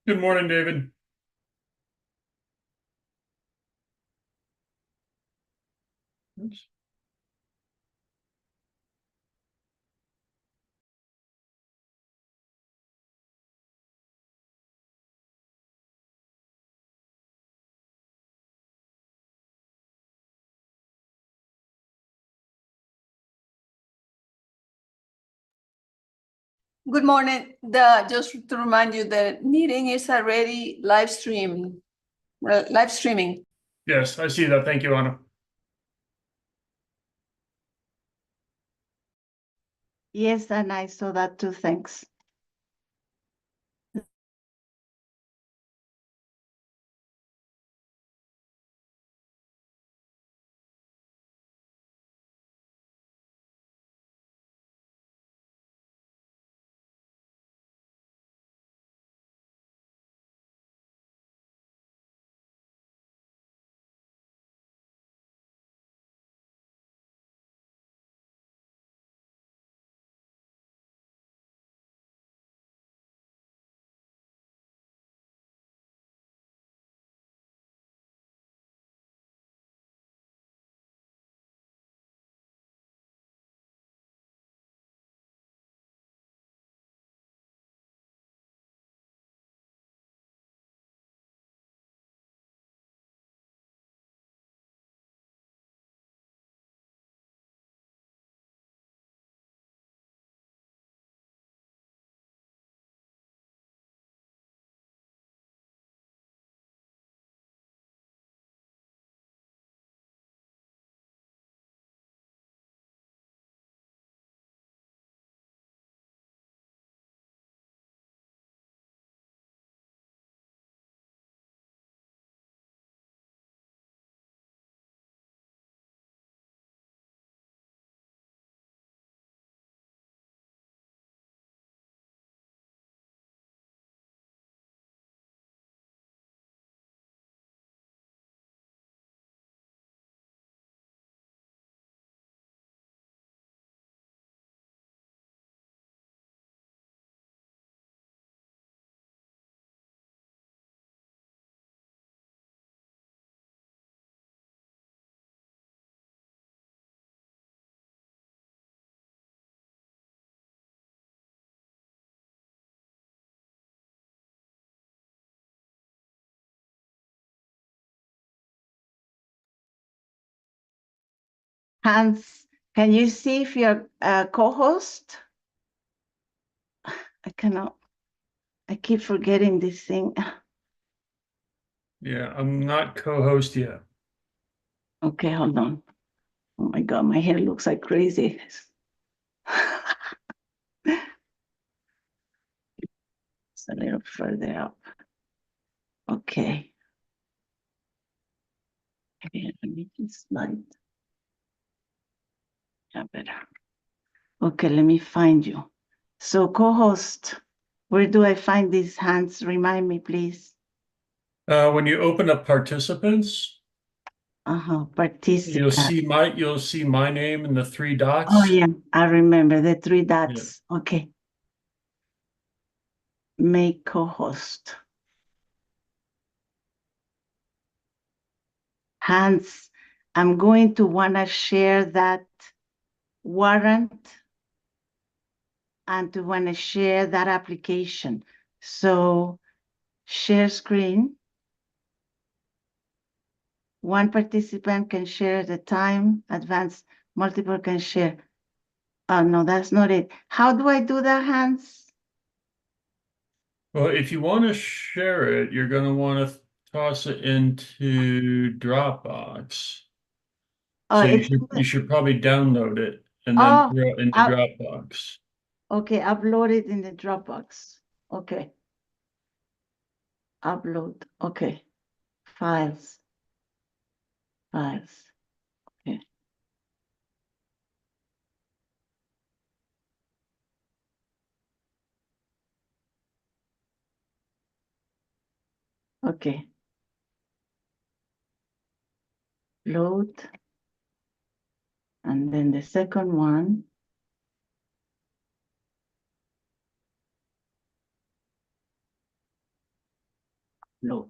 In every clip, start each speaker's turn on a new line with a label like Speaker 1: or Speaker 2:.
Speaker 1: Good morning, David. Oops.
Speaker 2: Good morning. Just to remind you, the meeting is already live streaming.
Speaker 1: Yes, I see that. Thank you, Anna.
Speaker 3: Yes, and I saw that too. Thanks. Hans, can you see if you're a co-host? I cannot. I keep forgetting this thing.
Speaker 1: Yeah, I'm not co-host yet.
Speaker 3: Okay, hold on. Oh my God, my hair looks like crazy. It's a little further up. Okay. Okay, let me just slide. Yeah, better. Okay, let me find you. So co-host, where do I find these hands? Remind me, please.
Speaker 1: When you open up participants,
Speaker 3: Participant.
Speaker 1: you'll see my name and the three dots.
Speaker 3: Oh yeah, I remember the three dots. Yeah. Okay. Make co-host. Hans, I'm going to want to share that warrant and to want to share that application. So share screen. One participant can share at a time, advanced, multiple can share. Oh, no, that's not it. How do I do that, Hans?
Speaker 1: Well, if you want to share it, you're going to want to toss it into Dropbox.
Speaker 3: Oh,
Speaker 1: So you should probably download it and then throw it into Dropbox.
Speaker 3: Okay, upload it in the Dropbox. Okay. Upload. Okay. Files. Okay. Okay. Load. And then the second one. Upload.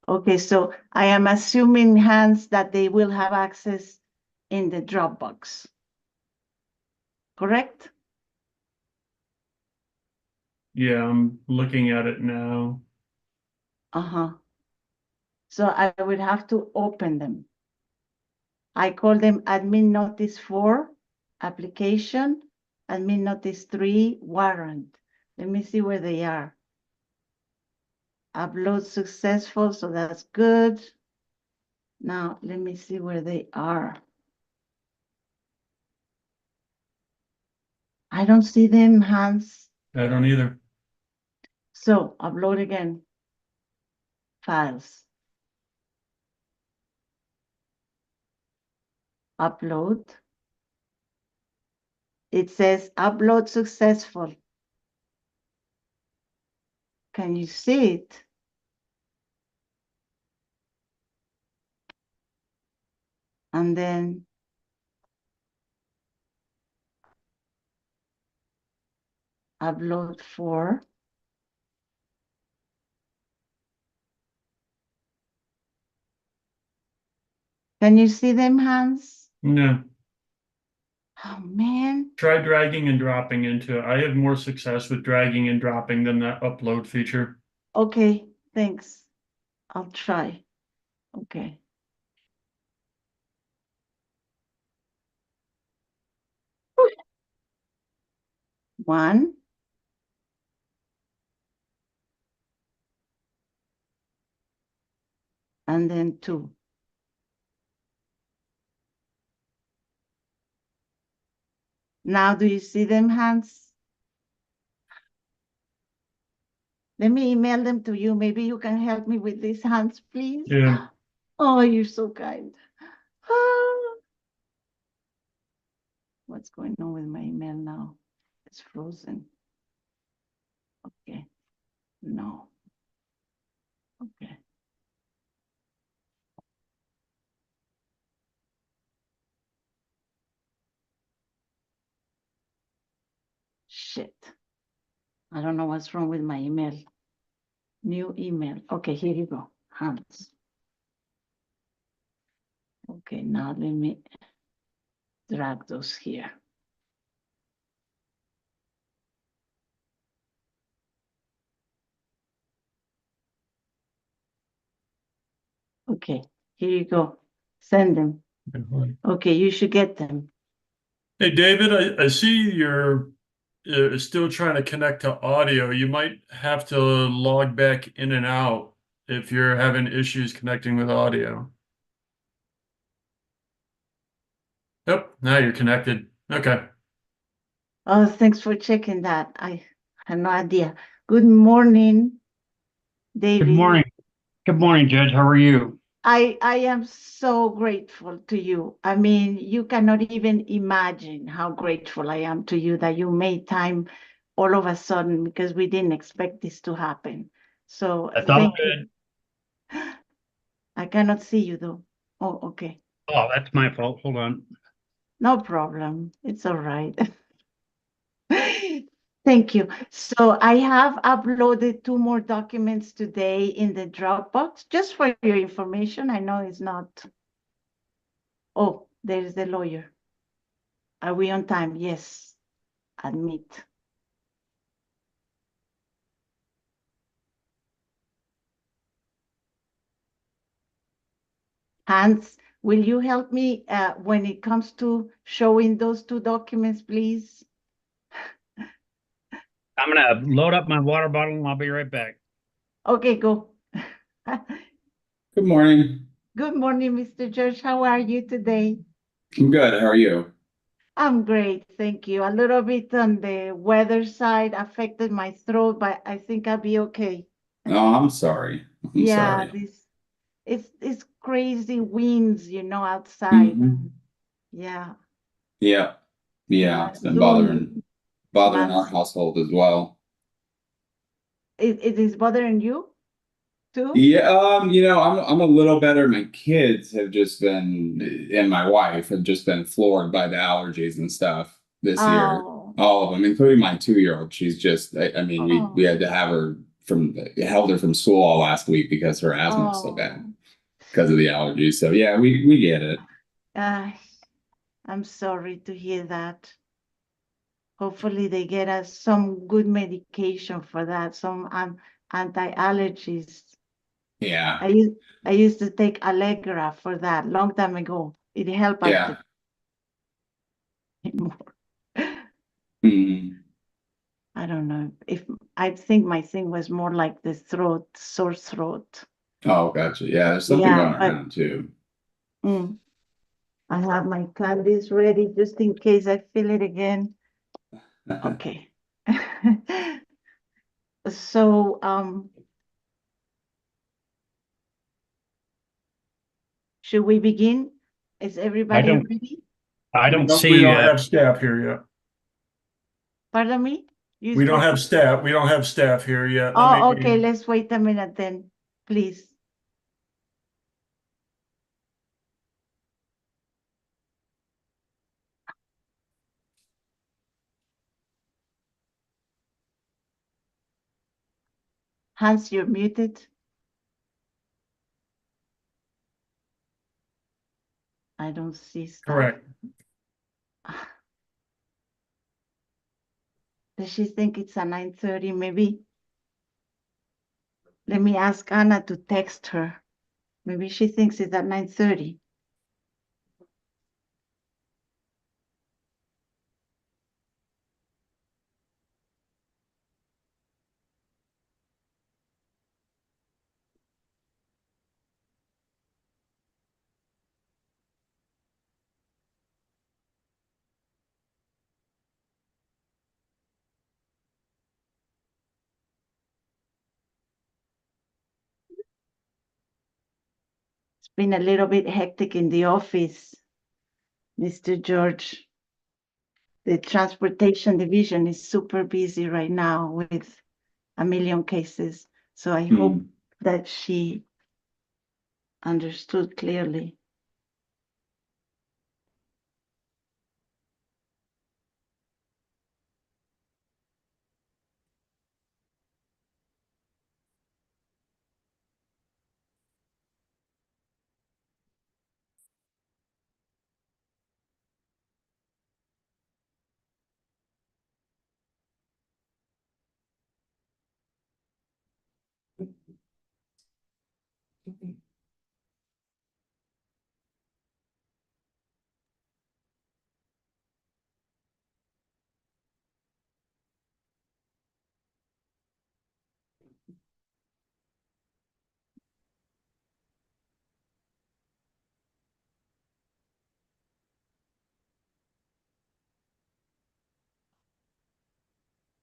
Speaker 3: Okay, so I am assuming, Hans, that they will have access in the Dropbox. Correct?
Speaker 1: Yeah, I'm looking at it now.
Speaker 3: Uh-huh. So I would have to open them. I call them admin notice 4 application, admin notice 3 warrant. Let me see where they are. Upload successful, so that's good. Now, let me see where they are. I don't see them, Hans.
Speaker 1: I don't either.
Speaker 3: So upload again. Files. Upload. It says upload successful. Can you see it? And then upload 4. Can you see them, Hans?
Speaker 1: No.
Speaker 3: Oh, man.
Speaker 1: Try dragging and dropping into it. I have more success with dragging and dropping than that upload feature.
Speaker 3: Okay, thanks. I'll try. Okay. One. And then 2. Now, do you see them, Hans? Let me email them to you. Maybe you can help me with these, Hans, please.
Speaker 1: Yeah.
Speaker 3: Oh, you're so kind. Ah. What's going on with my email now? It's frozen. Okay. No. Okay. Shit. I don't know what's wrong with my email. New email. Okay, here you go. Hans. Okay, now let me drag those here. Okay, here you go. Send them. Okay, you should get them.
Speaker 1: Hey, David, I see you're still trying to connect to audio. You might have to log back in and out if you're having issues connecting with audio. Yep, now you're connected. Okay.
Speaker 3: Oh, thanks for checking that. I had no idea. Good morning,
Speaker 4: Good
Speaker 3: David.
Speaker 4: morning. Good morning, Judge. How are you?
Speaker 3: I am so grateful to you. I mean, you cannot even imagine how grateful I am to you that you made time all of a sudden because we didn't expect this to happen. So
Speaker 4: That's all
Speaker 3: thank
Speaker 4: good.
Speaker 3: you. I cannot see you though. Oh, okay.
Speaker 4: Oh, that's my fault. Hold on.
Speaker 3: No problem. It's all right. Thank you. So I have uploaded 2 more documents today in the Dropbox, just for your information. I know it's not. Oh, there's the lawyer. Are we on time? Yes. Admit. Hans, will you help me when it comes to showing those 2 documents, please?
Speaker 4: I'm gonna load up my water bottle and I'll be right back.
Speaker 3: Okay, go.
Speaker 5: Good morning.
Speaker 3: Good morning, Mr. George. How are you today?
Speaker 5: I'm good. How are you?
Speaker 3: I'm great, thank you. A little bit on the weather side affected my throat, but I think I'll be okay.
Speaker 5: Oh, I'm sorry. I'm
Speaker 3: Yeah,
Speaker 5: sorry.
Speaker 3: it's crazy winds, outside.
Speaker 5: Hmm.
Speaker 3: Yeah,
Speaker 5: Yeah. Yeah. It's been
Speaker 3: monsoon,
Speaker 5: bothering our
Speaker 3: monsoon.
Speaker 5: household as well.
Speaker 3: It is bothering you too?
Speaker 5: Yeah, I'm a little better. My kids have just been, and my wife have just been floored by the allergies and stuff this year.
Speaker 3: Oh,
Speaker 5: All of them, including my 2-year-old. She's just, I mean, we
Speaker 3: oh,
Speaker 5: had to have her held her from school all last week because her asthma was so
Speaker 3: Oh,
Speaker 5: bad because of the allergies. So yeah, we get it.
Speaker 3: I'm sorry to hear that. Hopefully they get us some good medication for that, some anti-allergies.
Speaker 5: Yeah.
Speaker 3: I used to take Allegra for that long time ago. It helped
Speaker 5: Yeah.
Speaker 3: more.
Speaker 5: Mhm.
Speaker 3: I don't know if I think my thing was more like the throat, sore throat.
Speaker 5: Oh, gotcha. Yeah, there's something
Speaker 3: Yeah,
Speaker 5: going
Speaker 3: but
Speaker 5: around too.
Speaker 3: I have my candies ready just in case I feel it again. Okay. So, should we begin? Is everybody ready?
Speaker 4: I don't
Speaker 1: We
Speaker 4: see,
Speaker 1: don't have staff here yet.
Speaker 3: Pardon me? You
Speaker 1: We don't
Speaker 3: spoke-
Speaker 1: have staff. We don't have staff here yet.
Speaker 3: Oh, okay, let's wait a minute then, please. Hans, you're muted. I don't see stuff.
Speaker 1: Correct.
Speaker 3: Does she think it's a 9:30 maybe? Let me ask Anna to text her. Maybe she thinks it's at 9:30. It's been a little bit hectic in the office, Mr. George. The transportation division is super busy right now with a million cases. So I hope that she understood clearly.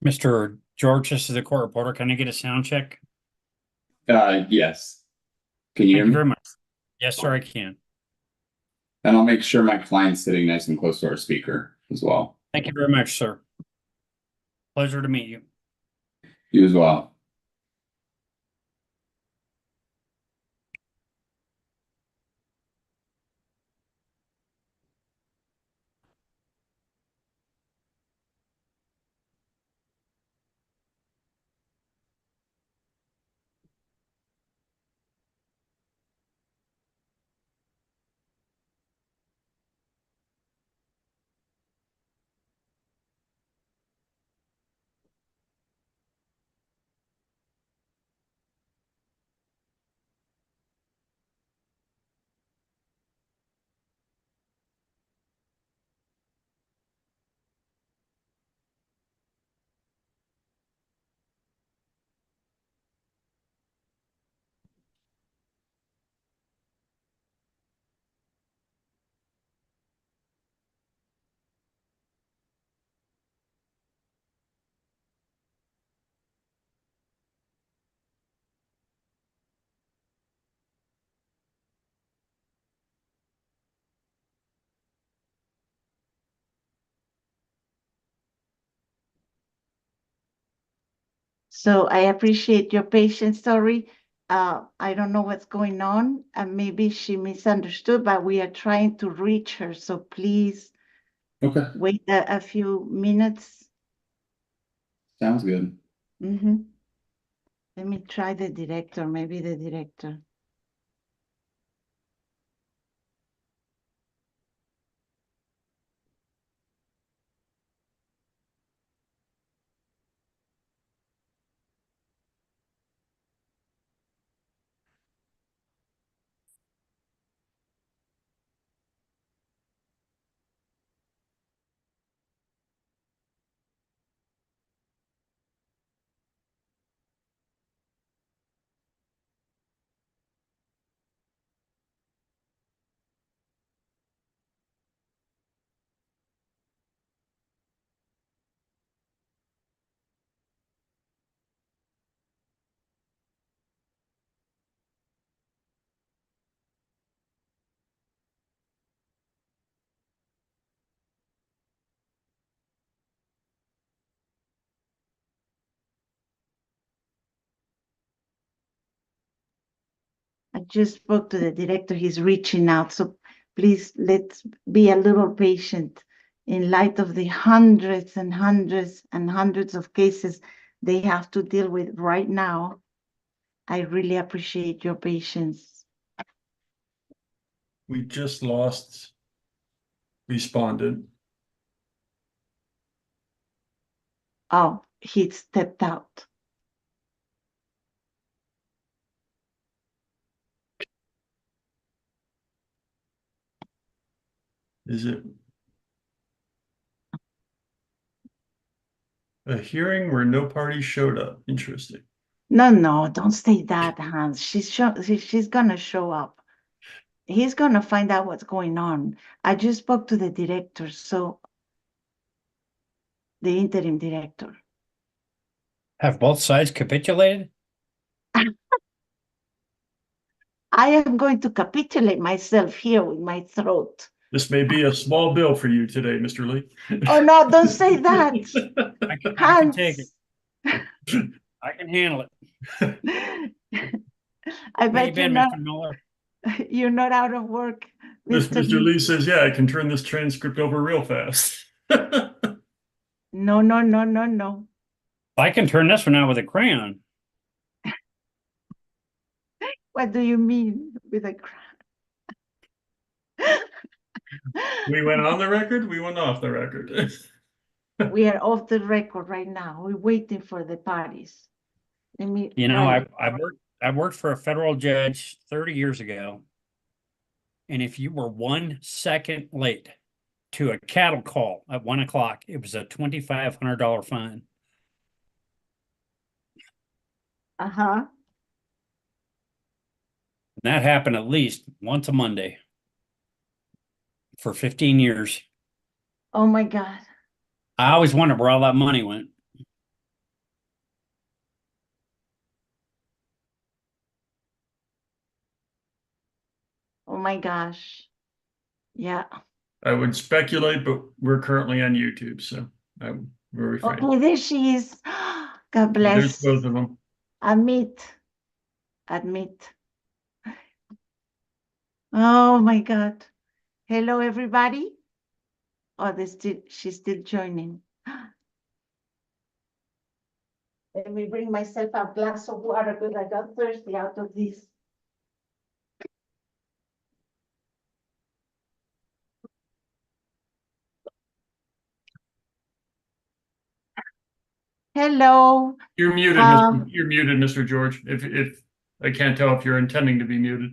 Speaker 4: Mr. George, this is the court reporter. Can I get a sound check?
Speaker 5: Yes. Can you hear
Speaker 4: Thank you
Speaker 5: me?
Speaker 4: very much. Yes, sir, I can.
Speaker 5: And I'll make sure my client's sitting nice and close to our speaker as well.
Speaker 4: Thank you very much, sir. Pleasure to meet you.
Speaker 5: You as well.
Speaker 3: So I appreciate your patience, sorry. I don't know what's going on, and maybe she misunderstood, but we are trying to reach her. So please
Speaker 5: Okay.
Speaker 3: wait a few minutes.
Speaker 5: Sounds good.
Speaker 3: Mm-hmm. Let me try the director, maybe the director. I just spoke to the director. He's reaching out. So please let's be a little patient in light of the hundreds and hundreds and hundreds of cases they have to deal with right now. I really appreciate your patience.
Speaker 1: We just lost respondent.
Speaker 3: Oh, he stepped out.
Speaker 1: Is it a hearing where no party showed up? Interesting.
Speaker 3: No, don't say that, Hans. She's gonna show up. He's gonna find out what's going on. I just spoke to the director, so the interim director.
Speaker 4: Have both sides capitulated?
Speaker 3: I am going to capitulate myself here with my throat.
Speaker 1: This may be a small bill for you today, Mr. Lee.
Speaker 3: Oh no, don't say that.
Speaker 4: I can take it.
Speaker 3: Hans.
Speaker 4: I can handle it.
Speaker 3: I
Speaker 4: Where you
Speaker 3: bet
Speaker 4: been, Mr. Miller?
Speaker 3: you're not out of work, Mr.
Speaker 1: Mr. Lee says, yeah, I can turn this transcript over real fast.
Speaker 3: No.
Speaker 4: I can turn this one out with a crayon.
Speaker 3: What do you mean with a crowd?
Speaker 1: We went on the record, we went off the record.
Speaker 3: We are off the record right now. We're waiting for the parties. Let me
Speaker 4: You know,
Speaker 3: write.
Speaker 4: I worked for a federal judge 30 years ago. And if you were 1 second late to a cattle call at 1 o'clock, it was a $2,500 fine.
Speaker 3: Uh-huh.
Speaker 4: And that happened at least once a Monday for 15 years.
Speaker 3: Oh my God.
Speaker 4: I always wondered where all that money went.
Speaker 3: Oh my gosh. Yeah.
Speaker 1: I would speculate, but we're currently on YouTube, so we're refraining.
Speaker 3: Okay, there she is. God
Speaker 1: There's
Speaker 3: bless.
Speaker 1: both of them.
Speaker 3: Admit. Oh my God. Hello, everybody. Oh, she's still joining. Let me bring myself a glass of water because I got thirsty out of this. Hello.
Speaker 1: You're muted, you're muted, Mr. George. If I can't tell if you're intending to be muted.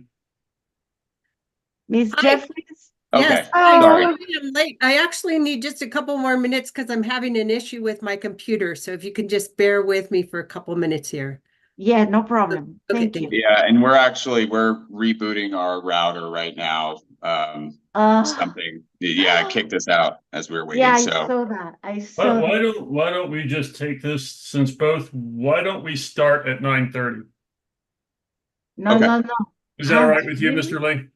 Speaker 3: Miss
Speaker 6: Hi.
Speaker 3: Jeffries.
Speaker 5: Okay,
Speaker 6: Yes,
Speaker 3: Oh.
Speaker 5: sorry.
Speaker 6: I'm late. I actually need just a couple more minutes because I'm having an issue with my computer. So if you can just bear with me for a couple minutes here.
Speaker 3: Yeah, no problem.
Speaker 6: Okay,
Speaker 3: Thank
Speaker 6: thank
Speaker 3: you.
Speaker 5: Yeah, and we're rebooting our router right now. Something, yeah, it kicked us out as we were waiting.
Speaker 3: Yeah, I
Speaker 5: So
Speaker 3: saw that. I
Speaker 1: Why,
Speaker 3: saw
Speaker 1: why
Speaker 3: that.
Speaker 1: don't we just take this since why don't we start at 9:30?
Speaker 3: No,
Speaker 5: Okay.
Speaker 3: no.
Speaker 1: Is that all right
Speaker 3: Hans,
Speaker 1: with you,
Speaker 3: really?
Speaker 1: Mr. Lee?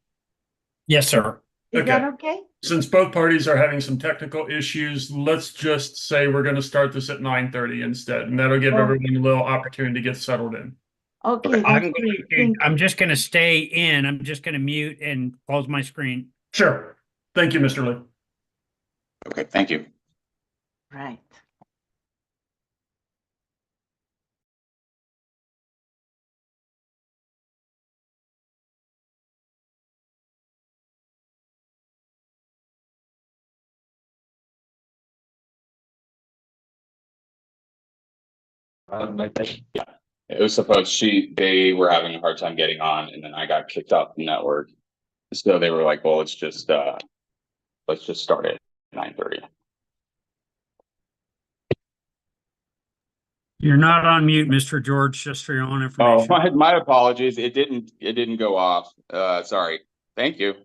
Speaker 4: Yes, sir.
Speaker 3: Is that
Speaker 1: Okay.
Speaker 3: okay?
Speaker 1: Since both parties are having some technical issues, let's just say we're going to start this at 9:30 instead, and that'll give
Speaker 3: Oh.
Speaker 1: everyone a little opportunity to get settled in.
Speaker 3: Okay, that's great. Thank
Speaker 4: I'm
Speaker 3: you.
Speaker 4: just going to stay in. I'm just going to mute and close my screen.
Speaker 1: Sure. Thank you, Mr. Lee.
Speaker 5: okay, thank you.
Speaker 3: Right.
Speaker 5: Yeah, it was supposed they were having a hard time getting on, and then I got kicked off the network. So they were like, well, let's just start at 9:30.
Speaker 4: You're not on mute, Mr. George, just for your own
Speaker 5: Oh,
Speaker 4: information.
Speaker 5: my apologies. It didn't go off. Sorry. Thank you.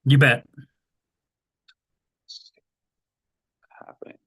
Speaker 4: You bet.
Speaker 5: Happening.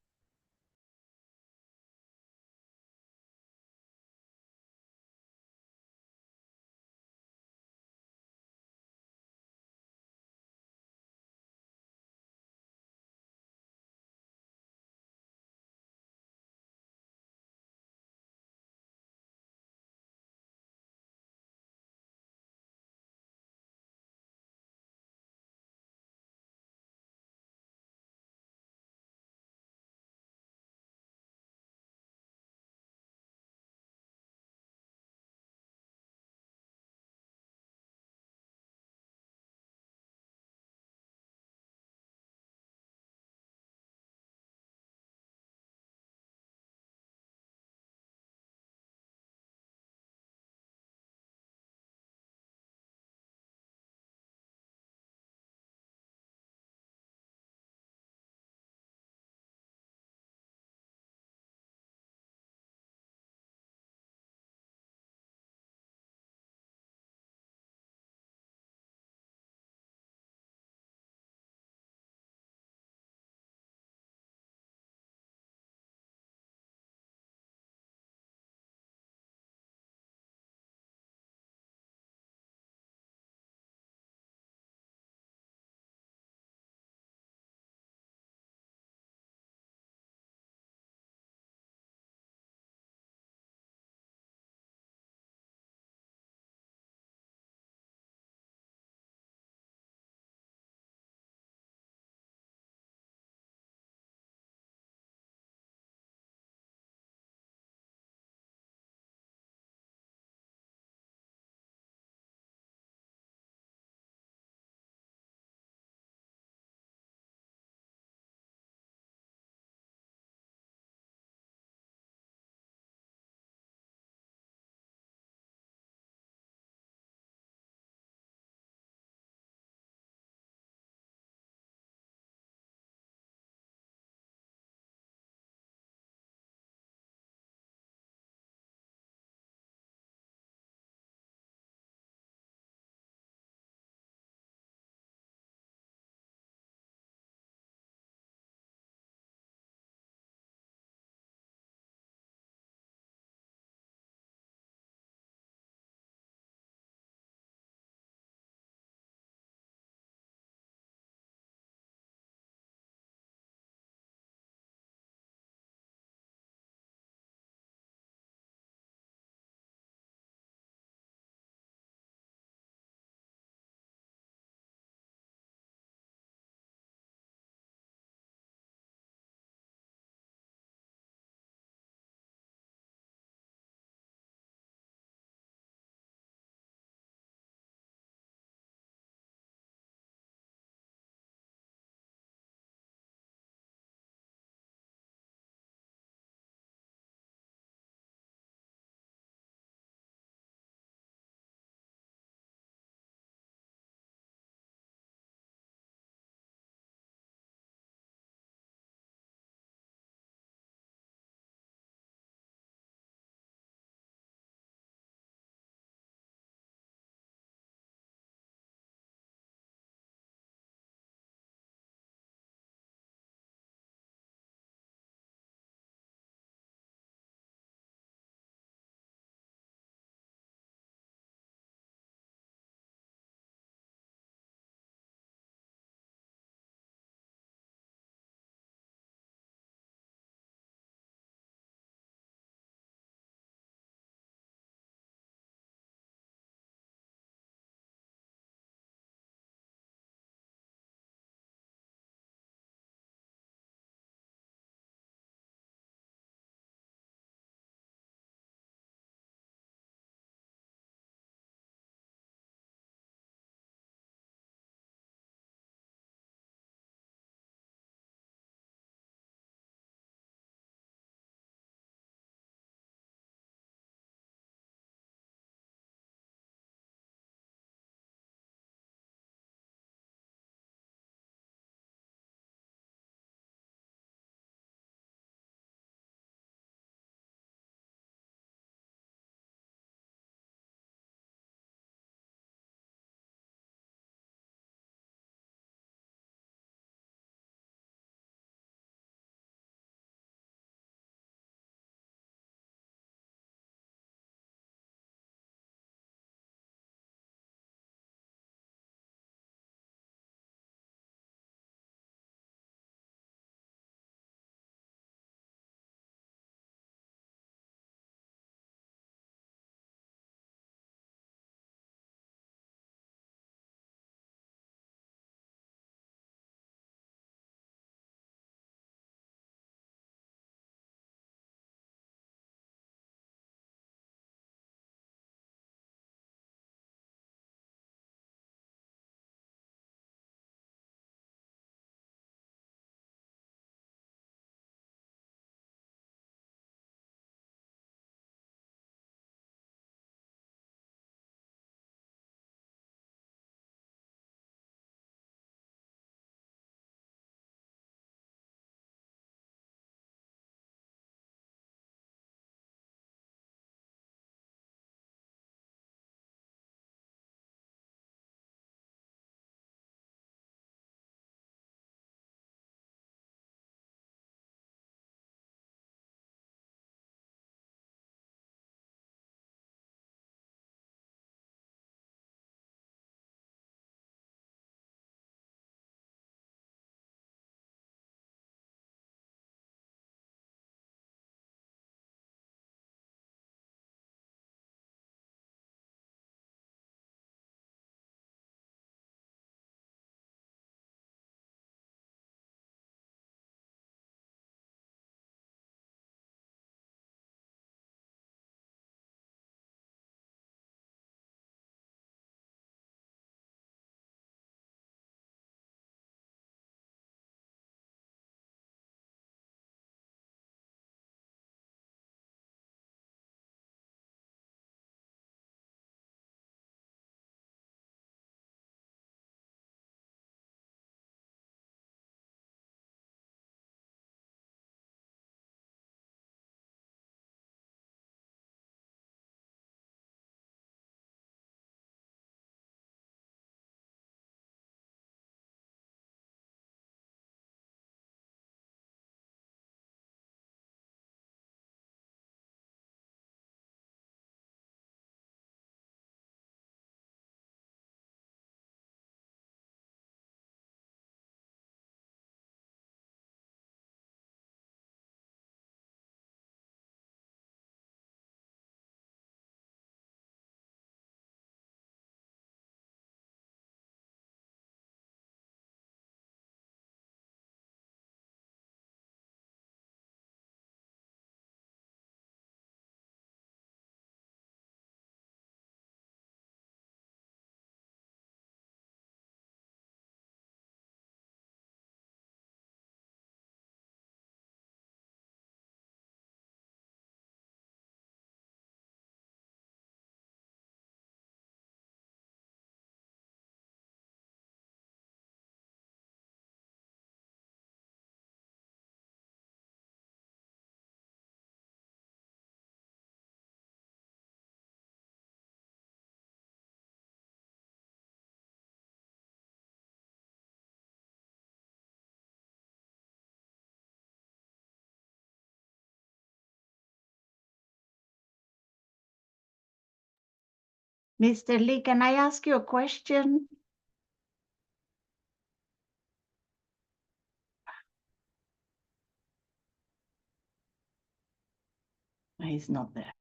Speaker 3: Mr. Lee, can I ask you a question? He's not there.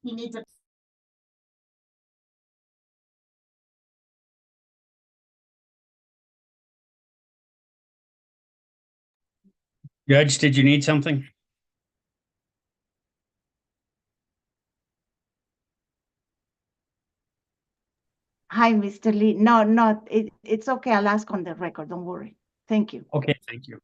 Speaker 3: He needs a
Speaker 4: Judge, did you need something?
Speaker 3: Hi, Mr. Lee. No, no, it's okay. I'll ask on the record. Don't worry. Thank you.
Speaker 4: Okay, thank you.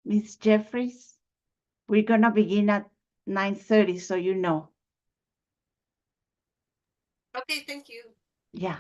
Speaker 3: Miss Jeffries, we're gonna begin at 9:30, so you know.
Speaker 6: Okay, thank you.
Speaker 3: Yeah.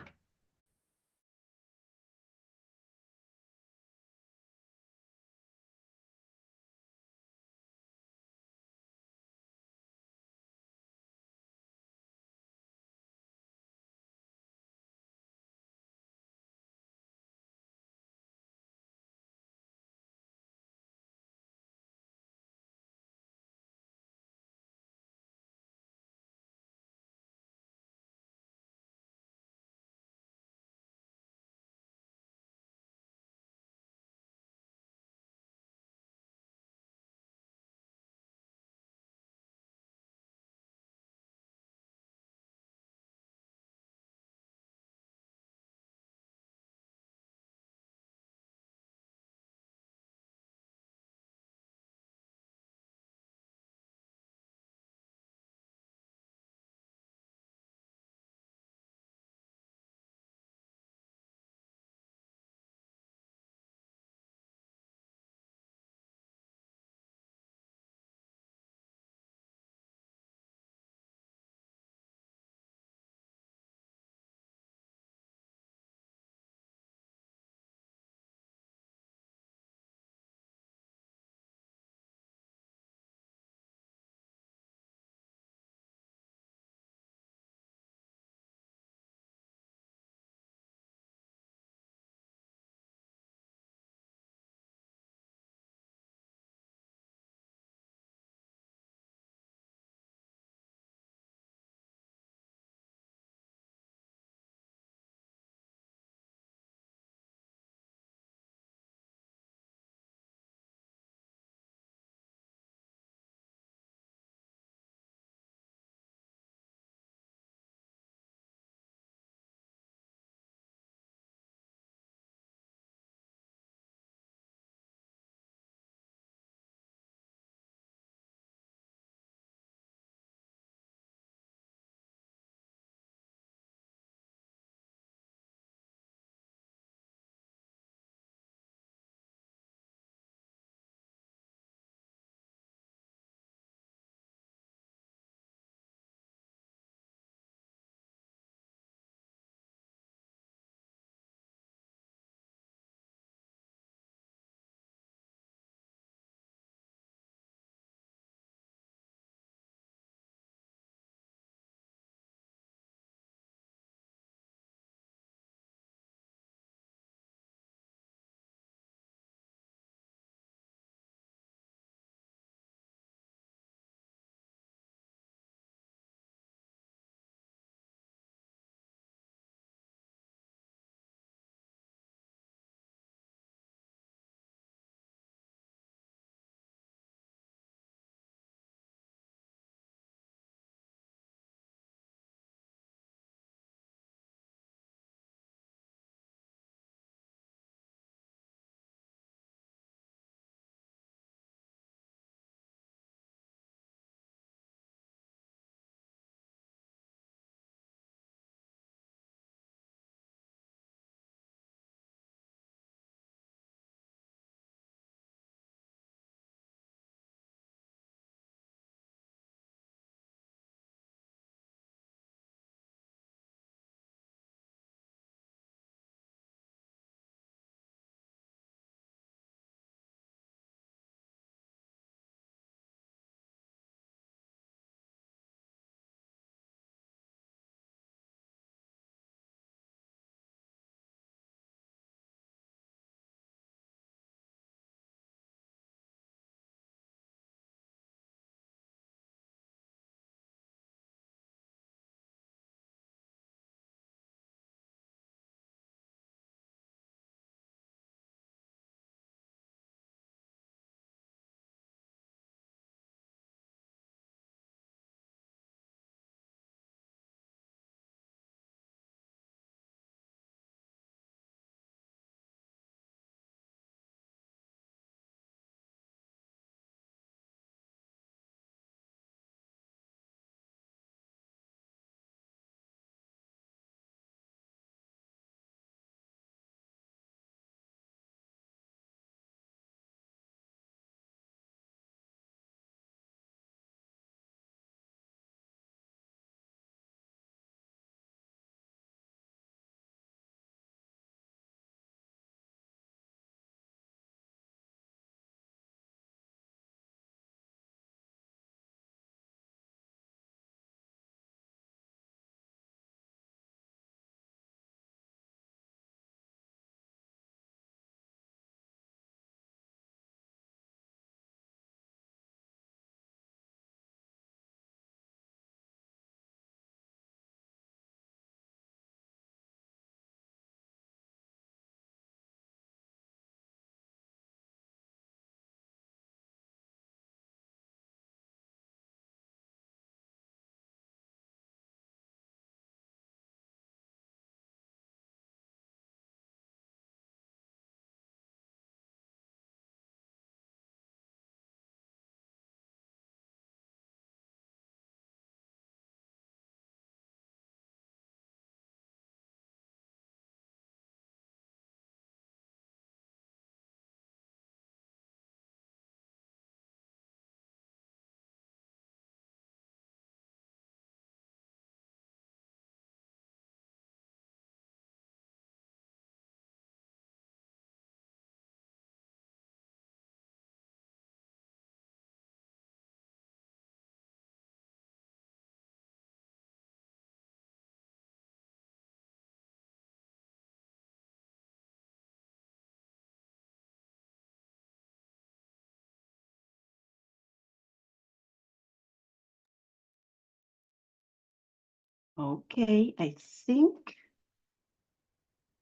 Speaker 3: Okay, I think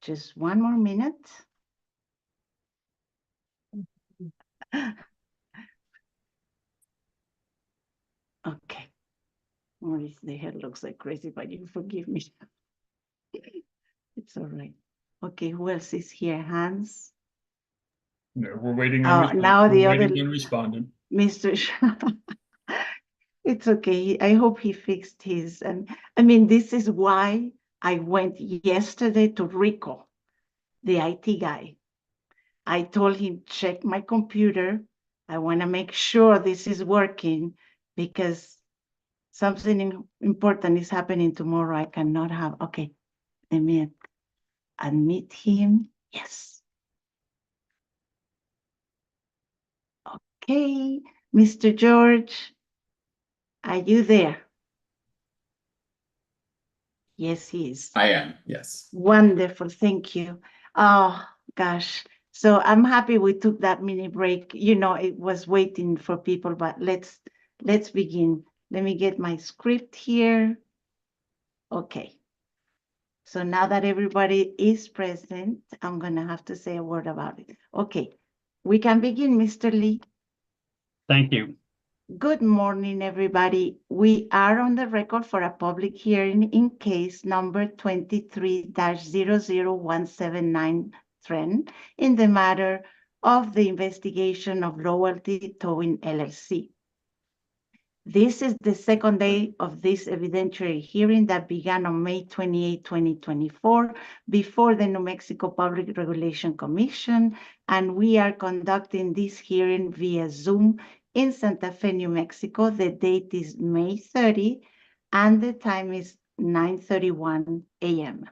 Speaker 3: just one more minute. Okay. Maurice, the hair looks like crazy, but you forgive me. It's all right. Okay, who else is here? Hans?
Speaker 1: No, we're waiting
Speaker 3: Oh,
Speaker 1: on
Speaker 3: now the other
Speaker 1: respondent.
Speaker 3: Mr. It's okay. I hope he fixed his. And I mean, this is why I went yesterday to Rico, the IT guy. I told him, check my computer. I want to make sure this is working because something important is happening tomorrow. I cannot have. Okay, let me admit him. Yes. Okay, Mr. George, are you there? Yes, he is.
Speaker 5: I am, yes.
Speaker 3: Wonderful, thank you. Oh, gosh. So I'm happy we took that mini break. You know, it was waiting for people, but let's begin. Let me get my script here. Okay. So now that everybody is present, I'm gonna have to say a word about it. Okay, we can begin, Mr. Lee.
Speaker 4: Thank you.
Speaker 3: Good morning, everybody. We are on the record for a public hearing in case number 23-00179 TREN in the matter of the investigation of Loyalty Towing LLC. This is the second day of this evidentiary hearing that began on May 28, 2024, before the New Mexico Public Regulation Commission, and we are conducting this hearing via Zoom in Santa Fe, New Mexico. The date is May 30, and the time is 9:31 a.m.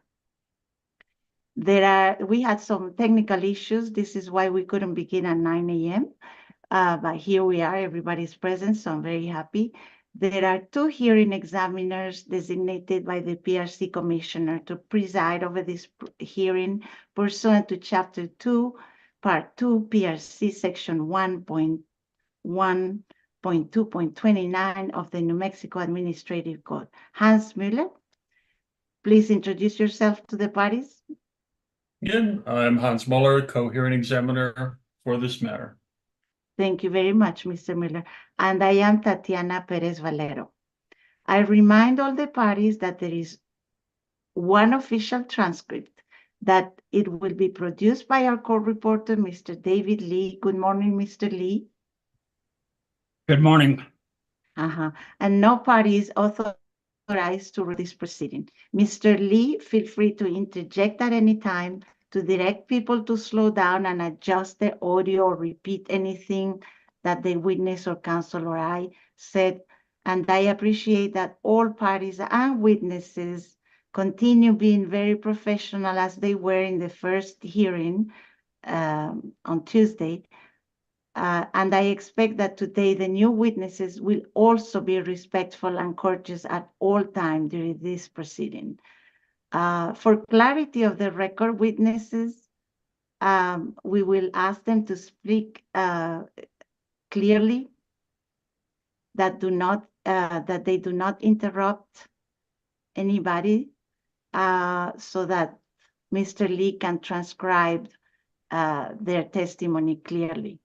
Speaker 3: We had some technical issues. This is why we couldn't begin at 9 a.m. But here we are, everybody's present, so I'm very happy. There are two hearing examiners designated by the PRC Commissioner to preside over this hearing pursuant to Chapter 2, Part 2, PRC Section 1.1.2.29 of the New Mexico Administrative Code. Hans Müller, please introduce yourself to the parties.
Speaker 1: Again, I'm Hans Muller, co-hearing examiner for this matter.
Speaker 3: Thank you very much, Mr. Miller. And I am Tatiana Perez Valero. I remind all the parties that there is one official transcript, that it will be produced by our court reporter, Mr. David Lee. Good morning, Mr. Lee.
Speaker 4: Good morning.
Speaker 3: And no party is authorized to read this proceeding. Mr. Lee, feel free to interject at any time to direct people to slow down and adjust the audio or repeat anything that the witness or counsel or I said. And I appreciate that all parties and witnesses continue being very professional as they were in the first hearing on Tuesday. And I expect that today the new witnesses will also be respectful and courteous at all times during this proceeding. For clarity of the record, witnesses, we will ask them to speak clearly, that they do not interrupt anybody, so that Mr. Lee can transcribe their testimony clearly.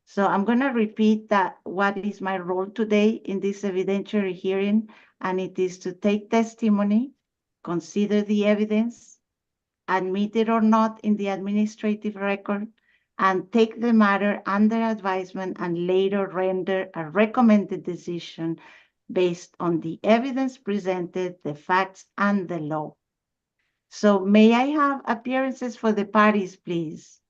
Speaker 3: So I'm going to repeat that what is my role today in this evidentiary hearing, and it is to take testimony, consider the evidence, admit it or not in the administrative record, and take the matter under advisement and later render a recommended decision based on the evidence presented, the facts, and the law. So may I have appearances for the parties, please?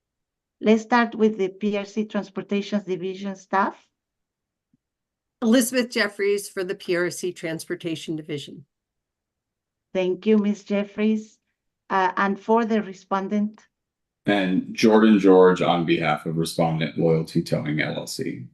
Speaker 3: Let's start with the PRC Transportation Division staff.
Speaker 6: Elizabeth Jeffries for the PRC Transportation Division.
Speaker 3: Thank you, Ms. Jeffries. And for the respondent?
Speaker 5: And Jordan George on behalf of Respondent Loyalty Towing LLC.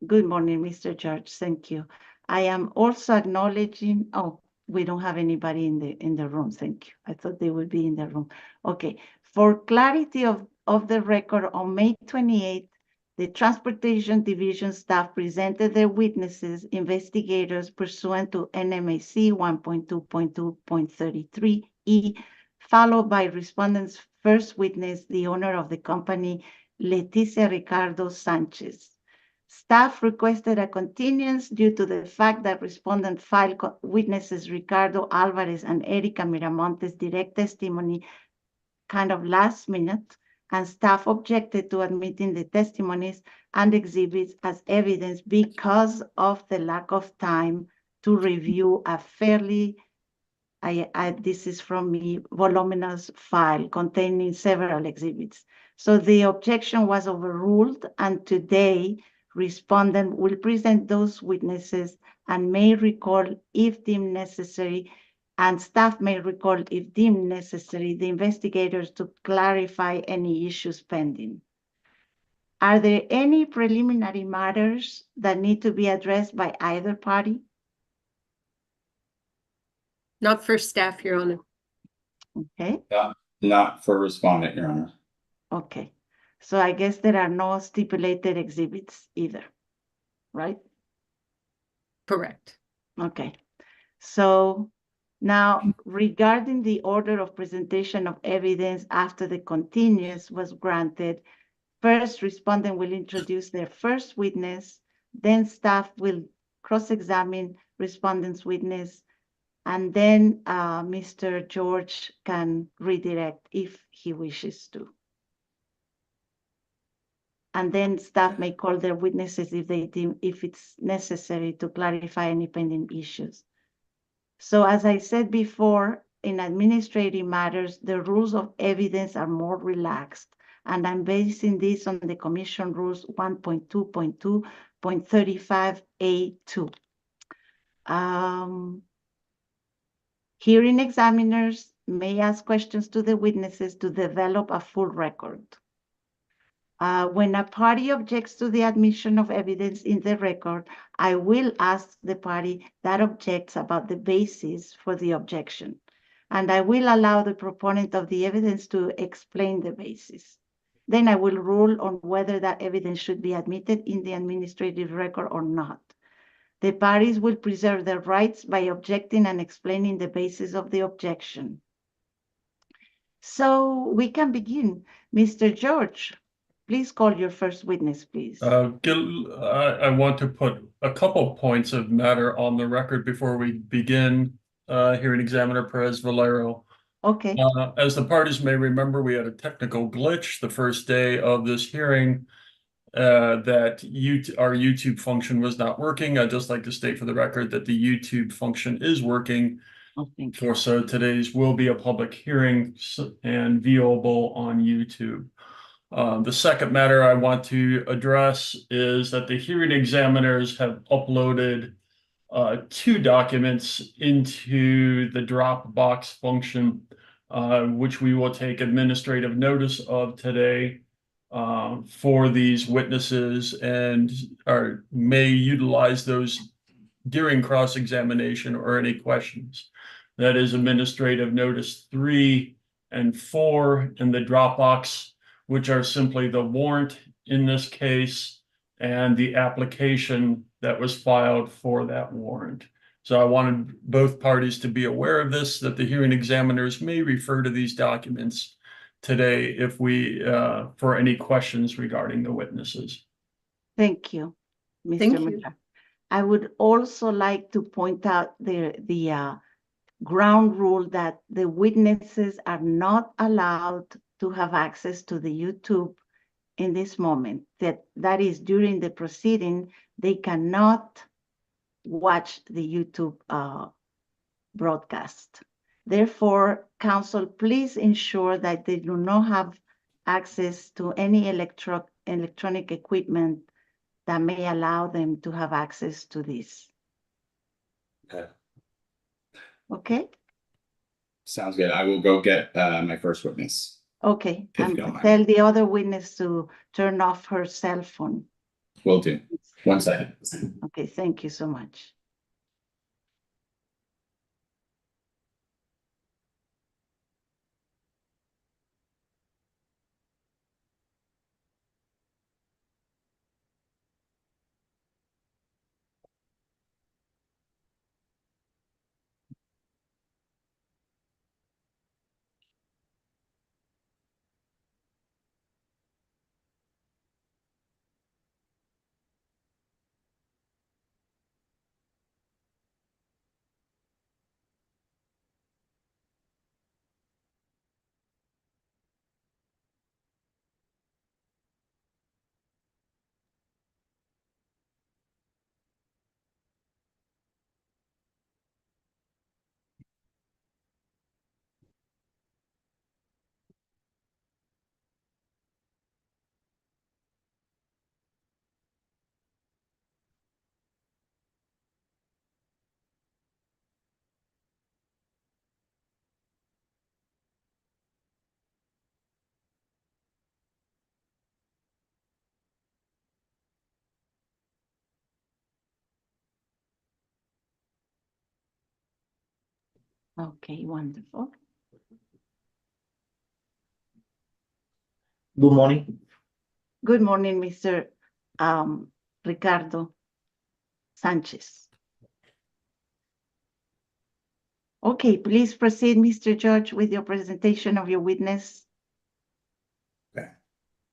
Speaker 3: Good morning, Mr. George. Thank you. I am also acknowledging, oh, we don't have anybody in the room. Thank you. I thought they would be in the room. Okay. For clarity of the record, on May 28th, The Transportation Division staff presented their witnesses, investigators pursuant to NMAC 1.2.2.33E, followed by respondent's first witness, the owner of the company, Leticia Ricardo Sanchez. Staff requested a continuance due to the fact that respondent filed witnesses Ricardo Alvarez and Erica Miramontes' direct testimony kind of last minute, and staff objected to admitting the testimonies and exhibits as evidence because of the lack of time to review a fairly, this is from me, voluminous file containing several exhibits. So the objection was overruled, and today respondent will present those witnesses and may recall if deemed necessary, and staff may recall if deemed necessary, the investigators to clarify any issues pending. Are there any preliminary matters that need to be addressed by either party?
Speaker 6: Not for staff, Your Honor.
Speaker 3: Okay,
Speaker 5: Not for respondent, Your Honor.
Speaker 3: okay. So I guess there are no stipulated exhibits either, right?
Speaker 6: Correct.
Speaker 3: Okay. So now regarding the order of presentation of evidence after the continuance was granted, first respondent will introduce their first witness, then staff will cross-examine respondent's witness, and then Mr. George can redirect if he wishes to. And then staff may call their witnesses if they deem if it's necessary to clarify any pending issues. So as I said before, in administrative matters, the rules of evidence are more relaxed, and I'm basing this on the Commission Rules 1.2.2.35A2. Hearing examiners may ask questions to the witnesses to develop a full record. When a party objects to the admission of evidence in the record, I will ask the party that objects about the basis for the objection, and I will allow the proponent of the evidence to explain the basis. Then I will rule on whether that evidence should be admitted in the administrative record or not. The parties will preserve their rights by objecting and explaining the basis of the objection. So we can begin. Mr. George, please call your first witness, please.
Speaker 1: I want to put a couple points of matter on the record before we begin hearing examiner Perez Valero.
Speaker 3: Okay.
Speaker 1: As the parties may remember, we had a technical glitch the first day of this hearing that our YouTube function was not working. I'd just like to state for the record that the YouTube function is working.
Speaker 3: Oh, thank you.
Speaker 1: So today's will be a public hearing and viewable on YouTube. The second matter I want to address is that the hearing examiners have uploaded 2 documents into the Dropbox function, which we will take administrative notice of today for these witnesses, and may utilize those during cross-examination or any questions. That is administrative notice 3 and 4 in the Dropbox, which are simply the warrant in this case and the application that was filed for that warrant. So I wanted both parties to be aware of this, that the hearing examiners may refer to these documents today if for any questions regarding the witnesses.
Speaker 3: Thank you, Mr.
Speaker 6: Thank you.
Speaker 3: Miller. I would also like to point out the ground rule that the witnesses are not allowed to have access to the YouTube in this moment. That is during the proceeding, they cannot watch the YouTube broadcast. Therefore, counsel, please ensure that they do not have access to any electronic equipment that may allow them to have access to this.
Speaker 5: Okay.
Speaker 3: Okay?
Speaker 5: Sounds good. I will go get my first witness.
Speaker 3: Okay,
Speaker 5: If you
Speaker 3: and
Speaker 5: don't mind.
Speaker 3: tell the other witness to turn off her cell phone.
Speaker 5: Will do. 1 second.
Speaker 3: Okay, thank you so much. Okay, wonderful.
Speaker 7: Good morning.
Speaker 3: Good morning, Mr. Ricardo Sanchez. Okay, please proceed, Mr. Judge, with your presentation of your witness.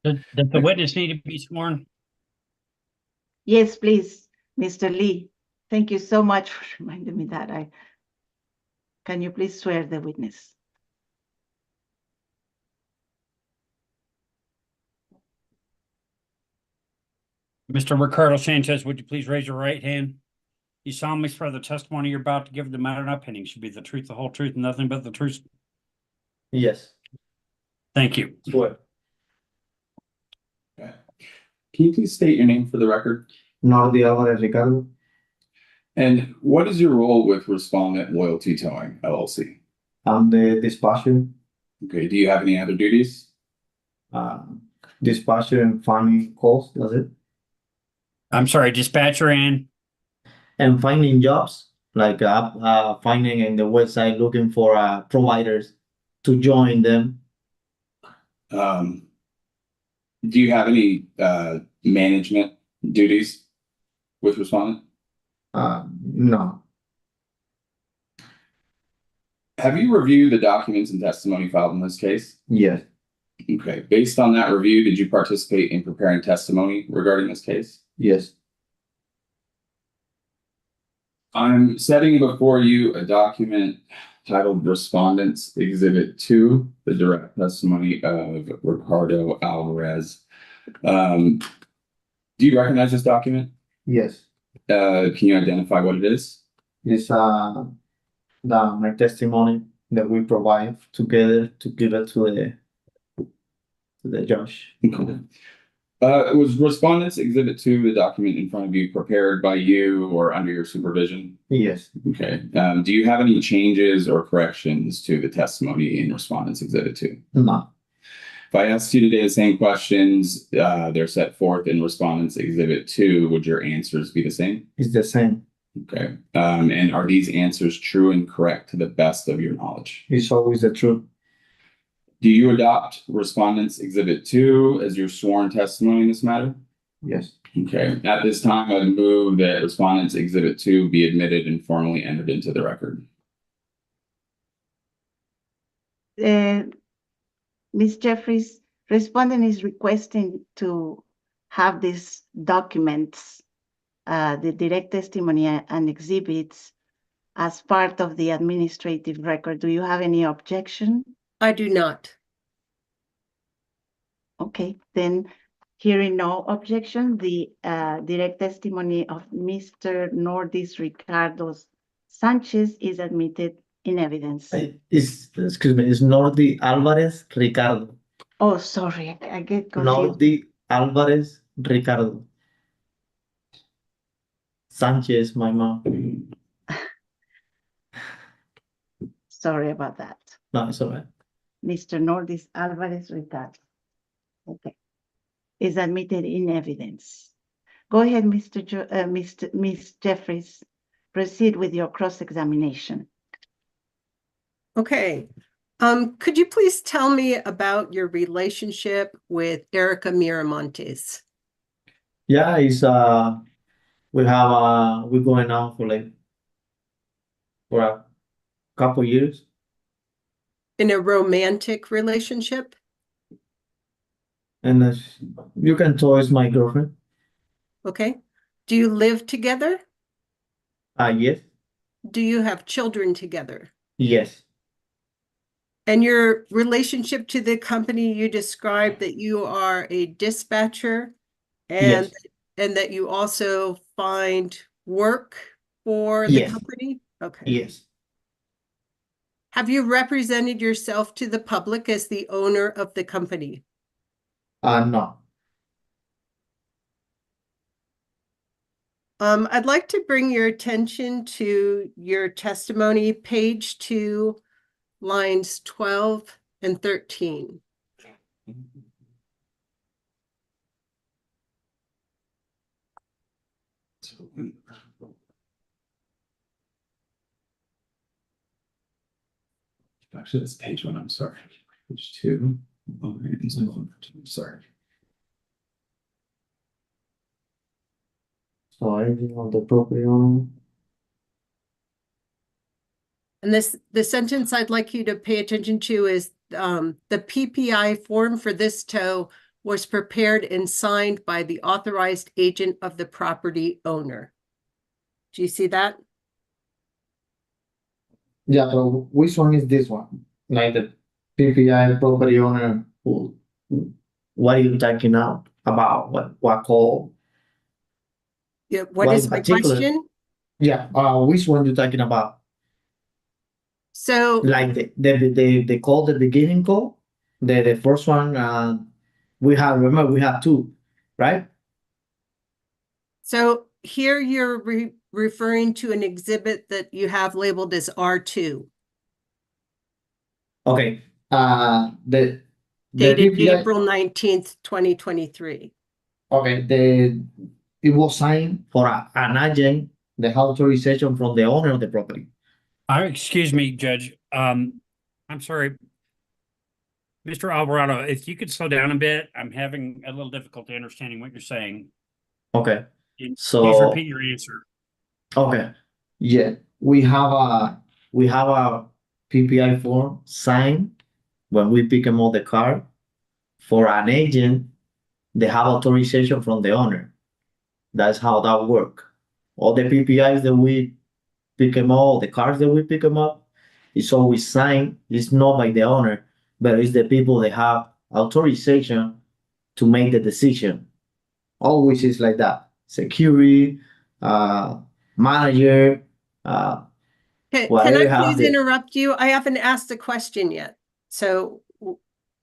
Speaker 4: Does the witness need to be sworn?
Speaker 3: Yes, please, Mr. Lee. Thank you so much for reminding me that. Can you please swear the witness?
Speaker 4: Mr. Ricardo Sanchez, would you please raise your right hand? You solemnly swear the testimony you're about to give the matter not pending should be the truth, the whole truth, and nothing but the truth.
Speaker 7: Yes.
Speaker 4: Thank you.
Speaker 7: Swear.
Speaker 5: Can you please state your name for the record?
Speaker 7: Nordi Alvarez Ricardo.
Speaker 5: And what is your role with Respondent Loyalty Towing LLC?
Speaker 7: I'm the dispatcher.
Speaker 5: Okay, do you have any other duties?
Speaker 7: Uh, Dispatcher and finding calls. That's it.
Speaker 4: I'm sorry, dispatcher and
Speaker 7: And finding jobs, like finding in the website looking for providers to join them.
Speaker 5: Do you have any management duties with Respondent?
Speaker 7: No.
Speaker 5: Have you reviewed the documents and testimony filed in this case?
Speaker 7: Yes.
Speaker 5: Okay, based on that review, did you participate in preparing testimony regarding this case?
Speaker 7: Yes.
Speaker 5: I'm setting before you a document titled Respondents Exhibit 2, the direct testimony of Ricardo Alvarez. Do you recognize this document?
Speaker 7: Yes.
Speaker 5: Can you identify what it is?
Speaker 7: It's my testimony that we provide together to give it to the judge.
Speaker 5: Was Respondents Exhibit 2, the document in front of you, prepared by you or under your supervision?
Speaker 7: Yes.
Speaker 5: Okay. Do you have any changes or corrections to the testimony in Respondents Exhibit 2?
Speaker 7: No.
Speaker 5: If I asked you today the same questions, they're set forth in Respondents Exhibit 2, would your answers be the same?
Speaker 7: It's the same.
Speaker 5: Okay. And are these answers true and correct to the best of your knowledge?
Speaker 7: It's always the truth.
Speaker 5: Do you adopt Respondents Exhibit 2 as your sworn testimony in this matter?
Speaker 7: Yes.
Speaker 5: Okay. At this time, I move that Respondents Exhibit 2 be admitted and formally entered into the record.
Speaker 3: Ms. Jeffries, respondent is requesting to have these documents, the direct testimony and exhibits as part of the administrative record. Do you have any objection?
Speaker 6: I do not.
Speaker 3: Okay, then hearing no objection, the direct testimony of Mr. Nordis Ricardo Sanchez is admitted in evidence.
Speaker 7: Excuse me, it's Nordi Alvarez Ricardo.
Speaker 3: Oh, sorry, I get confused.
Speaker 7: Nordi Alvarez Ricardo. Sanchez, my mom.
Speaker 3: Sorry about that.
Speaker 7: No, it's all right.
Speaker 3: Mr. Nordis Alvarez Ricardo. Okay, is admitted in evidence. Go ahead, Ms. Jeffries. Proceed with your cross-examination.
Speaker 6: Okay. Could you please tell me about your relationship with Erica Miramontes?
Speaker 7: Yeah, it's we're going out for a couple years.
Speaker 6: In a romantic relationship?
Speaker 7: And you can tell it's my girlfriend.
Speaker 6: Okay. Do you live together?
Speaker 7: Yes.
Speaker 6: Do you have children together?
Speaker 7: Yes.
Speaker 6: And your relationship to the company, you described that you are a dispatcher and
Speaker 7: Yes.
Speaker 6: and that you also find work for the
Speaker 7: Yes.
Speaker 6: company? Okay.
Speaker 7: Yes.
Speaker 6: Have you represented yourself to the public as the owner of the company?
Speaker 7: No.
Speaker 6: I'd like to bring your attention to your testimony, page 2, lines 12 and 13.
Speaker 5: Actually, that's page 1, I'm sorry. Page 2. Sorry.
Speaker 7: So everything on the property owner.
Speaker 6: And the sentence I'd like you to pay attention to is, the PPI form for this tow was prepared and signed by the authorized agent of the property owner. Do you see that?
Speaker 7: Yeah, but which one is this one? Like the PPI property owner who, what are you talking about? What call?
Speaker 6: Yeah, what
Speaker 7: Well,
Speaker 6: is
Speaker 7: in
Speaker 6: my
Speaker 7: particular-
Speaker 6: question?
Speaker 7: Yeah, which one you talking about?
Speaker 6: So,
Speaker 7: Like the call, the beginning call? The first one, remember we have 2, right?
Speaker 6: so here you're referring to an exhibit that you have labeled as R2,
Speaker 7: Okay, the
Speaker 6: dated
Speaker 7: PPI,
Speaker 6: April 19th, 2023.
Speaker 7: okay, it was signed for an agent, the authorization from the owner of the property.
Speaker 4: Excuse me, Judge. I'm sorry. Mr. Alvarado, if you could slow down a bit, I'm having a little difficulty understanding what you're saying.
Speaker 7: Okay,
Speaker 4: Please
Speaker 7: so.
Speaker 4: repeat your answer.
Speaker 7: Okay, yeah, we have a PPI form signed when we pick them up the car for an agent. They have authorization from the owner. That's how that work. All the PPIs that we pick them up, the cars that we pick them up, it's always signed. It's not by the owner, but it's the people that have authorization to make the decision. Always is like that. Security, manager,
Speaker 6: Can
Speaker 7: whatever
Speaker 6: I
Speaker 7: have
Speaker 6: please
Speaker 7: the.
Speaker 6: interrupt you? I haven't asked a question yet. So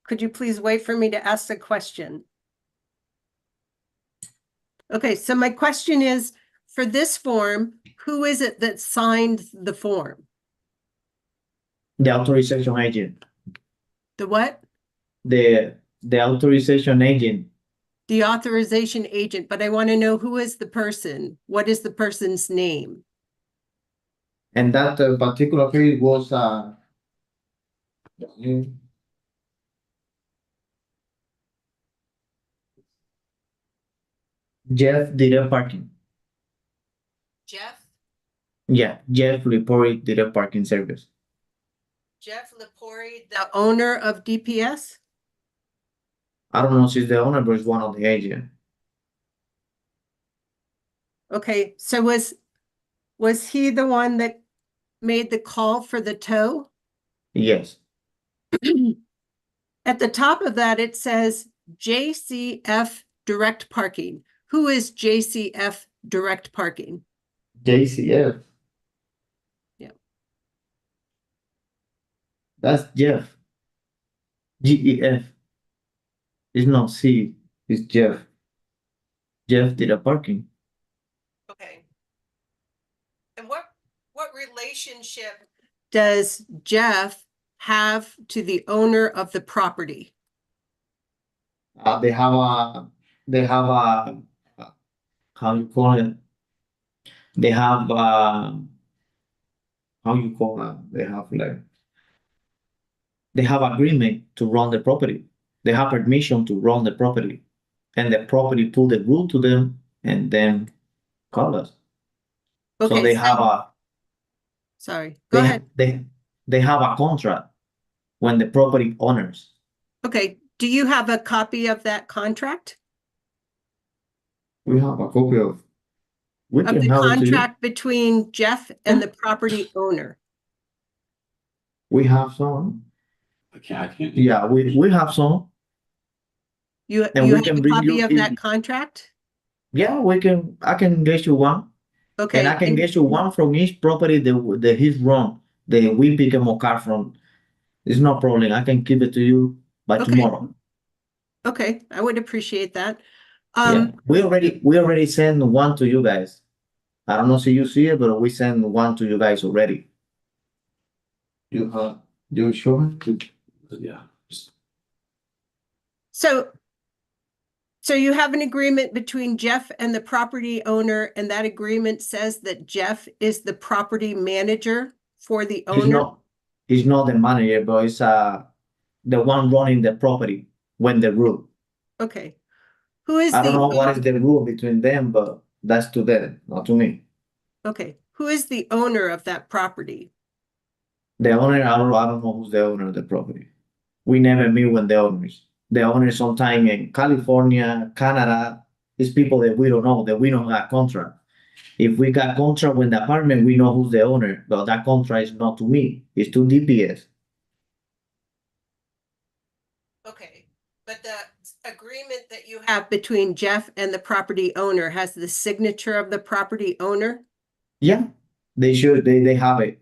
Speaker 6: could you please wait for me to ask the question? Okay, so my question is, for this form, who is it that signed the form?
Speaker 7: The authorization agent.
Speaker 6: The what?
Speaker 7: The authorization agent.
Speaker 6: The authorization agent, but I want to know who is the person? What is the person's name?
Speaker 7: And that particular case was Jeff Direct Parking.
Speaker 6: Jeff?
Speaker 7: Yeah, Jeff reported Direct Parking Service.
Speaker 6: Jeff Lepori, the owner of DPS?
Speaker 7: I don't know if he's the owner, but it's one of the agents.
Speaker 6: Okay, so was he the one that made the call for the tow?
Speaker 7: Yes.
Speaker 6: At the top of that, it says JCF Direct Parking. Who is JCF Direct Parking?
Speaker 7: JCF.
Speaker 6: Yeah.
Speaker 7: That's Jeff. GEF. It's not C, it's Jeff. Jeff Direct Parking.
Speaker 6: Okay. And what relationship does Jeff have to the owner of the property?
Speaker 7: They have how you call it? They have how you call it? They have agreement to run the property. They have permission to run the property, and the property pull the rule to them, and then call us. So
Speaker 6: Okay,
Speaker 7: they have a
Speaker 6: sorry, go
Speaker 7: they
Speaker 6: ahead.
Speaker 7: they have a contract when the property owners.
Speaker 6: Okay, do you have a copy of that contract?
Speaker 7: We have a copy of. We
Speaker 6: Of
Speaker 7: can
Speaker 6: the
Speaker 7: have it to you.
Speaker 6: contract between Jeff and the property owner?
Speaker 7: We have some.
Speaker 5: Okay, I can't.
Speaker 7: Yeah, we have some.
Speaker 6: You
Speaker 7: And
Speaker 6: you
Speaker 7: we
Speaker 6: have
Speaker 7: can
Speaker 6: a
Speaker 7: bring
Speaker 6: copy
Speaker 7: you
Speaker 6: of
Speaker 7: in-
Speaker 6: that contract?
Speaker 7: Yeah, we can. I can get you one,
Speaker 6: Okay.
Speaker 7: and I can get you one from each property that he's run. That we pick him a car from. It's no problem. I can give it to you by
Speaker 6: Okay.
Speaker 7: tomorrow.
Speaker 6: Okay, I would appreciate that.
Speaker 7: Yeah, we already sent one to you guys. I don't know if you see it, but we sent one to you guys already. You sure?
Speaker 5: Yeah.
Speaker 6: So you have an agreement between Jeff and the property owner, and that agreement says that Jeff is the property manager for the
Speaker 7: He's
Speaker 6: owner?
Speaker 7: not. He's not the manager, but it's the one running the property when the rule.
Speaker 6: Okay. Who is
Speaker 7: I don't know
Speaker 6: the,
Speaker 7: what is the rule between them, but that's to them, not to me.
Speaker 6: okay, who is the owner of that property?
Speaker 7: The owner, I don't know who's the owner of the property. We never meet with the owners. The owner sometime in California, Canada, is people that we don't know, that we don't got contract. If we got contract with the apartment, we know who's the owner, but that contract is not to me, it's to DPS.
Speaker 6: Okay, but the agreement that you have between Jeff and the property owner has the signature of the property owner?
Speaker 7: Yeah, they should, they have it.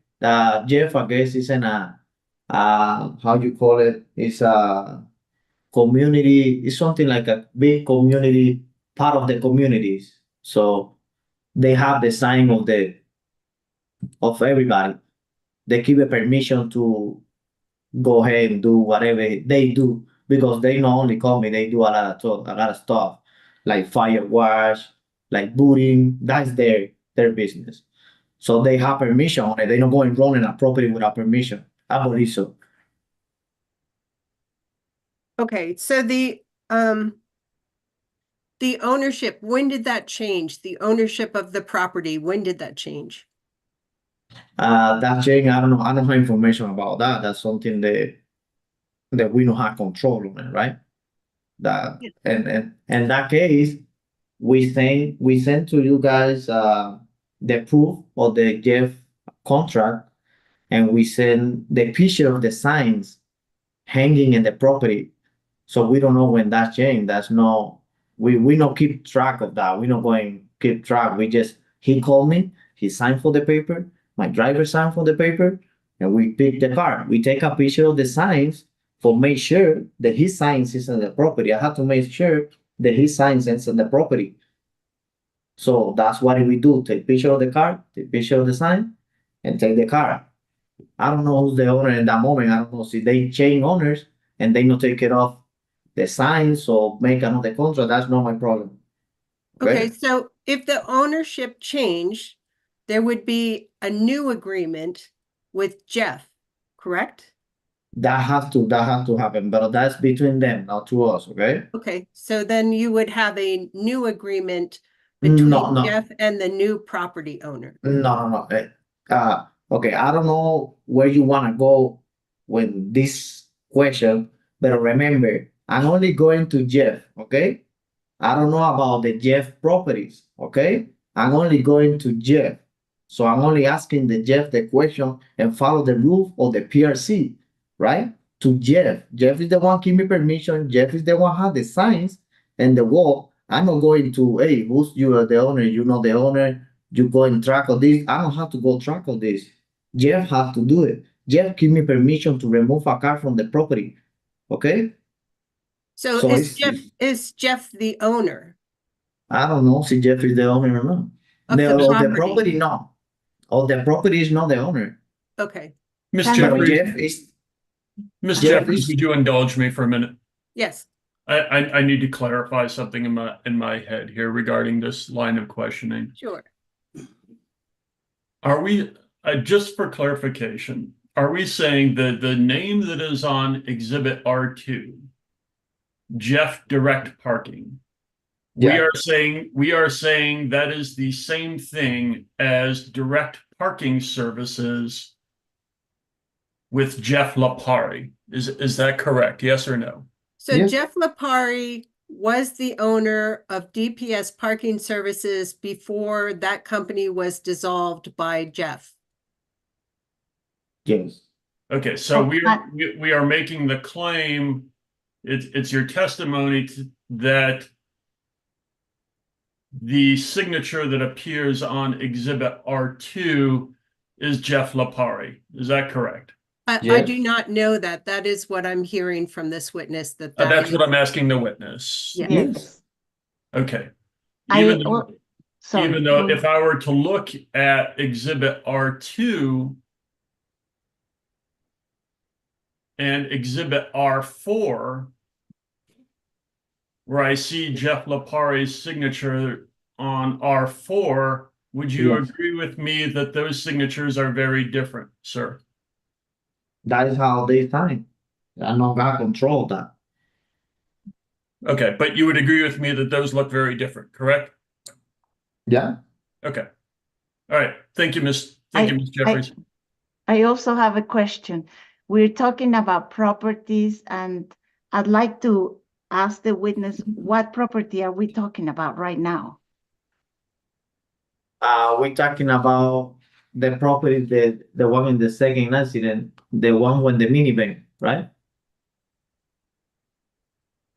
Speaker 7: Jeff, I guess, is in how you call it? It's a community, it's something like a big community, part of the communities. So they have the sign of everybody. They give a permission to go ahead and do whatever they do because they not only call me, they do a lot of stuff like fire wash, like booting. That's their business. So they have permission on it. They don't go and run in a property without permission. I believe so.
Speaker 6: Okay, so the ownership, when did that change? The ownership of the property, when did that change?
Speaker 7: That change, I don't know. I don't have information about that. That's something that we don't have control on it, right? That
Speaker 6: Yeah.
Speaker 7: and in that case, we send to you guys the proof of the Jeff contract, and we send the picture of the signs hanging in the property. So we don't know when that changed. That's no, we don't keep track of that. We don't going keep track. We just he called me, he signed for the paper, my driver signed for the paper, and we pick the car. We take a picture of the signs for make sure that his signs is in the property. I have to make sure that his signs is in the property. So that's what we do. Take picture of the car, take picture of the sign, and take the car. I don't know who's the owner in that moment. I don't know if they change owners and they not take it off the signs or make another contract. That's not my problem.
Speaker 6: Okay, so if the ownership changed, there would be a new agreement with Jeff, correct?
Speaker 7: That has to happen, but that's between them, not to us. Okay.
Speaker 6: Okay, so then you would have a new agreement
Speaker 7: No,
Speaker 6: between
Speaker 7: no,
Speaker 6: Jeff and the new property owner.
Speaker 7: no. Okay. I don't know where you want to go with this question, but remember, I'm only going to Jeff. Okay. I don't know about the Jeff properties, okay? I'm only going to Jeff. So I'm only asking the Jeff the question and follow the rule of the PRC, right? To Jeff. Jeff is the one give me permission. Jeff is the one have the signs and the wall. I'm not going to, hey, who's you are the owner? You know the owner. You go and track of this. I don't have to go track of this. Jeff has to do it. Jeff give me permission to remove a car from the property. Okay?
Speaker 6: So
Speaker 7: So
Speaker 6: is Jeff the owner
Speaker 7: I don't know if Jeff is the owner or not.
Speaker 6: of the
Speaker 7: Of the
Speaker 6: property?
Speaker 7: property, no. Of the property is not the owner.
Speaker 6: Okay,
Speaker 1: Miss
Speaker 3: Can
Speaker 7: But
Speaker 1: Jeffries,
Speaker 7: Jeff is,
Speaker 1: Miss
Speaker 7: Jeff
Speaker 1: Jeffries,
Speaker 7: is-
Speaker 1: would you indulge me for a minute?
Speaker 6: yes.
Speaker 1: I need to clarify something in my head here regarding this line of questioning.
Speaker 6: Sure.
Speaker 1: Are we, just for clarification, are we saying that the name that is on Exhibit R2, Jeff Direct Parking, we
Speaker 7: yeah,
Speaker 1: are saying that is the same thing as direct parking services with Jeff Lapari. Is that correct? Yes or no?
Speaker 6: So
Speaker 7: Yeah.
Speaker 6: Jeff Lapari was the owner of DPS Parking Services before that company was dissolved by Jeff.
Speaker 7: yes.
Speaker 1: Okay, so
Speaker 3: Oh,
Speaker 1: we are making the claim, it's your testimony that the signature that appears on Exhibit R2 is Jeff Lapari. Is that correct?
Speaker 6: I
Speaker 7: Yes.
Speaker 6: do not know that. That is what I'm hearing from this witness that
Speaker 1: That's
Speaker 6: is.
Speaker 1: what I'm asking the witness.
Speaker 6: Yeah.
Speaker 7: Yes.
Speaker 1: Okay.
Speaker 3: I,
Speaker 1: Even
Speaker 3: well, sorry.
Speaker 1: even though if I were to look at Exhibit R2 and Exhibit R4, where I see Jeff Lapari's signature on R4, would you
Speaker 7: Yes.
Speaker 1: agree with me that those signatures are very different, sir?
Speaker 7: That is how they sign. I'm not gonna control that.
Speaker 1: Okay, but you would agree with me that those look very different, correct?
Speaker 7: Yeah.
Speaker 1: Okay. All right. Thank you, Thank you, Ms. Jeffries.
Speaker 3: I also have a question. We're talking about properties, and I'd like to ask the witness, what property are we talking about right now?
Speaker 7: We're talking about the property, the one in the second accident, the one when the minivan, right?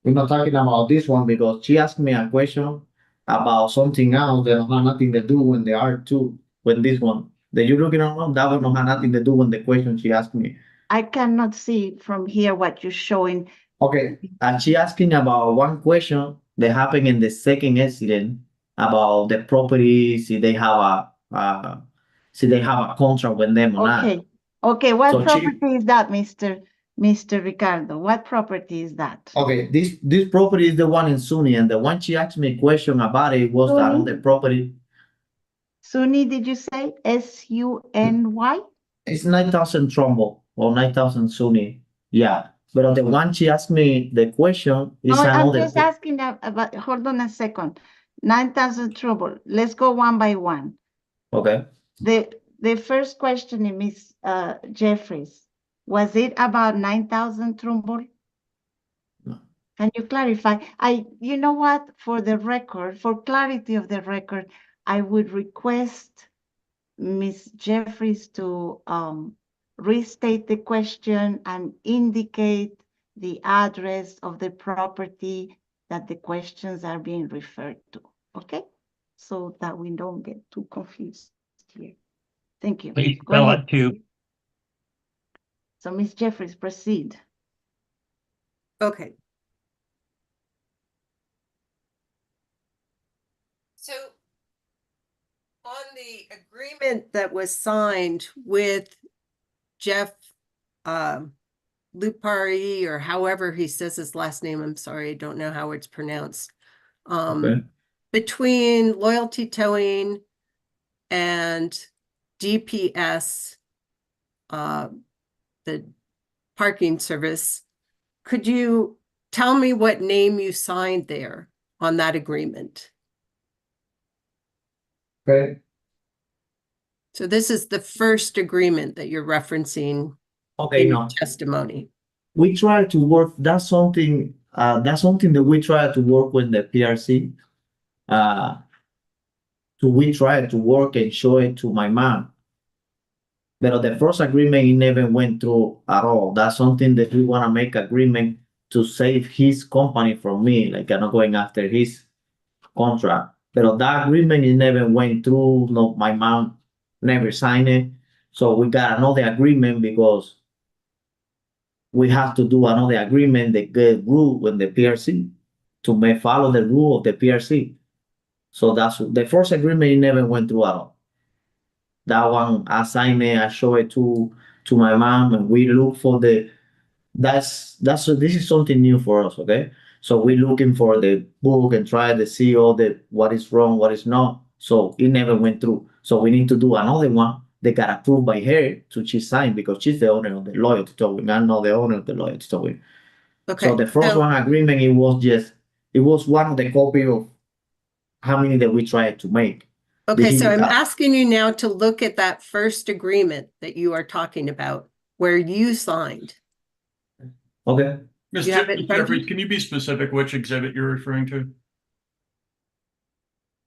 Speaker 7: We're not talking about this one because she asked me a question about something else that have nothing to do when the R2, when this one. That you looking around, that one don't have nothing to do with the question she asked me.
Speaker 3: I cannot see from here what you're showing.
Speaker 7: Okay, and she asking about one question that happened in the second accident about the property, see they have a contract with them or not.
Speaker 3: Okay, okay, what
Speaker 7: So she,
Speaker 3: property is that, Mr. Ricardo? What property is that?
Speaker 7: okay, this property is the one in SUNY, and the one she asked me a question about it was
Speaker 3: SUNY?
Speaker 7: another property.
Speaker 3: SUNY, did you say? SUNY?
Speaker 7: It's 9,000 Trumbull or 9,000 SUNY. Yeah, but the one she asked me the question is
Speaker 3: No, I'm
Speaker 7: another.
Speaker 3: just asking about, hold on a second. 9,000 trouble. Let's go one by one.
Speaker 7: Okay.
Speaker 3: The first question, Miss Jeffries, was it about 9,000 trouble?
Speaker 7: No.
Speaker 3: Can you clarify? You know what? For the record, for clarity of the record, I would request Miss Jeffries to restate the question and indicate the address of the property that the questions are being referred to, okay? So that we don't get too confused here. Thank you.
Speaker 4: Please
Speaker 3: Go
Speaker 4: spell
Speaker 3: ahead.
Speaker 4: it too.
Speaker 3: So Miss Jeffries, proceed.
Speaker 6: Okay. So on the agreement that was signed with Jeff Lupari, or however he says his last name, I'm sorry, I don't know how it's pronounced.
Speaker 7: Okay.
Speaker 6: Between Loyalty Towing and DPS, the parking service, could you tell me what name you signed there on that agreement?
Speaker 7: Okay.
Speaker 6: So this is the first agreement that you're referencing
Speaker 7: Okay,
Speaker 6: in your
Speaker 7: no.
Speaker 6: testimony.
Speaker 7: We try to work, that's something that we try to work with the PRC. We try to work and show it to my mom. But the first agreement, it never went through at all. That's something that we want to make agreement to save his company from me, like I'm not going after his contract. But that agreement, it never went through. No, my mom never signed it. So we got another agreement because we have to do another agreement that get rule with the PRC to follow the rule of the PRC. So that's the first agreement, it never went through at all. That one I signed it, I show it to my mom, and we look for this is something new for us, okay? So we're looking for the book and try to see all what is wrong, what is not. So it never went through. So we need to do another one that got approved by her to she signed because she's the owner of the loyalty towing. I'm not the owner of the loyalty towing.
Speaker 6: Okay.
Speaker 7: So the first one agreement, it was one of the copy of how many that we tried to make.
Speaker 6: Okay, so I'm asking you now to look at that first agreement that you are talking about, where you signed.
Speaker 7: Okay.
Speaker 1: Ms.
Speaker 6: You have it in front of
Speaker 1: Jeffries,
Speaker 6: you?
Speaker 1: can you be specific which exhibit you're referring to?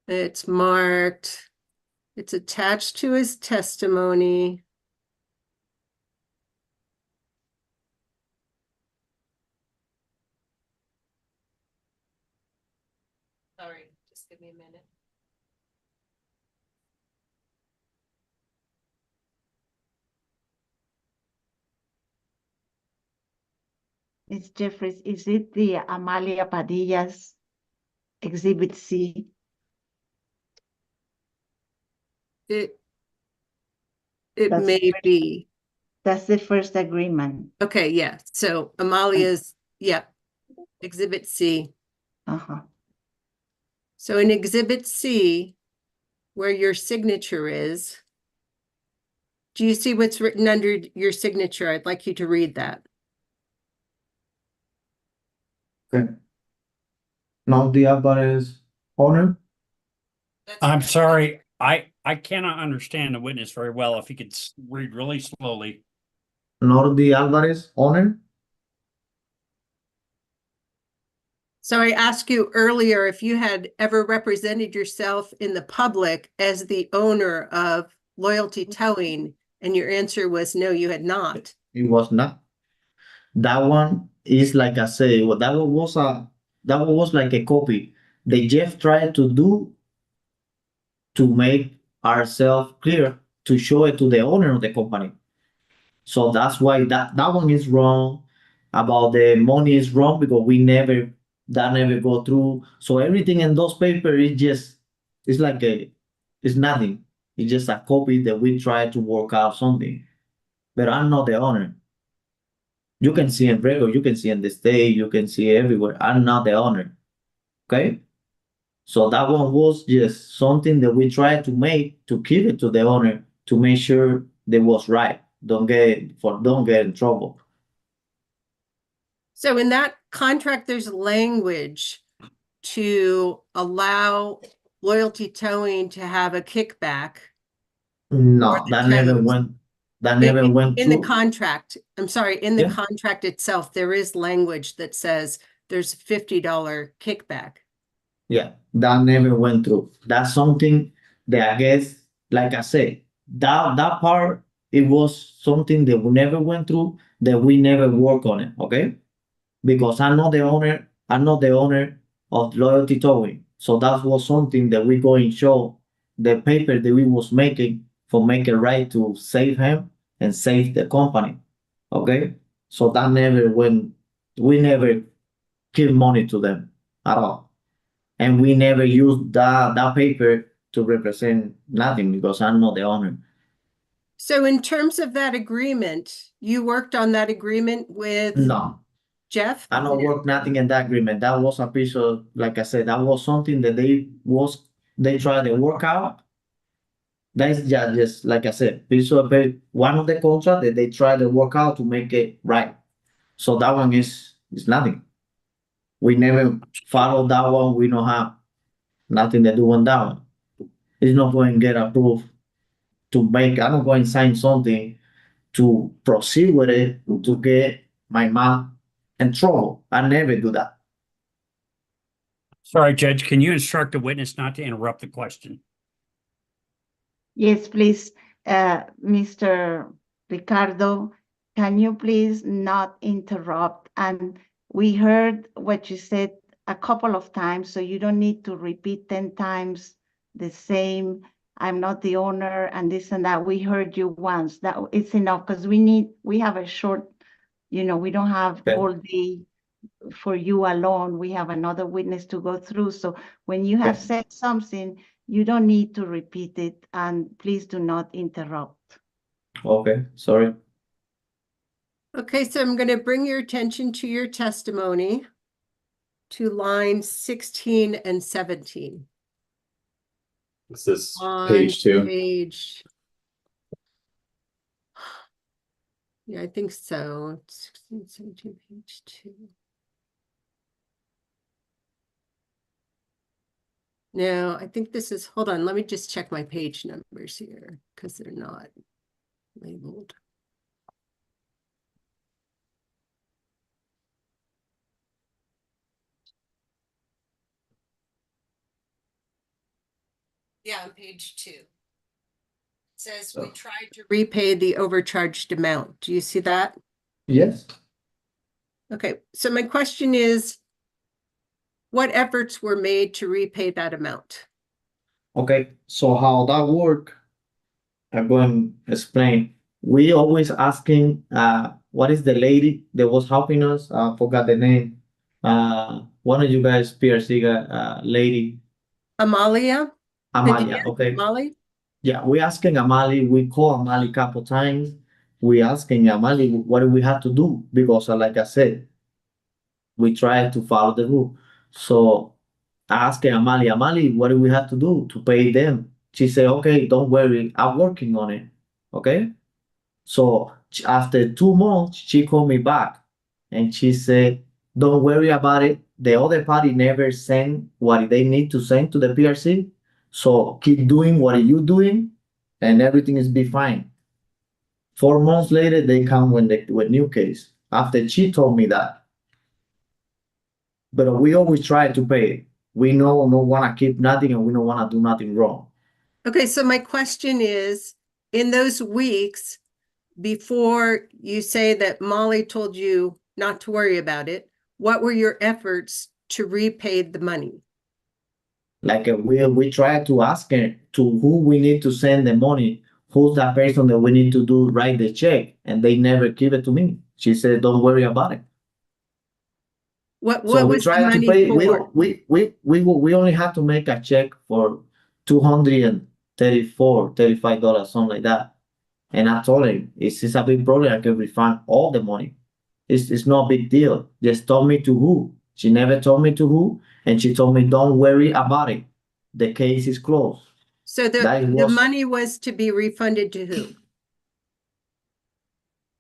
Speaker 6: It's marked, it's attached to his testimony. Sorry, just give me a minute.
Speaker 3: Miss Jeffries, is it the Amalia Padilla's Exhibit C?
Speaker 6: It
Speaker 3: That's
Speaker 6: may be.
Speaker 3: That's the first agreement.
Speaker 6: Okay, yeah. So Amalia's, yeah, Exhibit C.
Speaker 3: Uh-huh.
Speaker 6: So in Exhibit C, where your signature is, Do you see what's written under your signature? I'd like you to read that.
Speaker 7: Okay. Now the average owner,
Speaker 4: I'm sorry, I cannot understand the witness very well. If you could read really slowly.
Speaker 7: Nordi Alvarez, owner.
Speaker 6: So I asked you earlier if you had ever represented yourself in the public as the owner of Loyalty Towing, and your answer was no, you had not.
Speaker 7: It was not. That one is like I say, well, that one was like a copy. They just tried to do to make ourselves clear to show it to the owner of the company. So that's why that one is wrong. About the money is wrong because that never go through. So everything in those papers is just it's nothing. It's just a copy that we try to work out something. But I'm not the owner. You can see in regular, you can see in the state, you can see everywhere. I'm not the owner. Okay? So that one was just something that we tried to make to give it to the owner to make sure they was right. Don't get in trouble.
Speaker 6: So in that contract, there's language to allow Loyalty Towing to have a kickback.
Speaker 7: No,
Speaker 6: the
Speaker 7: that never
Speaker 6: tows.
Speaker 7: went. That never went
Speaker 6: In the
Speaker 7: through.
Speaker 6: contract, I'm sorry, in the
Speaker 7: Yeah.
Speaker 6: contract itself, there is language that says there's $50 kickback.
Speaker 7: Yeah, that never went through. That's something that I guess, like I said, that part it was something that we never went through, that we never work on it. Okay, because I'm not the owner of Loyalty Towing. So that was something that we go and show the paper that we was making for make it right to save him and save the company. Okay, so that never went. We never give money to them at all, and we never used that paper to represent nothing because I'm not the owner.
Speaker 6: So in terms of that agreement, you worked on that agreement with
Speaker 7: No,
Speaker 6: Jeff?
Speaker 7: I don't work nothing in that agreement. That was a piece of, like I said, that was something that they tried to work out. That's just like I said, piece of one of the contract that they tried to work out to make it right. So that one is nothing. We never followed that one. We don't have nothing to do on that one. It's not going to get approved to make. I'm not going to sign something to proceed with it to get my mom in trouble. I never do that.
Speaker 4: Sorry, Judge, can you instruct the witness not to interrupt the question?
Speaker 3: Yes, please, Mr. Ricardo, can you please not interrupt? And we heard what you said a couple of times, so you don't need to repeat 10 times the same, I'm not the owner and this and that. We heard you once. That it's enough because we have a short, we don't have
Speaker 7: Okay.
Speaker 3: all day for you alone. We have another witness to go through. So when you have
Speaker 7: Okay.
Speaker 3: said something, you don't need to repeat it, and please do not interrupt.
Speaker 7: Okay, sorry.
Speaker 6: Okay, so I'm going to bring your attention to your testimony to lines 16 and 17.
Speaker 5: This is
Speaker 6: On
Speaker 5: page 2.
Speaker 6: Page. Yeah, I think so. 16, 17, page 2. No, I think this is, hold on, let me just check my page numbers here because they're not labeled. Yeah, on page 2. It says we tried to repay the overcharged amount. Do you see that?
Speaker 7: Yes.
Speaker 6: Okay, so my question is, what efforts were made to repay that amount?
Speaker 7: Okay, so how that work, I'm going to explain. We always asking, what is the lady that was helping us? Forgot the name. One of you guys, PRC, lady,
Speaker 6: Amalia?
Speaker 7: Amalia.
Speaker 6: Padilla?
Speaker 7: Okay.
Speaker 6: Amali?
Speaker 7: Yeah, we asking Amali, we call Amali a couple times. We asking Amali, what do we have to do? Because like I said, we try to follow the rule. So I asked Amali, what do we have to do to pay them? She said, okay, don't worry, I'm working on it. Okay. So after 2 months, she called me back and she said, don't worry about it. The other party never sent what they need to send to the PRC. So keep doing what you doing and everything is be fine. 4 months later, they come with new case. After she told me that. But we always try to pay. We don't want to keep nothing and we don't want to do nothing wrong.
Speaker 6: Okay, so my question is, in those weeks before you say that Molly told you not to worry about it, what were your efforts to repay the money?
Speaker 7: Like we try to ask her to who we need to send the money, who's that person that we need to do write the check, and they never give it to me. She said, "Don't worry about it."
Speaker 6: What
Speaker 7: So we
Speaker 6: was the
Speaker 7: try to
Speaker 6: money
Speaker 7: pay. We
Speaker 6: for?
Speaker 7: don't. We only have to make a check for $234, $35, something like that. And I told him, it's a big problem. I can refund all the money. It's no big deal. Just told me to who. She never told me to who, and she told me, "Don't worry about it. The case is closed."
Speaker 6: So
Speaker 7: That
Speaker 6: the
Speaker 7: was
Speaker 6: money was to be refunded to who?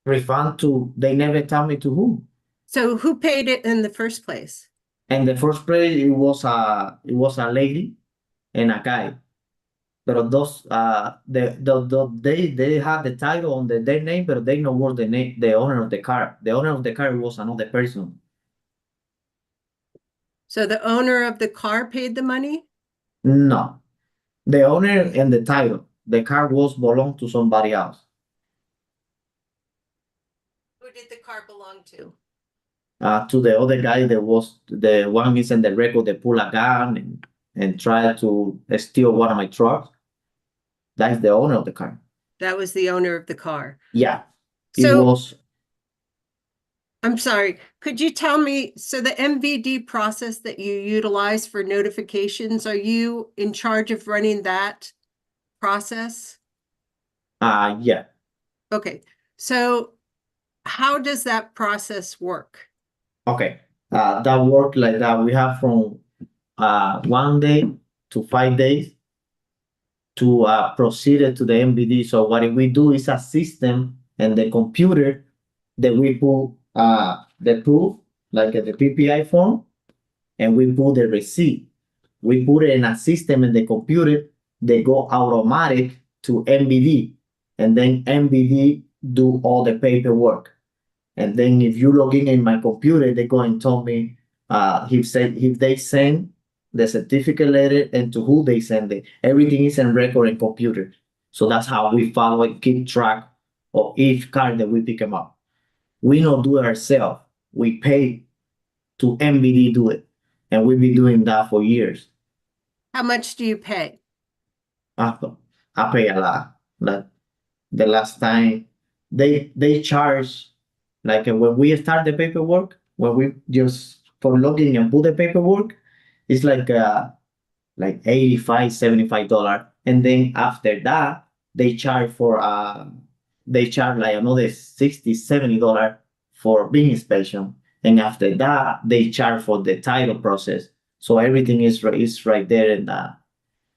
Speaker 7: refund to. They never tell me to who.
Speaker 6: So who paid it in the first place?
Speaker 7: In the first place, it was a lady and a guy. But those they have the title on their name, but they know what the owner of the car. The owner of the car was another person.
Speaker 6: So the owner of the car paid the money?
Speaker 7: No, the owner and the title. The car was belong to somebody else.
Speaker 6: Who did the car belong to?
Speaker 7: To the other guy that was the one is in the record that pull a gun and try to steal one of my trucks. That's the owner of the car.
Speaker 6: That was the owner of the car.
Speaker 7: Yeah, it
Speaker 6: So
Speaker 7: was.
Speaker 6: I'm sorry, could you tell me, so the MVD process that you utilize for notifications, are you in charge of running that process?
Speaker 7: Yeah.
Speaker 6: Okay, so how does that process work?
Speaker 7: Okay. That work like that. We have from 1 day to 5 days to proceed it to the MVD. So what we do is a system and the computer that we put the proof, like the PPI form, and we put the receipt. We put it in a system in the computer. They go automatic to MVD, and then MVD do all the paperwork. And then if you log in my computer, they go and tell me if they send the certificate letter and to who they send it. Everything is in record in computer. So that's how we follow and keep track of each car that we pick them up. We don't do it ourselves. We pay to MVD do it. And we've been doing that for years.
Speaker 6: How much do you pay?
Speaker 7: I pay a lot. Like the last time they charge, like when we start the paperwork, when we just for logging and put the paperwork, it's like 85 $75, and then after that they charge like another 60 $70 for being inspection, and after that they charge for the title process. So everything is right there in the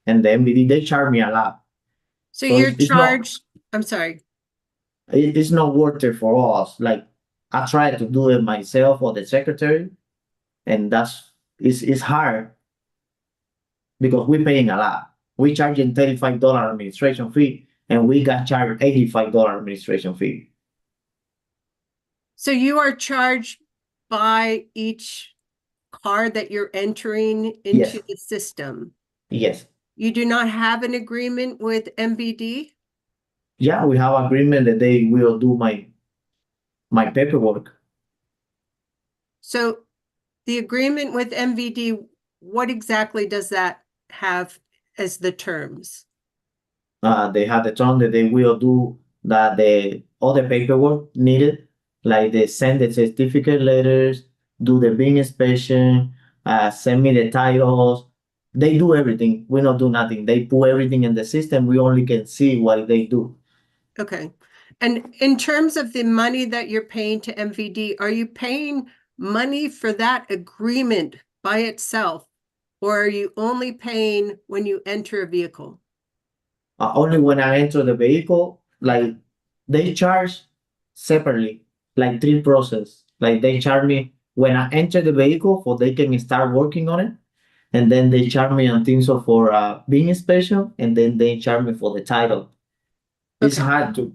Speaker 7: MVD. They charge me a lot.
Speaker 6: So
Speaker 7: So
Speaker 6: you're
Speaker 7: it's not.
Speaker 6: charged, I'm sorry,
Speaker 7: It's not worth it for us. Like I try to do it myself or the secretary, and it's hard because we're paying a lot. We charging $35 administration fee, and we got charged $85 administration fee.
Speaker 6: so you are charged by each car that you're entering into
Speaker 7: Yes.
Speaker 6: the system.
Speaker 7: Yes.
Speaker 6: You do not have an agreement with MVD?
Speaker 7: Yeah, we have agreement that they will do my paperwork.
Speaker 6: So the agreement with MVD, what exactly does that have as the terms?
Speaker 7: They have the term that they will do that the other paperwork needed, like they send the certificate letters, do the bin inspection, send me the titles. They do everything. We don't do nothing. They put everything in the system. We only can see what they do.
Speaker 6: Okay. And in terms of the money that you're paying to MVD, are you paying money for that agreement by itself? Or are you only paying when you enter a vehicle?
Speaker 7: Only when I enter the vehicle, like they charge separately, like three process. Like they charge me when I enter the vehicle for they can start working on it. And then they charge me on things of for being special, and then they charge me for the title. It's
Speaker 6: Okay.
Speaker 7: hard to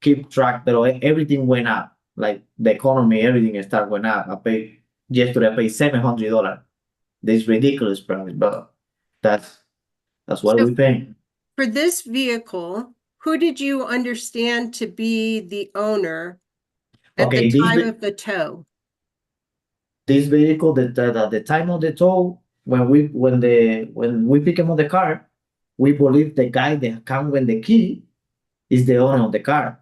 Speaker 7: keep track, but everything went up. Like the economy, everything start went up. I paid yesterday. I paid $700. This ridiculous price, but that's what
Speaker 6: So
Speaker 7: we pay.
Speaker 6: for this vehicle, who did you understand to be the owner at the
Speaker 7: Okay,
Speaker 6: time of the tow?
Speaker 7: this vehicle, the time of the tow, when we pick him up the car, we believe the guy that come with the key is the owner of the car.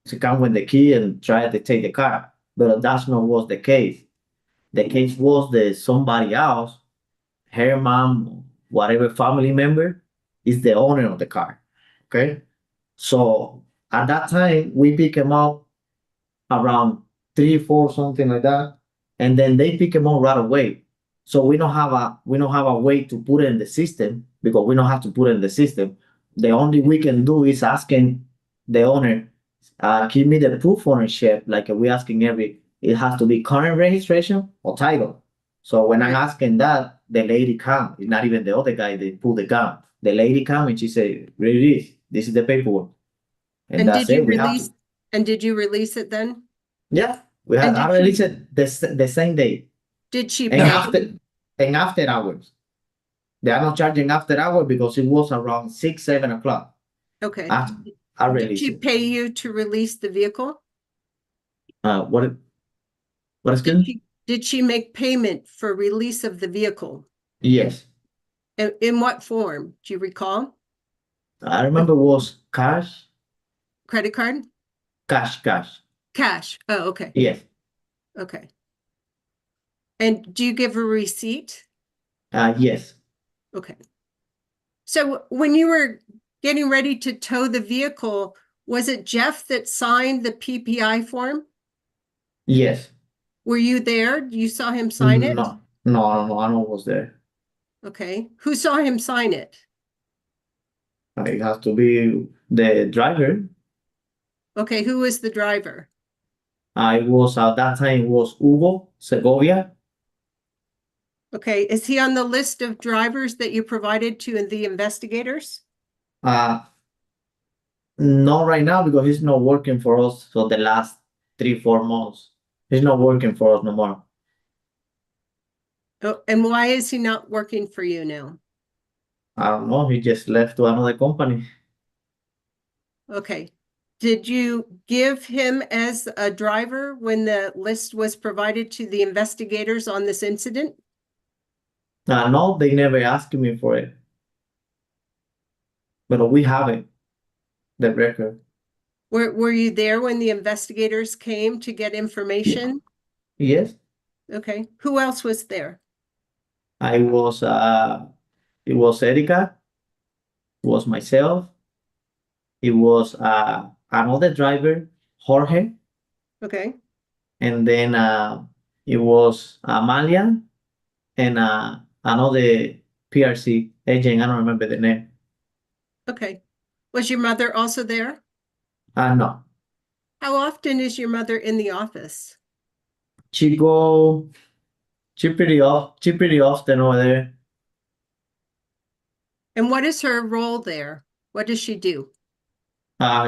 Speaker 7: To come with the key and try to take the car, but that's not was the case. The case was that somebody else, her mom, whatever family member, is the owner of the car. Okay, so at that time we pick him up around 3, 4, something like that, and then they pick him up right away. So we don't have a way to put it in the system because we don't have to put it in the system. The only we can do is asking the owner, give me the proof ownership. Like we asking it has to be current registration or title. So when I'm
Speaker 6: Right.
Speaker 7: asking that, the lady come. It's not even the other guy. They pull the gun. The lady come and she say, "Read this. This is the paperwork," and
Speaker 6: And
Speaker 7: that's
Speaker 6: did you
Speaker 7: it. We have to.
Speaker 6: release it then?
Speaker 7: Yeah, we had
Speaker 6: And
Speaker 7: I
Speaker 6: did she,
Speaker 7: released it the same day
Speaker 6: did she
Speaker 7: and
Speaker 6: pay you?
Speaker 7: after hours. They are not charging after hours because it was around 6, 7 o'clock.
Speaker 6: Okay.
Speaker 7: After I
Speaker 6: Did
Speaker 7: released
Speaker 6: she
Speaker 7: it.
Speaker 6: pay you to release the vehicle?
Speaker 7: What is good?
Speaker 6: Did she make payment for release of the vehicle?
Speaker 7: Yes,
Speaker 6: In what form? Do you recall?
Speaker 7: I remember it was cash,
Speaker 6: Credit card?
Speaker 7: cash.
Speaker 6: Cash. Oh, okay.
Speaker 7: Yes,
Speaker 6: Okay. And do you give a receipt?
Speaker 7: yes,
Speaker 6: Okay. So when you were getting ready to tow the vehicle, was it Jeff that signed the PPI form?
Speaker 7: yes.
Speaker 6: Were you there? You saw him sign it?
Speaker 7: No, I was there.
Speaker 6: Okay. Who saw him sign it?
Speaker 7: It has to be the driver.
Speaker 6: Okay. Who was the driver?
Speaker 7: I was at that time it was Hugo Segovia.
Speaker 6: Okay. Is he on the list of drivers that you provided to the investigators?
Speaker 7: Uh, Not right now because he's not working for us for the last 3, 4 months. He's not working for us no more.
Speaker 6: Oh, and why is he not working for you now?
Speaker 7: I don't know. He just left to another company.
Speaker 6: Okay. Did you give him as a driver when the list was provided to the investigators on this incident?
Speaker 7: No, they never asked me for it. But we have it, the record.
Speaker 6: Were you there when the investigators came to get information?
Speaker 7: Yes,
Speaker 6: Okay. Who else was there?
Speaker 7: I was. It was Erica. It was myself. It was another driver, Jorge,
Speaker 6: Okay.
Speaker 7: and then it was Amalia and another PRC agent. I don't remember the name.
Speaker 6: Okay. Was your mother also there?
Speaker 7: No.
Speaker 6: How often is your mother in the office?
Speaker 7: She go she pretty often over there.
Speaker 6: And what is her role there? What does she do?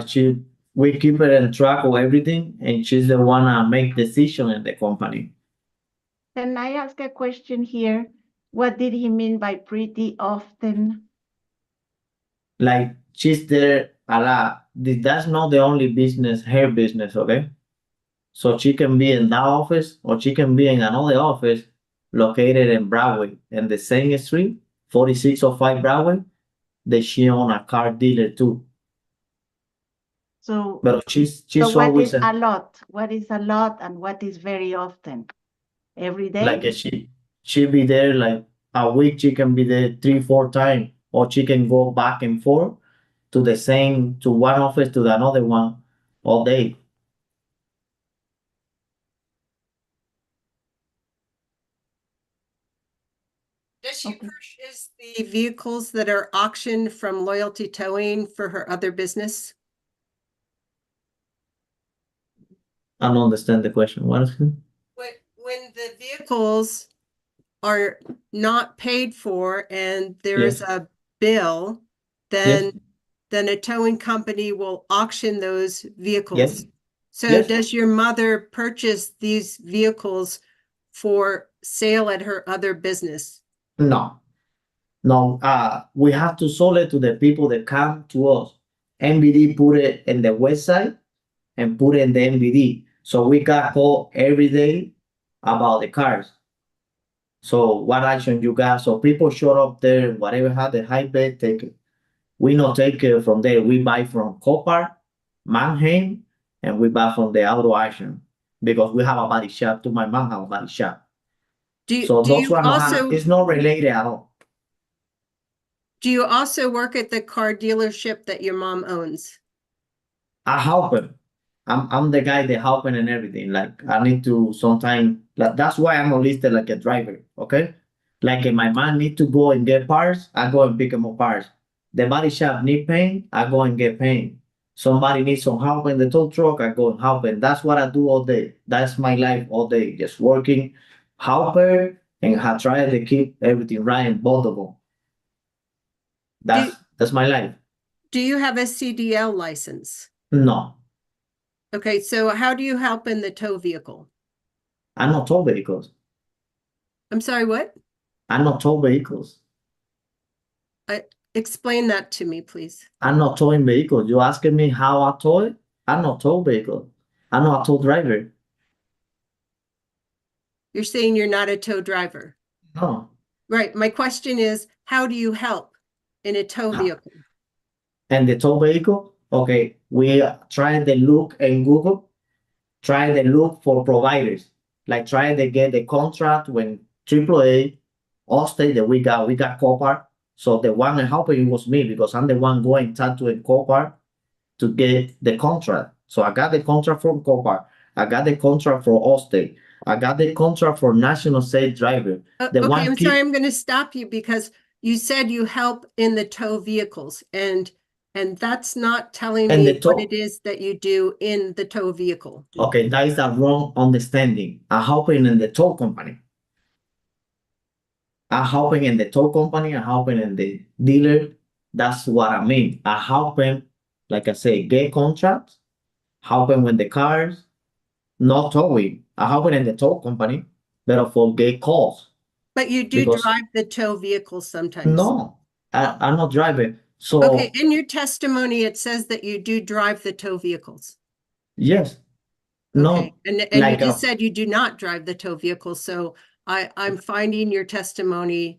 Speaker 7: She we keep her in track of everything, and she's the one make decision in the company.
Speaker 3: Can I ask a question here? What did he mean by pretty often?
Speaker 7: Like she's there a lot. That's not the only business, her business, okay? So she can be in that office or she can be in another office located in Broadway in the same street, 4605 Broadway, that she own a car dealer too.
Speaker 3: So,
Speaker 7: But she's
Speaker 3: so what
Speaker 7: always
Speaker 3: is a lot? What is a lot and what is very often? Every day?
Speaker 7: like she be there like a week. She can be there 3, 4 times, or she can go back and forth to one office to the another one all day.
Speaker 6: Does she
Speaker 3: Okay.
Speaker 6: purchase the vehicles that are auctioned from Loyalty Towing for her other business?
Speaker 7: I don't understand the question. What is it?
Speaker 6: When the vehicles are not paid for and there is
Speaker 7: Yes.
Speaker 6: a bill,
Speaker 7: Yes.
Speaker 6: then a towing company will auction those vehicles.
Speaker 7: Yes.
Speaker 6: So
Speaker 7: Yes.
Speaker 6: does your mother purchase these vehicles for sale at her other business?
Speaker 7: No. No. We have to sell it to the people that come to us. MBD put it in the website and put it in the MBD. So we got call every day about the cars. So what action you got? So people show up there, whatever had the high bid, take it. We not take it from there. We buy from Copart, Mannheim, and we buy from the auto action because we have a body shop. To my mom have a body shop. So
Speaker 6: Do
Speaker 7: those
Speaker 6: you
Speaker 7: one
Speaker 6: also
Speaker 7: it's not related at all.
Speaker 6: work at the car dealership that your mom owns?
Speaker 7: I help him. I'm the guy that helping and everything. Like I need to sometime. Like that's why I'm not listed like a driver. Okay. Like if my man need to go and get parts, I go and pick him up parts. The body shop need paint, I go and get paint. Somebody needs some help in the tow truck, I go and help. And that's what I do all day. That's my life all day. Just working, helper, and I try to keep everything right and both of them. That's my life.
Speaker 6: Do you have a CDL license?
Speaker 7: No,
Speaker 6: Okay, so how do you help in the tow vehicle?
Speaker 7: I not tow vehicles.
Speaker 6: I'm sorry, what?
Speaker 7: I not tow vehicles.
Speaker 6: Explain that to me, please.
Speaker 7: I'm not towing vehicles. You asking me how I tow it? I'm not tow vehicle. I'm not a tow driver.
Speaker 6: You're saying you're not a tow driver.
Speaker 7: No.
Speaker 6: Right. My question is, how do you help in a tow vehicle?
Speaker 7: And the tow vehicle, okay, we try to look in Google, try to look for providers, like try to get the contract when AAA, Allstate that we got Copart. So the one helping was me because I'm the one going to in Copart to get the contract. So I got the contract from Copart. I got the contract for Allstate. I got the contract for National State Driver. The
Speaker 6: Okay,
Speaker 7: one
Speaker 6: I'm sorry, I'm going to stop you because you said you help in the tow vehicles and that's not telling
Speaker 7: And
Speaker 6: me
Speaker 7: the
Speaker 6: what
Speaker 7: tow-
Speaker 6: it is that you do in the tow vehicle.
Speaker 7: Okay, that is a wrong understanding. I'm helping in the tow company. I'm helping in the tow company. I'm helping in the dealer. That's what I mean. I help them, like I say, get contracts, help them with the cars, not towing. I help them in the tow company, but for get calls.
Speaker 6: But you do
Speaker 7: Because
Speaker 6: drive the tow vehicles sometimes.
Speaker 7: no, I'm not driving. So
Speaker 6: Okay, in your testimony, it says that you do drive the tow vehicles.
Speaker 7: yes,
Speaker 6: Okay,
Speaker 7: no,
Speaker 6: and you
Speaker 7: like
Speaker 6: just said you do not drive the tow vehicles, so I'm finding your testimony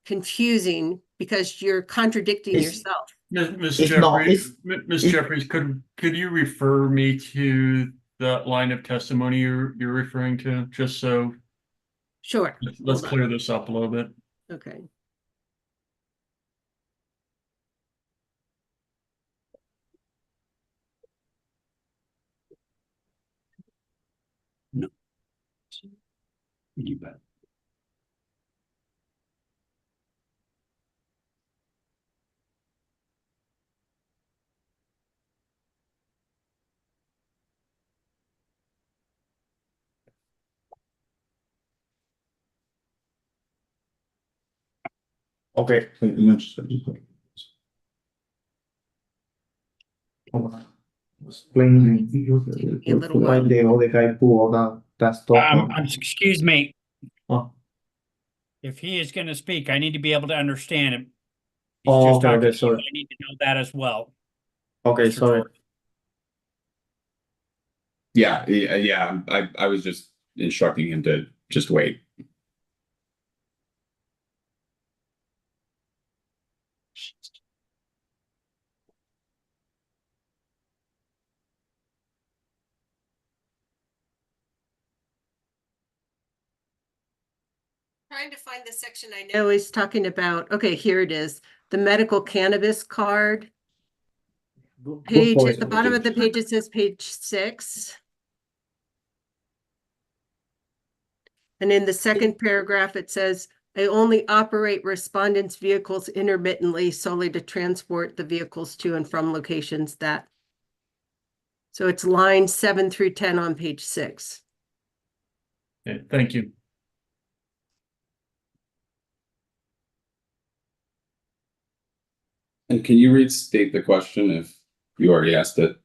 Speaker 6: confusing because you're contradicting
Speaker 7: It's-
Speaker 6: yourself.
Speaker 1: Miss
Speaker 7: It's not-
Speaker 1: Jeffries, Miss
Speaker 7: it's-
Speaker 1: Jeffries, could you refer me to that line of testimony you're referring to, just so
Speaker 6: Sure.
Speaker 1: let's
Speaker 6: Hold on.
Speaker 1: clear this up a little bit.
Speaker 6: Okay.
Speaker 4: You bet.
Speaker 7: okay. Explain
Speaker 6: A little
Speaker 7: why
Speaker 6: while.
Speaker 7: the other guy pull all that stuff on.
Speaker 4: Excuse me,
Speaker 7: Oh,
Speaker 4: if he is going to speak, I need to be able to understand him. He's
Speaker 7: Oh,
Speaker 4: just
Speaker 7: okay,
Speaker 4: talking
Speaker 7: okay,
Speaker 4: to you.
Speaker 7: sorry.
Speaker 4: I need to know that as well.
Speaker 7: okay,
Speaker 4: Mr.
Speaker 7: sorry.
Speaker 4: George.
Speaker 5: Yeah. I was just instructing him to just wait.
Speaker 6: Trying to find the section I know he's talking about. Okay, here it is. The medical cannabis card. Page at the bottom of the page, it says page 6. And in the second paragraph, it says, I only operate respondents' vehicles intermittently solely to transport the vehicles to and from locations that. So it's line 7 through 10 on page 6.
Speaker 1: Okay, thank you.
Speaker 5: And can you restate the question if you already asked it?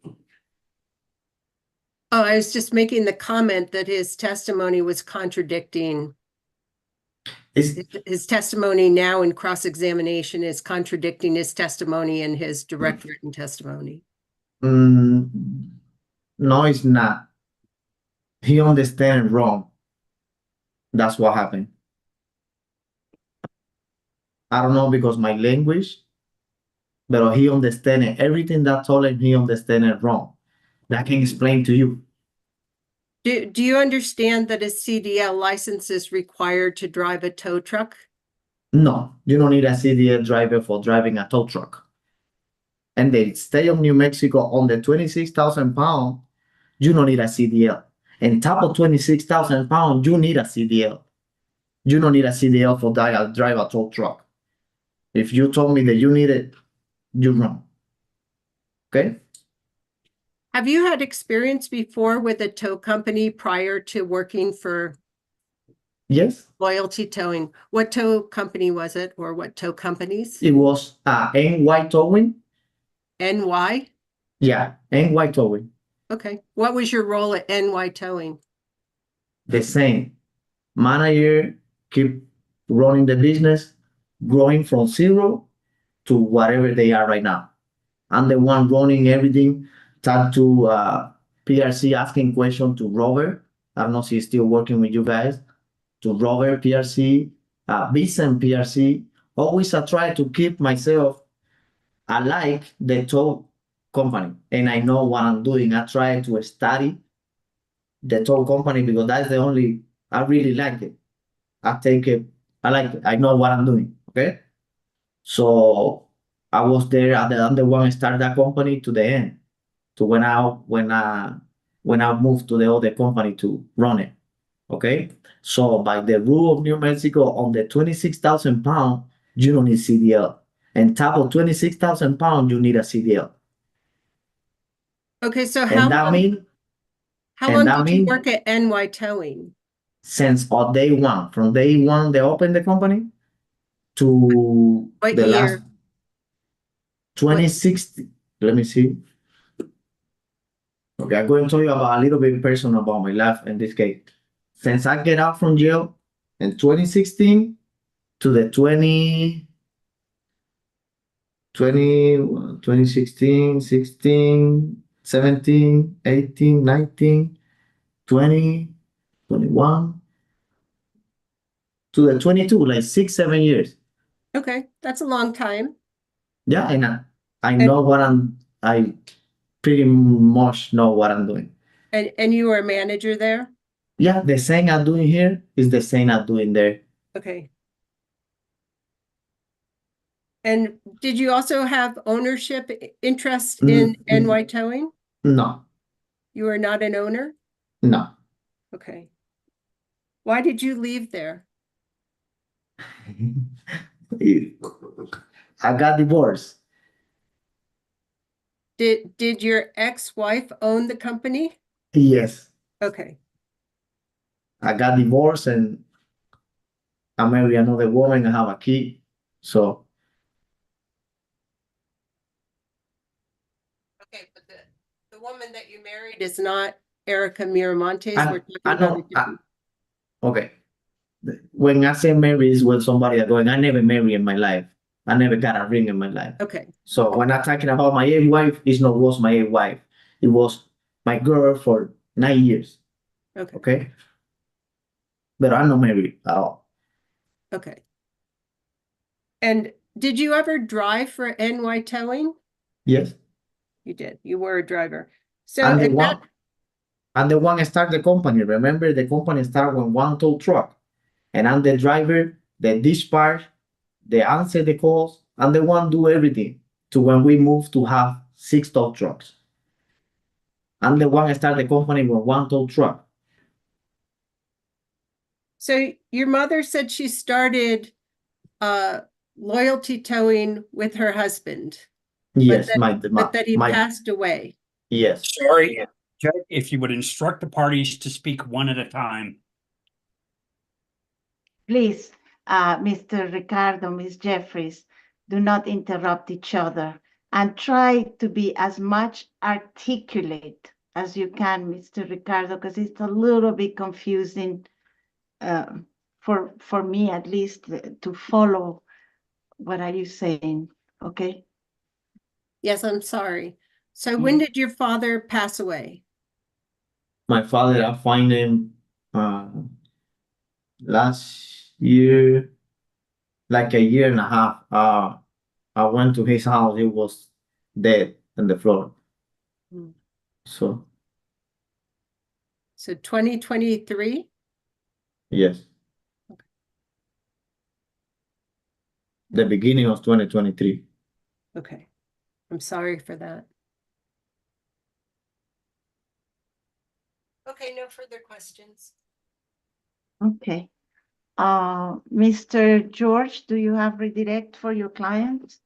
Speaker 6: Oh, I was just making the comment that his testimony was contradicting.
Speaker 7: It's,
Speaker 6: His testimony now in cross-examination is contradicting his testimony in his direct written testimony.
Speaker 7: mm, no, it's not. He understand wrong. That's what happened. I don't know because my language, but he understand it. Everything that told him, he understand it wrong. That can explain to you.
Speaker 6: Do you understand that a CDL license is required to drive a tow truck?
Speaker 7: No, you don't need a CDL driver for driving a tow truck. And the state of New Mexico on the 26,000 pound, you don't need a CDL. And top of 26,000 pound, you need a CDL. You don't need a CDL for drive a tow truck. If you told me that you need it, you're wrong. Okay?
Speaker 6: Have you had experience before with a tow company prior to working for
Speaker 7: Yes,
Speaker 6: Loyalty Towing? What tow company was it, or what tow companies?
Speaker 7: it was NY Towing.
Speaker 6: NY?
Speaker 7: Yeah, NY Towing.
Speaker 6: Okay. What was your role at NY Towing?
Speaker 7: The same. Manager, keep running the business, growing from zero to whatever they are right now. I'm the one running everything. Talk to PRC, asking questions to Robert. I don't know if he's still working with you guys. To Robert PRC, Vincent PRC. Always I try to keep myself. I like the tow company and I know what I'm doing. I try to study the tow company because that's the only, I really like it. I take it, I like it. I know what I'm doing. Okay. So I was there at I'm the one who started that company to the end. To when I moved to the other company to run it. Okay. So by the rule of New Mexico on the 26,000 pound, you don't need CDL. And top of 26,000 pound, you need a CDL.
Speaker 6: Okay, so
Speaker 7: And that means
Speaker 6: how
Speaker 7: and
Speaker 6: long
Speaker 7: that
Speaker 6: did you
Speaker 7: mean-
Speaker 6: work at NY Towing?
Speaker 7: since day one, from day one they opened the company to
Speaker 6: What
Speaker 7: the
Speaker 6: year?
Speaker 7: last 2016. Let me see. Okay, I'm going to tell you about a little bit personal about my life in this case. Since I get out from jail in 2016 to the 2016, 16, 17, 18, 19, 20, 21 to the 22, like 6, 7 years.
Speaker 6: Okay, that's a long time.
Speaker 7: Yeah, and I know what I pretty much know what I'm doing.
Speaker 6: And you were a manager there?
Speaker 7: Yeah, the same I'm doing here is the same I'm doing there.
Speaker 6: Okay. And did you also have ownership interest in NY Towing?
Speaker 7: No,
Speaker 6: You were not an owner?
Speaker 7: no.
Speaker 6: Okay. Why did you leave there?
Speaker 7: I got divorced.
Speaker 6: Did your ex-wife own the company?
Speaker 7: Yes,
Speaker 6: Okay.
Speaker 7: I got divorced and I married another woman. I have a kid. So
Speaker 6: Okay, but the woman that you married is not Erica Miramontes.
Speaker 7: I-
Speaker 6: We're talking
Speaker 7: I
Speaker 6: about
Speaker 7: know-
Speaker 6: a different.
Speaker 7: okay. When I say marry is when somebody are going, I never marry in my life. I never got a ring in my life.
Speaker 6: Okay,
Speaker 7: So when I'm talking about my ex-wife, it not was my ex-wife. It was my girl for 9 years.
Speaker 6: okay,
Speaker 7: Okay. But I'm not married at all.
Speaker 6: okay. And did you ever drive for NY Towing?
Speaker 7: Yes.
Speaker 6: You did. You were a driver. So
Speaker 7: I'm the
Speaker 6: at
Speaker 7: one.
Speaker 6: that,
Speaker 7: I'm the one that start the company. Remember, the company start with one tow truck, and I'm the driver, the dispatch, the answer the calls. I'm the one do everything. To when we move to have 6 tow trucks, I'm the one that start the company with one tow truck.
Speaker 6: so your mother said she started Loyalty Towing with her husband,
Speaker 7: Yes,
Speaker 6: but that he
Speaker 7: my
Speaker 6: passed away.
Speaker 7: Yes.
Speaker 4: Sorry, Judge, if you would instruct the parties to speak one at a time.
Speaker 3: Please, Mr. Ricardo, Ms. Jeffries, do not interrupt each other and try to be as much articulate as you can, Mr. Ricardo, because it's a little bit confusing for me at least to follow what are you saying, okay?
Speaker 6: Yes, I'm sorry. So when did your father pass away?
Speaker 7: My father, I find him last year, like a year and a half. I went to his house. He was dead on the floor.
Speaker 6: Hmm.
Speaker 7: So
Speaker 6: So 2023?
Speaker 7: yes, the beginning of 2023.
Speaker 6: Okay. I'm sorry for that. Okay, no further questions.
Speaker 3: Okay. Mr. George, do you have redirect for your client?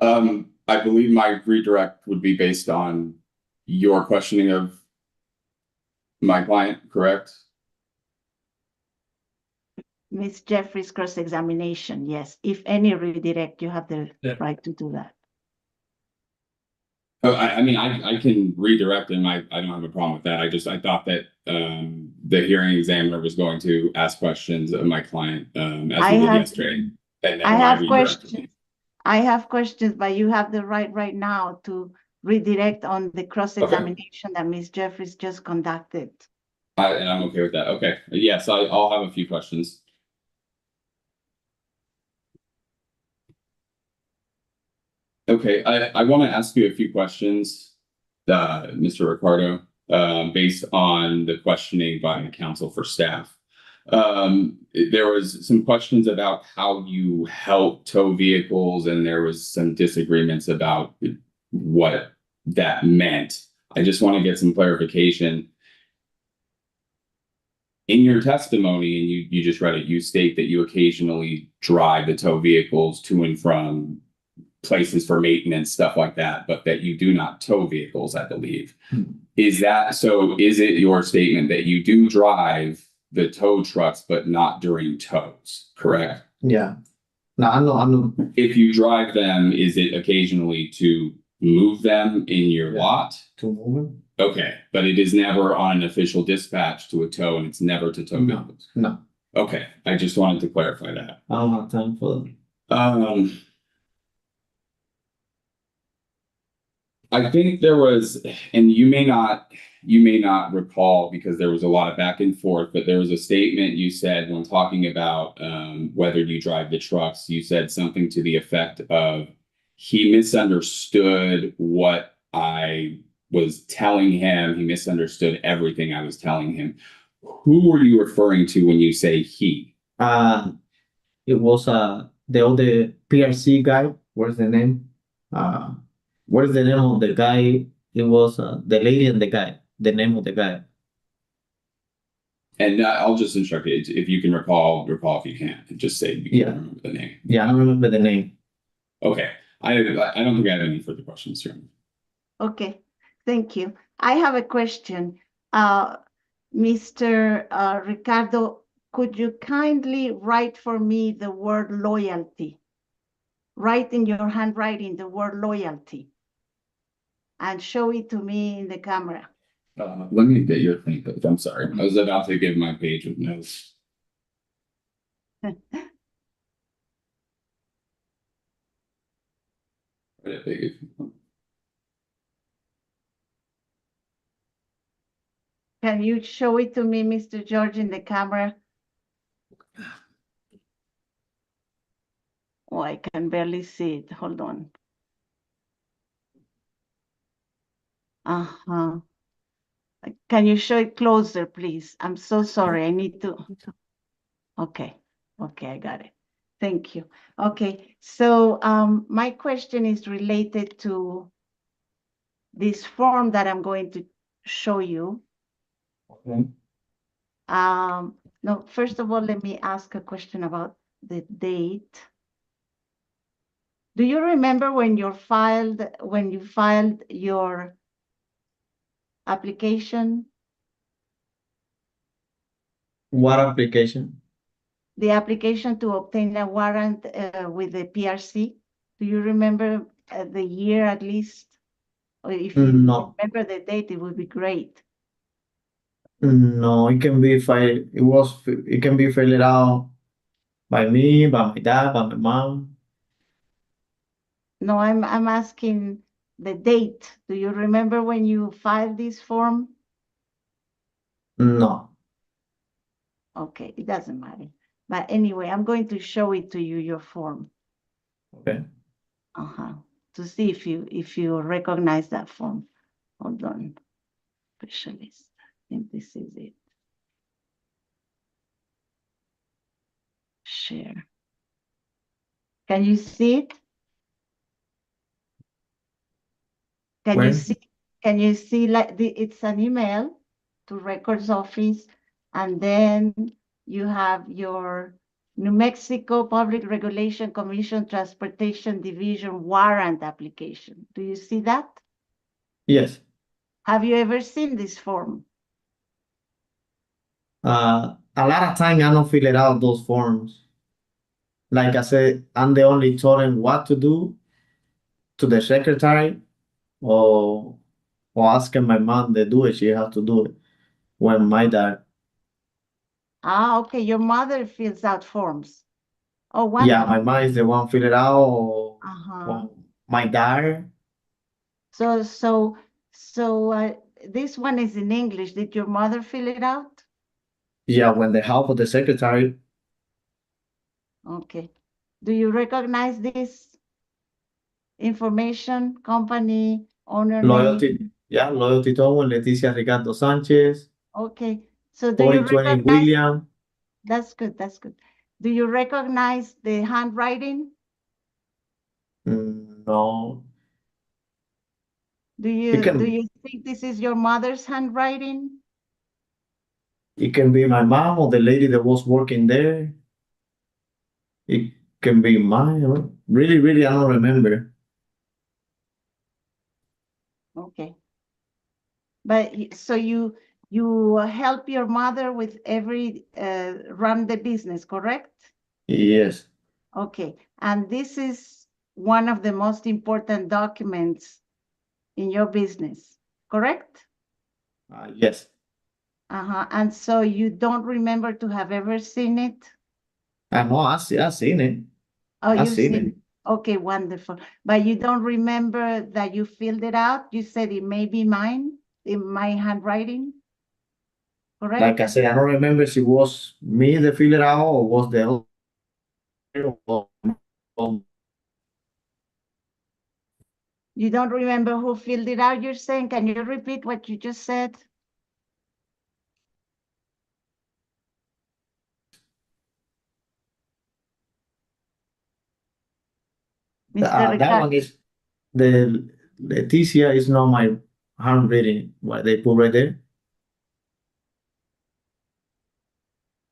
Speaker 5: I believe my redirect would be based on your questioning of my client, correct?
Speaker 3: Ms. Jeffries cross-examination, yes. If any redirect, you have the
Speaker 1: Yeah.
Speaker 3: right to do that.
Speaker 5: Oh, I mean, I can redirect him. I don't have a problem with that. I thought that the hearing examiner was going to ask questions of my client as
Speaker 3: I
Speaker 5: we did
Speaker 3: have-
Speaker 5: yesterday. And then
Speaker 3: I
Speaker 5: my
Speaker 3: have
Speaker 5: redirect.
Speaker 3: questions. I have questions, but you have the right now to redirect on the cross-examination that Ms. Jeffries just conducted.
Speaker 5: And I'm okay with that. Okay. Yes, I'll have a few questions. Okay, I want to ask you a few questions, Mr. Ricardo, based on the questioning by the counsel for staff. There was some questions about how you help tow vehicles, and there was some disagreements about what that meant. I just want to get some clarification. In your testimony, and you just read it, you state that you occasionally drive the tow vehicles to and from places for maintenance, stuff like that, but that you do not tow vehicles, I believe. Is that so? Is it your statement that you do drive the tow trucks, but not during tows, correct?
Speaker 7: Yeah. No, I know.
Speaker 5: If you drive them, is it occasionally to move them in your
Speaker 7: Yeah.
Speaker 5: lot?
Speaker 7: To move.
Speaker 5: Okay, but it is never on an official dispatch to a tow, and it's never to tow
Speaker 7: No.
Speaker 5: vehicles.
Speaker 7: No,
Speaker 5: Okay, I just wanted to clarify that.
Speaker 7: I don't have time for that.
Speaker 5: I think there was, and you may not recall because there was a lot of back and forth, but there was a statement you said when talking about whether you drive the trucks. You said something to the effect of he misunderstood what I was telling him. He misunderstood everything I was telling him. Who were you referring to when you say he?
Speaker 7: It was the other PRC guy. What's the name? What is the name of the guy? It was the lady and the guy. The name of the guy.
Speaker 5: And I'll just instruct you if you can recall if you can. Just say you
Speaker 7: Yeah.
Speaker 5: can remember the name.
Speaker 7: Yeah, I don't remember the name.
Speaker 5: Okay. I don't think I have any further questions here.
Speaker 3: Okay, thank you. I have a question. Mr. Ricardo, could you kindly write for me the word loyalty? Write in your handwriting the word loyalty and show it to me in the camera.
Speaker 5: Let me get your thing. I'm sorry. I was about to give my page of notes.
Speaker 3: Can you show it to me, Mr. George, in the camera? Oh, I can barely see it. Hold on. Uh-huh. Can you show it closer, please? I'm so sorry. I need to. Okay. Okay, I got it. Thank you. Okay, so my question is related to this form that I'm going to show you.
Speaker 7: Okay.
Speaker 3: No, first of all, let me ask a question about the date. Do you remember when you filed your application,
Speaker 7: What application?
Speaker 3: the application to obtain a warrant with the PRC? Do you remember the year at least? Or if you
Speaker 7: No,
Speaker 3: remember the date, it would be great.
Speaker 7: no, it can be filed. It can be filled out by me, by my dad, by my mom.
Speaker 3: No, I'm asking the date. Do you remember when you filed this form?
Speaker 7: No.
Speaker 3: Okay, it doesn't matter. But anyway, I'm going to show it to you, your form.
Speaker 7: Okay.
Speaker 3: To see if you recognize that form. Hold on. Specialist. I think this is it. Share. Can you see it? Can you
Speaker 7: Where?
Speaker 3: see like it's an email to records office, and then you have your New Mexico Public Regulation Commission Transportation Division warrant application. Do you see that?
Speaker 7: Yes.
Speaker 3: Have you ever seen this form?
Speaker 7: A lot of time I don't fill it out those forms. Like I said, I'm the only told him what to do to the secretary or asking my mom to do it. She has to do it when my dad.
Speaker 3: Ah, okay. Your mother fills out forms. Oh,
Speaker 7: Yeah, my
Speaker 3: wonderful.
Speaker 7: mom is the one fill it out
Speaker 3: Uh-huh.
Speaker 7: or my dad.
Speaker 3: So this one is in English. Did your mother fill it out?
Speaker 7: Yeah, when the help of the secretary.
Speaker 3: Okay. Do you recognize this information, company, owner name?
Speaker 7: Loyalty. Yeah, Loyalty Tower, Leticia Ricardo Sanchez,
Speaker 3: Okay. So do you
Speaker 7: 4020
Speaker 3: recognize?
Speaker 7: William.
Speaker 3: That's good. That's good. Do you recognize the handwriting?
Speaker 7: No,
Speaker 3: Do
Speaker 7: it
Speaker 3: you think this is your mother's handwriting?
Speaker 7: can be my mom or the lady that was working there. It can be mine. Really, really, I don't remember.
Speaker 3: Okay. But so you help your mother with every run the business, correct?
Speaker 7: Yes,
Speaker 3: Okay. And this is one of the most important documents in your business, correct?
Speaker 7: yes.
Speaker 3: And so you don't remember to have ever seen it?
Speaker 7: I know. I seen it.
Speaker 3: Oh,
Speaker 7: I
Speaker 3: you've
Speaker 7: seen
Speaker 3: seen
Speaker 7: it.
Speaker 3: it. Okay, wonderful. But you don't remember that you filled it out? You said it may be mine, in my handwriting,
Speaker 7: Like
Speaker 3: correct?
Speaker 7: I said, I don't remember if it was me that filled it out or was the other. Or-
Speaker 3: You don't remember who filled it out, you're saying? Can you repeat what you just said? Mr.
Speaker 7: That
Speaker 3: Ricardo,
Speaker 7: one is the Leticia is not my handwriting. What they put right there.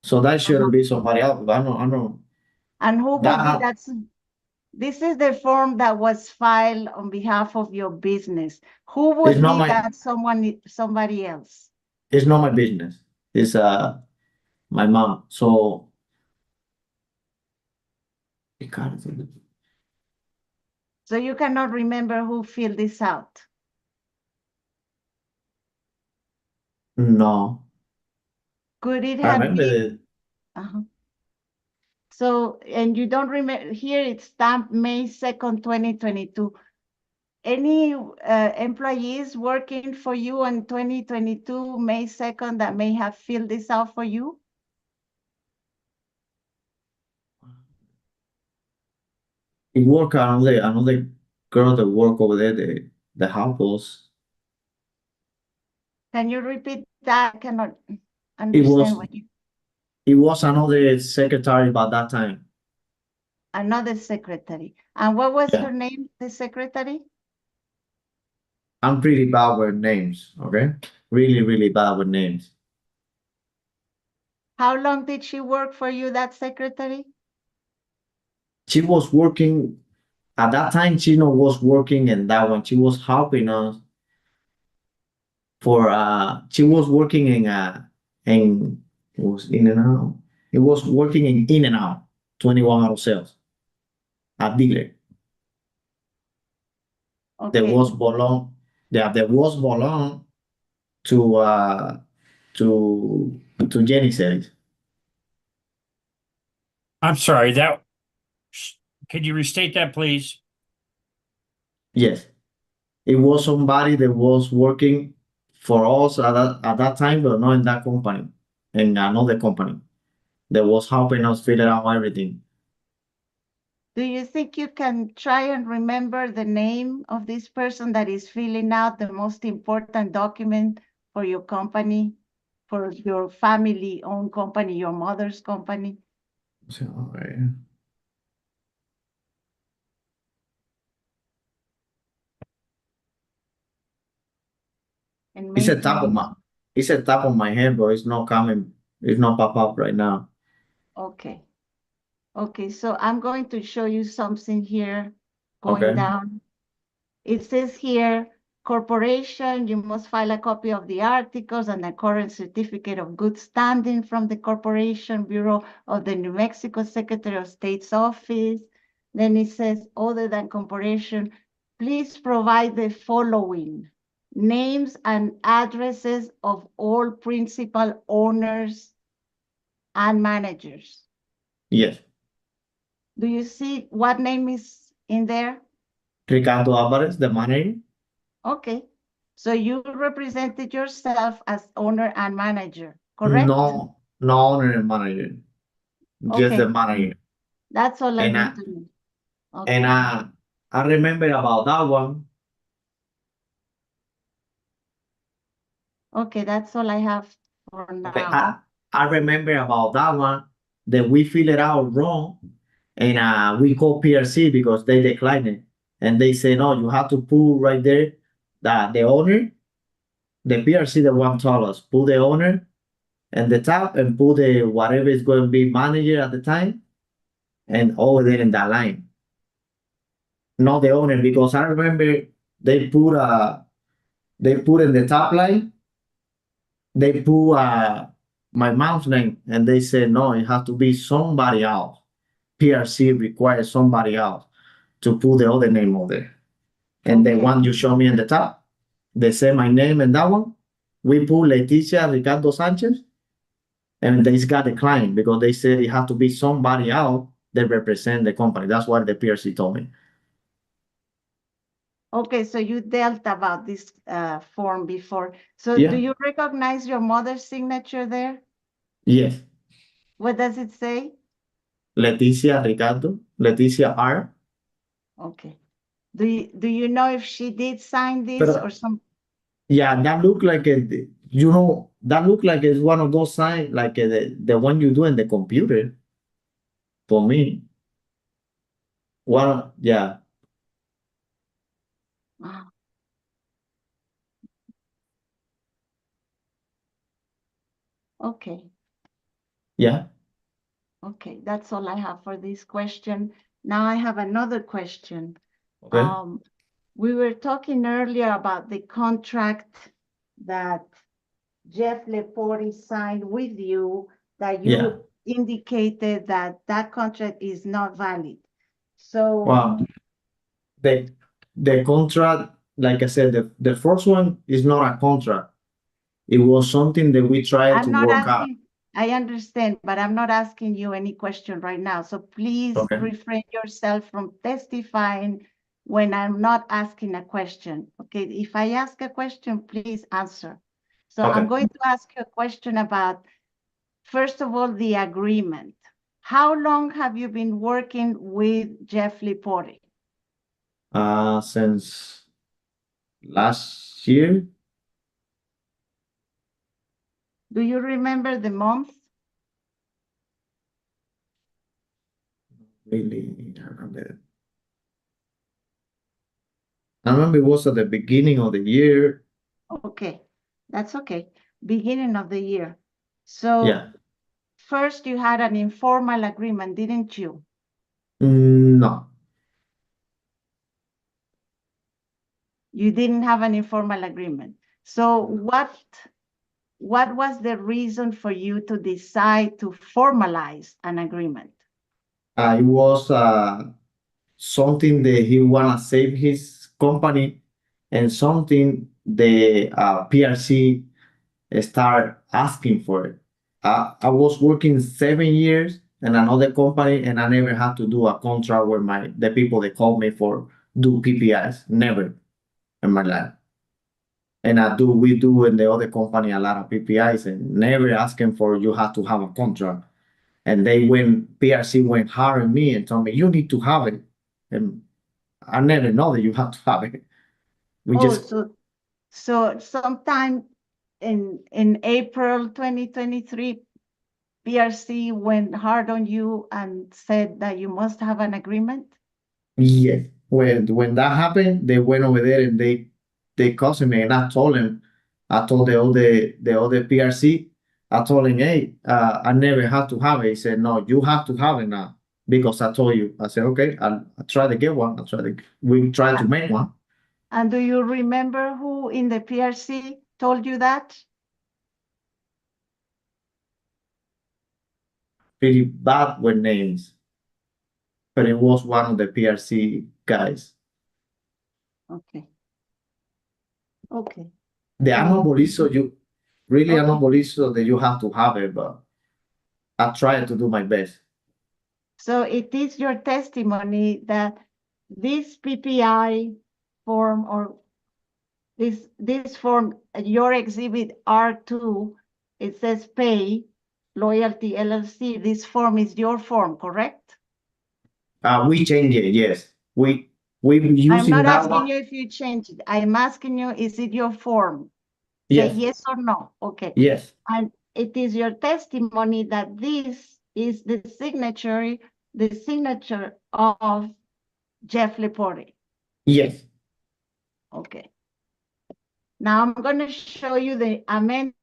Speaker 7: So that shouldn't be somebody else. I don't.
Speaker 3: and who would be
Speaker 7: That
Speaker 3: that? This is the form that was filed on behalf of your business. Who
Speaker 7: it's
Speaker 3: would
Speaker 7: not
Speaker 3: be
Speaker 7: my.
Speaker 3: that somebody else?
Speaker 7: It's not my business. It's my mom. So Ricardo.
Speaker 3: So you cannot remember who filled this out.
Speaker 7: No,
Speaker 3: Could it
Speaker 7: I
Speaker 3: have
Speaker 7: remember
Speaker 3: been?
Speaker 7: that.
Speaker 3: Uh-huh. So, and you don't remember, here it's stamped May 2nd, 2022. Any employees working for you on 2022, May 2nd, that may have filled this out for you?
Speaker 7: It work another girl that work over there, the house.
Speaker 3: Can you repeat that? I cannot
Speaker 7: It
Speaker 3: understand
Speaker 7: was
Speaker 3: what you,
Speaker 7: it was another secretary by that time.
Speaker 3: another secretary. And what was
Speaker 7: Yeah.
Speaker 3: her name, the secretary?
Speaker 7: I'm pretty bad with names, okay? Really, really bad with names.
Speaker 3: How long did she work for you, that secretary?
Speaker 7: She was working at that time Chino was working in that one. She was helping us for she was working in it was in and out. It was working in and out 21 auto sales. A dealer. There
Speaker 2: Okay,
Speaker 7: was belong there was belong to Jenny says.
Speaker 4: I'm sorry, can you restate that, please?
Speaker 7: Yes. It was somebody that was working for us at that time, but not in that company, in another company that was helping us figure out everything.
Speaker 3: Do you think you can try and remember the name of this person that is filling out the most important document for your company, for your family-owned company, your mother's company?
Speaker 7: So,
Speaker 3: And
Speaker 7: it's a
Speaker 3: maybe
Speaker 7: top of
Speaker 3: you,
Speaker 7: my it's a top of my head, but it's not coming. It's not pop up right now.
Speaker 3: okay. Okay, so I'm going to show you something here going
Speaker 7: Okay.
Speaker 3: down. It says here, corporation, you must file a copy of the articles and a current certificate of good standing from the Corporation Bureau of the New Mexico Secretary of State's office. Then it says, other than corporation, please provide the following: names and addresses of all principal owners and managers.
Speaker 7: Yes.
Speaker 3: Do you see what name is in there?
Speaker 7: Ricardo Alvarez, the manager.
Speaker 3: Okay, so you represented yourself as owner and manager, correct?
Speaker 7: No owner and manager. Just the
Speaker 3: Okay,
Speaker 7: manager.
Speaker 3: that's all I
Speaker 7: And
Speaker 3: need to know.
Speaker 7: and
Speaker 3: Okay,
Speaker 7: I remember about that one.
Speaker 3: okay, that's all I have for
Speaker 7: Okay,
Speaker 3: now.
Speaker 7: I remember about that one that we filled it out wrong, and we called PRC because they declined it, and they say no, you have to put right there that the owner, the PRC, the one told us put the owner and the top and put the whatever is going to be manager at the time, and over there in that line, not the owner, because I remember they put they put in the top line, they put my mom's name, and they said no, it has to be somebody else. PRC requires somebody else to put the other name over there. And the
Speaker 3: Okay.
Speaker 7: one you show me in the top, they say my name and that one. We put Leticia Ricardo Sanchez, and they got declined because they said it has to be somebody else that represent the company. That's what the PRC told me.
Speaker 3: Okay, so you dealt about this form before. So
Speaker 7: Yeah.
Speaker 3: do you recognize your mother's signature there?
Speaker 7: Yes.
Speaker 3: What does it say?
Speaker 7: Leticia Ricardo, Leticia R.
Speaker 3: Okay. Do you know if she did sign this
Speaker 7: Pero
Speaker 3: or some?
Speaker 7: yeah, that look like that look like it's one of those signs like the one you do in the computer. For me, one, yeah,
Speaker 3: Ah, okay.
Speaker 7: yeah,
Speaker 3: Okay, that's all I have for this question. Now I have another question.
Speaker 7: okay,
Speaker 3: We were talking earlier about the contract that Jeff Leporti signed with you, that
Speaker 7: yeah.
Speaker 3: you indicated that that contract is not valid. So
Speaker 7: Wow, the the contract, like I said, the first one is not a contract. It was something that we tried to
Speaker 3: I'm not
Speaker 7: work out.
Speaker 3: asking, I understand, but I'm not asking you any question right now. So please
Speaker 7: Okay,
Speaker 3: refrain yourself from testifying when I'm not asking a question. Okay, if I ask a question, please answer. So I'm
Speaker 7: okay.
Speaker 3: going to ask you a question about, first of all, the agreement. How long have you been working with Jeff Liporti?
Speaker 7: Since last year,
Speaker 3: Do you remember the month?
Speaker 7: really, I remember. I remember it was at the beginning of the year.
Speaker 3: Okay, that's okay. Beginning of the year. So
Speaker 7: Yeah.
Speaker 3: first you had an informal agreement, didn't you?
Speaker 7: No.
Speaker 3: You didn't have an informal agreement. So what was the reason for you to decide to formalize an agreement?
Speaker 7: It was something that he wanna save his company, and something the PRC start asking for it. I was working 7 years in another company, and I never had to do a contract with the people that called me for do PPIs. Never in my life. And we do in the other company a lot of PPIs, and never asking for you have to have a contract. And PRC went hard on me and told me you need to have it. And I never know that you have to have it. We just
Speaker 3: So sometime in April 2023, PRC went hard on you and said that you must have an agreement?
Speaker 7: Yes. When that happened, they went over there and they called me, and I told the other PRC, I told him, hey, I never had to have it. He said, no, you have to have it now because I told you. I said, okay, I'll try to get one. We try to make one.
Speaker 3: And do you remember who in the PRC told you that?
Speaker 7: Pretty bad with names, but it was one of the PRC guys.
Speaker 3: Okay. Okay.
Speaker 7: The Anoboliso,
Speaker 3: Okay.
Speaker 7: Anoboliso that you have to have it, but I try to do my best.
Speaker 3: So it is your testimony that this PPI form or this form, your exhibit R2, it says pay loyalty LLC. This form is your form, correct?
Speaker 7: We change it, yes. We
Speaker 3: I'm
Speaker 7: using
Speaker 3: not
Speaker 7: that
Speaker 3: asking
Speaker 7: one.
Speaker 3: you if you changed it. I'm asking you, is it your form? Say
Speaker 7: Yes,
Speaker 3: yes or no. Okay.
Speaker 7: yes,
Speaker 3: And it is your testimony that this is the signature of Jeff Lepore.
Speaker 7: yes.
Speaker 3: Okay. Now I'm going to show you the amended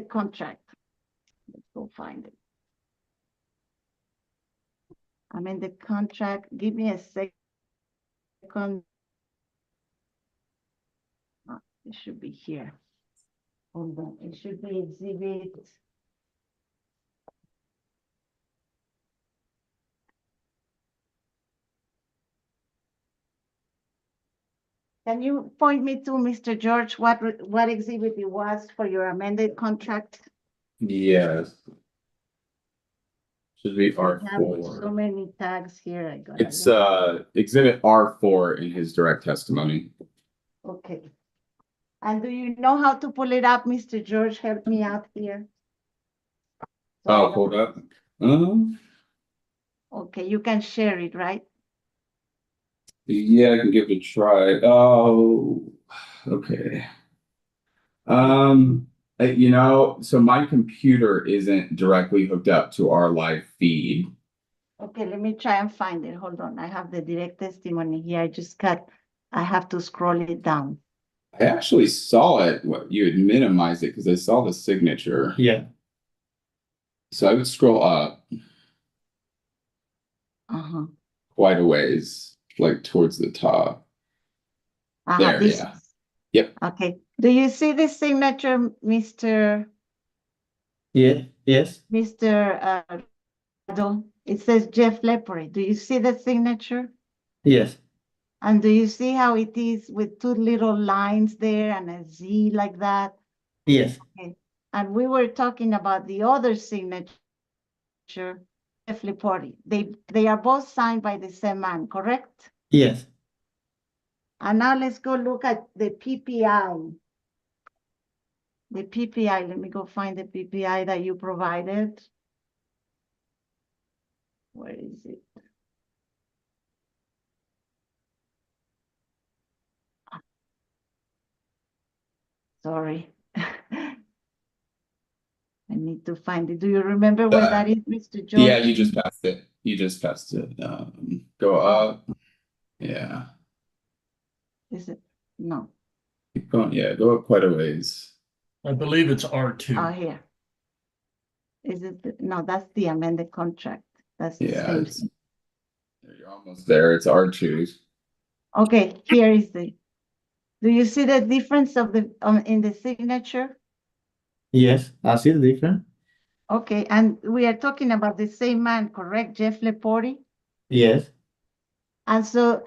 Speaker 3: contract. Let's go find it. Amended contract. Give me a second. Oh, it should be here. Hold on. It should be exhibit. Can you point me to Mr. George what exhibit it was for your amended contract?
Speaker 5: Yes. Should be
Speaker 3: I have so
Speaker 5: R4.
Speaker 3: many tags here. I got
Speaker 5: It's exhibit R4 in his direct testimony.
Speaker 3: okay. And do you know how to pull it up, Mr. George? Help me out here.
Speaker 5: Oh, hold up.
Speaker 3: Okay, you can share it, right?
Speaker 5: Yeah, I can give it a try. Oh, okay. So my computer isn't directly hooked up to our live feed.
Speaker 3: Okay, let me try and find it. Hold on. I have the direct testimony here. I have to scroll it down.
Speaker 5: I actually saw it. You had minimized it because I saw the signature.
Speaker 7: Yeah.
Speaker 5: So I would scroll up
Speaker 3: Uh-huh.
Speaker 5: quite a ways, like towards the top. There,
Speaker 3: This
Speaker 5: yeah.
Speaker 3: is-
Speaker 5: Yep.
Speaker 3: Okay. Do you see the signature, Mr.
Speaker 7: Yeah, yes,
Speaker 3: Rado? It says Jeff Lepore. Do you see the signature?
Speaker 7: yes,
Speaker 3: And do you see how it is with two little lines there and a Z like that?
Speaker 7: yes,
Speaker 3: Okay. And we were talking about the other signature, Jeff Lepore. They are both signed by the same man, correct?
Speaker 7: yes.
Speaker 3: And now let's go look at the PPI. The PPI, let me go find the PPI that you provided. Where is it? Sorry. I need to find it. Do you remember where that is, Mr. George?
Speaker 5: Yeah, you just passed it. You just passed it. Go up. Yeah.
Speaker 3: Is it? No.
Speaker 5: Keep going. Yeah, go up quite a ways.
Speaker 1: I believe it's R2.
Speaker 3: Oh, here. Is it? No, that's the amended contract. That's the
Speaker 5: Yeah,
Speaker 3: same thing.
Speaker 5: you're almost there. It's R2.
Speaker 3: Okay, here is the, do you see the difference of the, in the signature?
Speaker 7: Yes, I see the difference.
Speaker 3: Okay, and we are talking about the same man, correct? Jeff Leporti?
Speaker 7: Yes.
Speaker 3: And so,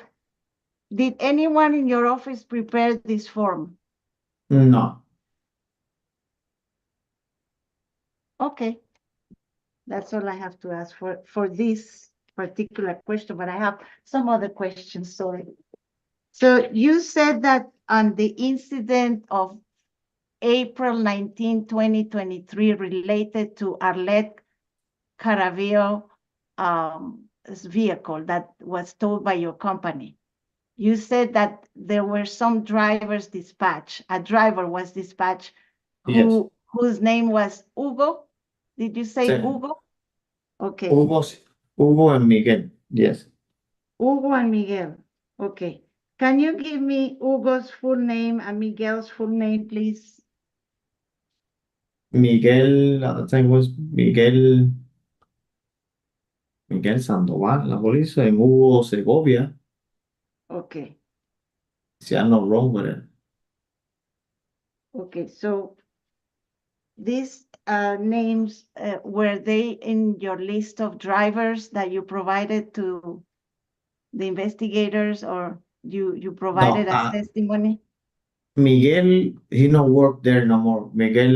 Speaker 3: did anyone in your office prepare this form?
Speaker 7: No.
Speaker 3: Okay. That's all I have to ask for this particular question, but I have some other questions, sorry. So you said that on the incident of April 19, 2023, related to Arlette Caravillo's vehicle that was towed by your company, you said that there were some drivers dispatched. A driver was dispatched
Speaker 7: Yes.
Speaker 3: whose name was Hugo. Did you say
Speaker 7: Sí.
Speaker 3: Hugo? Okay.
Speaker 7: Hugo, Hugo and Miguel. Yes.
Speaker 3: Hugo and Miguel. Okay. Can you give me Hugo's full name and Miguel's full name, please?
Speaker 7: Miguel, at the time was Miguel Sandoval, la police, and Hugo Segovia.
Speaker 3: Okay.
Speaker 7: See, I'm not wrong with it.
Speaker 3: Okay. So these names, were they in your list of drivers that you provided to the investigators, or you provided
Speaker 7: No,
Speaker 3: as testimony?
Speaker 7: Miguel, he no work there no more. Miguel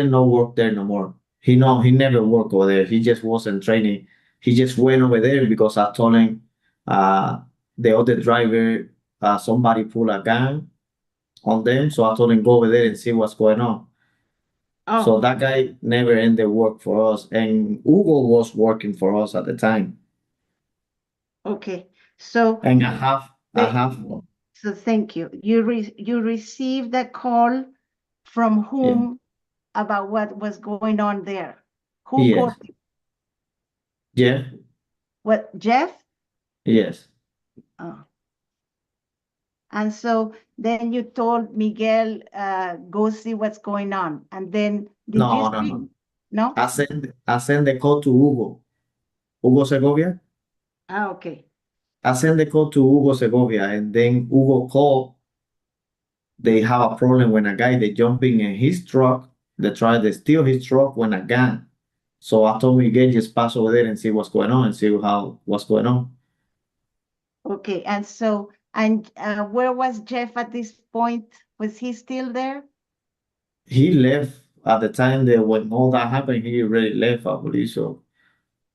Speaker 7: no work there no more. He never worked over there. He just wasn't training. He just went over there because I told him, the other driver, somebody pulled a gun on them. So I told him go over there and see what's going on. So
Speaker 3: Oh,
Speaker 7: that guy never ended work for us, and Hugo was working for us at the time.
Speaker 3: okay. So
Speaker 7: And I
Speaker 3: the-
Speaker 7: have,
Speaker 3: so thank you. You received a call from
Speaker 7: yeah,
Speaker 3: whom about what was going on there? Who
Speaker 7: yes,
Speaker 3: called you?
Speaker 7: Jeff,
Speaker 3: What, Jeff?
Speaker 7: yes.
Speaker 3: Oh. And so then you told Miguel, go see what's going on. And then did you
Speaker 7: No, no,
Speaker 3: speak?
Speaker 7: no.
Speaker 3: No?
Speaker 7: I send the call to Hugo Segovia.
Speaker 3: Ah, okay.
Speaker 7: I send the call to Hugo Segovia, and then Hugo called. They have a problem when a guy they jumping in his truck. They try to steal his truck when a gun. So I told Miguel just pass over there and see what's going on and see what's going on.
Speaker 3: Okay. And so, and where was Jeff at this point? Was he still there?
Speaker 7: He left at the time that when all that happened. He already left, I believe so.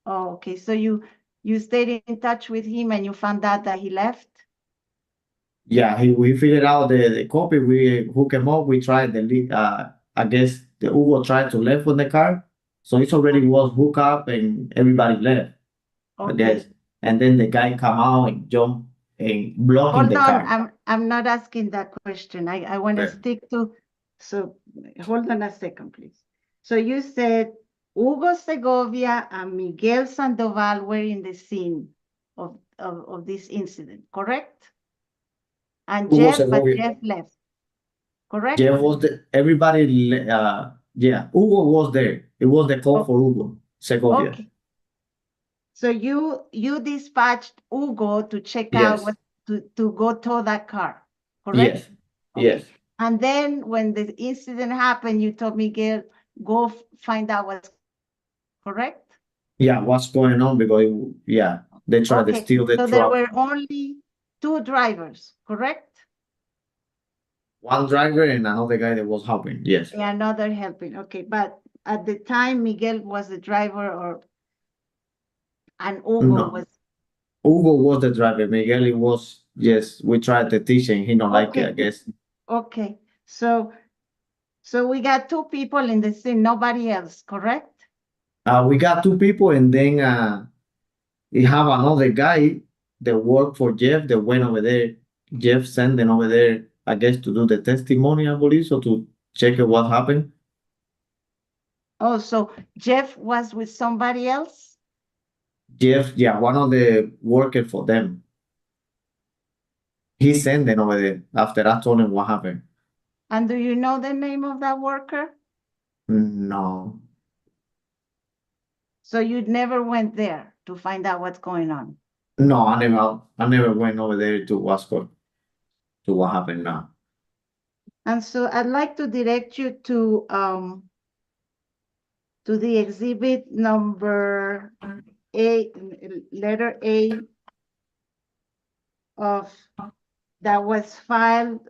Speaker 3: Oh, okay. So you stayed in touch with him and you found out that he left?
Speaker 7: Yeah, we figured out the copy. We hook him up. We tried I guess the Hugo tried to left with the car, so it already was hooked up and everybody left. I guess,
Speaker 3: Okay.
Speaker 7: and then the guy come out and jump and blocking
Speaker 3: Hold
Speaker 7: the
Speaker 3: on.
Speaker 7: car.
Speaker 3: I'm not asking that question. I want to
Speaker 7: Okay.
Speaker 3: stick to, so hold on a second, please. So you said Hugo Segovia and Miguel Sandoval were in the scene of this incident, correct? And
Speaker 7: Hugo
Speaker 3: but
Speaker 7: Segovia.
Speaker 3: Jeff left, correct?
Speaker 7: Jeff was everybody. Yeah, Hugo was there. It was the call
Speaker 3: Oh,
Speaker 7: for Hugo Segovia.
Speaker 3: okay. So you dispatched Hugo to check out
Speaker 7: Yes.
Speaker 3: to go tow that car, correct?
Speaker 7: Yes.
Speaker 3: Okay.
Speaker 7: Yes.
Speaker 3: And then when the incident happened, you told Miguel, go find out what's correct?
Speaker 7: Yeah. What's going on? Because yeah, they tried to
Speaker 3: Okay,
Speaker 7: steal the
Speaker 3: so there
Speaker 7: truck.
Speaker 3: were only two drivers, correct?
Speaker 7: One driver and another guy that was helping. Yes.
Speaker 3: And another helping, okay. But at the time, Miguel was the driver and Hugo
Speaker 7: No.
Speaker 3: was,
Speaker 7: Hugo was the driver. Miguel it was, yes, we tried to teach him. He don't like it,
Speaker 3: okay,
Speaker 7: I guess.
Speaker 3: okay. So we got two people in the scene, nobody else, correct?
Speaker 7: We got two people, and then we have another guy that worked for Jeff that went over there. Jeff sent them over there, I guess, to do the testimony, I believe, so to check what happened.
Speaker 3: Oh, so Jeff was with somebody else?
Speaker 7: Jeff, yeah, one of the workers for them. He sent them over there after I told him what happened.
Speaker 3: And do you know the name of that worker?
Speaker 7: No,
Speaker 3: So you never went there to find out what's going on?
Speaker 7: No, I never went over there to what happened now.
Speaker 3: And so I'd like to direct you to the exhibit number A, letter A of that was filed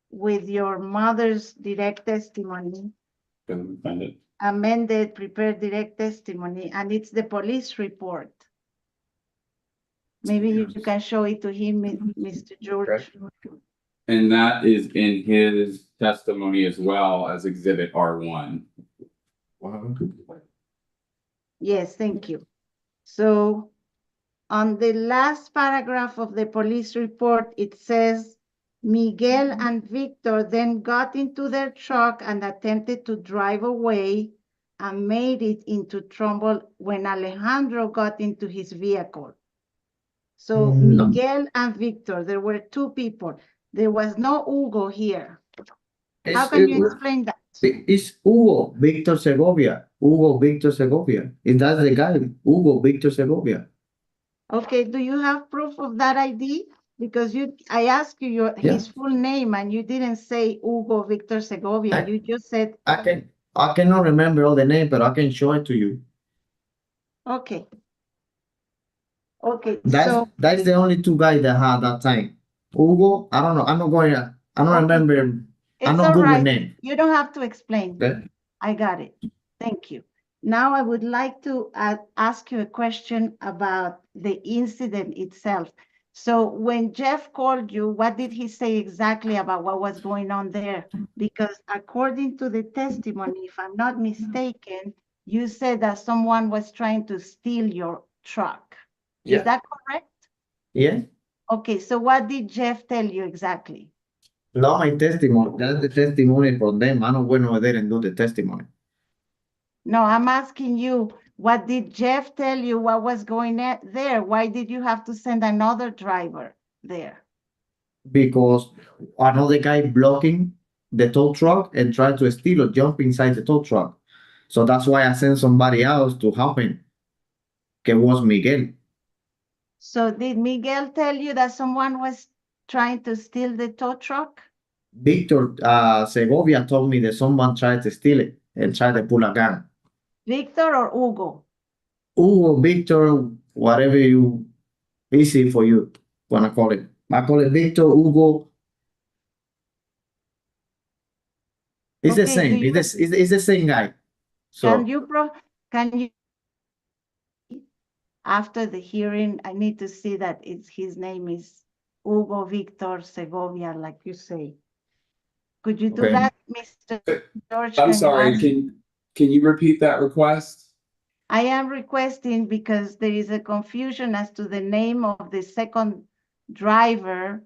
Speaker 3: with your mother's direct testimony,
Speaker 5: Couldn't find it.
Speaker 3: amended, prepared direct testimony, and it's the police report. Maybe you can show it to him, Mr. George.
Speaker 5: And that is in his testimony as well as exhibit R1.
Speaker 3: Yes, thank you. So on the last paragraph of the police report, it says, Miguel and Victor then got into their truck and attempted to drive away and made it into trouble when Alejandro got into his vehicle. So
Speaker 7: No.
Speaker 3: Miguel and Victor, there were two people. There was no Hugo here. How can you explain that?
Speaker 7: It's Hugo Victor Segovia. Hugo Victor Segovia. And that's the guy, Hugo Victor Segovia.
Speaker 3: Okay, do you have proof of that ID? Because I asked you his full name and you didn't say Hugo Victor Segovia. You just said,
Speaker 7: I cannot remember all the name, but I can show it to you.
Speaker 3: okay. Okay,
Speaker 7: That's
Speaker 3: so,
Speaker 7: that's the only two guys that had that time. Hugo, I don't know. I don't
Speaker 3: Okay.
Speaker 7: remember. I'm
Speaker 3: it's
Speaker 7: not
Speaker 3: all
Speaker 7: good with
Speaker 3: right.
Speaker 7: name.
Speaker 3: You don't have to explain.
Speaker 7: Okay.
Speaker 3: I got it. Thank you. Now I would like to ask you a question about the incident itself. So when Jeff called you, what did he say exactly about what was going on there? Because according to the testimony, if I'm not mistaken, you said that someone was trying to steal your truck.
Speaker 7: Yeah.
Speaker 3: Is that correct?
Speaker 7: Yeah.
Speaker 3: Okay, so what did Jeff tell you exactly?
Speaker 7: Not my testimony. That's the testimony from them. I don't went over there and do the testimony.
Speaker 3: No, I'm asking you, what did Jeff tell you what was going on there? Why did you have to send another driver there?
Speaker 7: Because another guy blocking the tow truck and tried to steal or jump inside the tow truck. So that's why I sent somebody else to help him. Que was Miguel.
Speaker 3: So did Miguel tell you that someone was trying to steal the tow truck?
Speaker 7: Victor Segovia told me that someone tried to steal it and tried to pull a gun.
Speaker 3: Victor or Hugo?
Speaker 7: Hugo, Victor, whatever you easy for you wanna call it. I call it Victor, Hugo. It's the
Speaker 3: Okay,
Speaker 7: same.
Speaker 3: do you-
Speaker 7: It's the same guy. So
Speaker 3: Can you after the hearing, I need to see that his name is Hugo Victor Segovia, like you say. Could you do
Speaker 5: Okay.
Speaker 3: that, Mr. George?
Speaker 5: I'm
Speaker 3: Can you
Speaker 5: sorry,
Speaker 3: ask-
Speaker 5: can you repeat that request?
Speaker 3: I am requesting because there is a confusion as to the name of the second driver.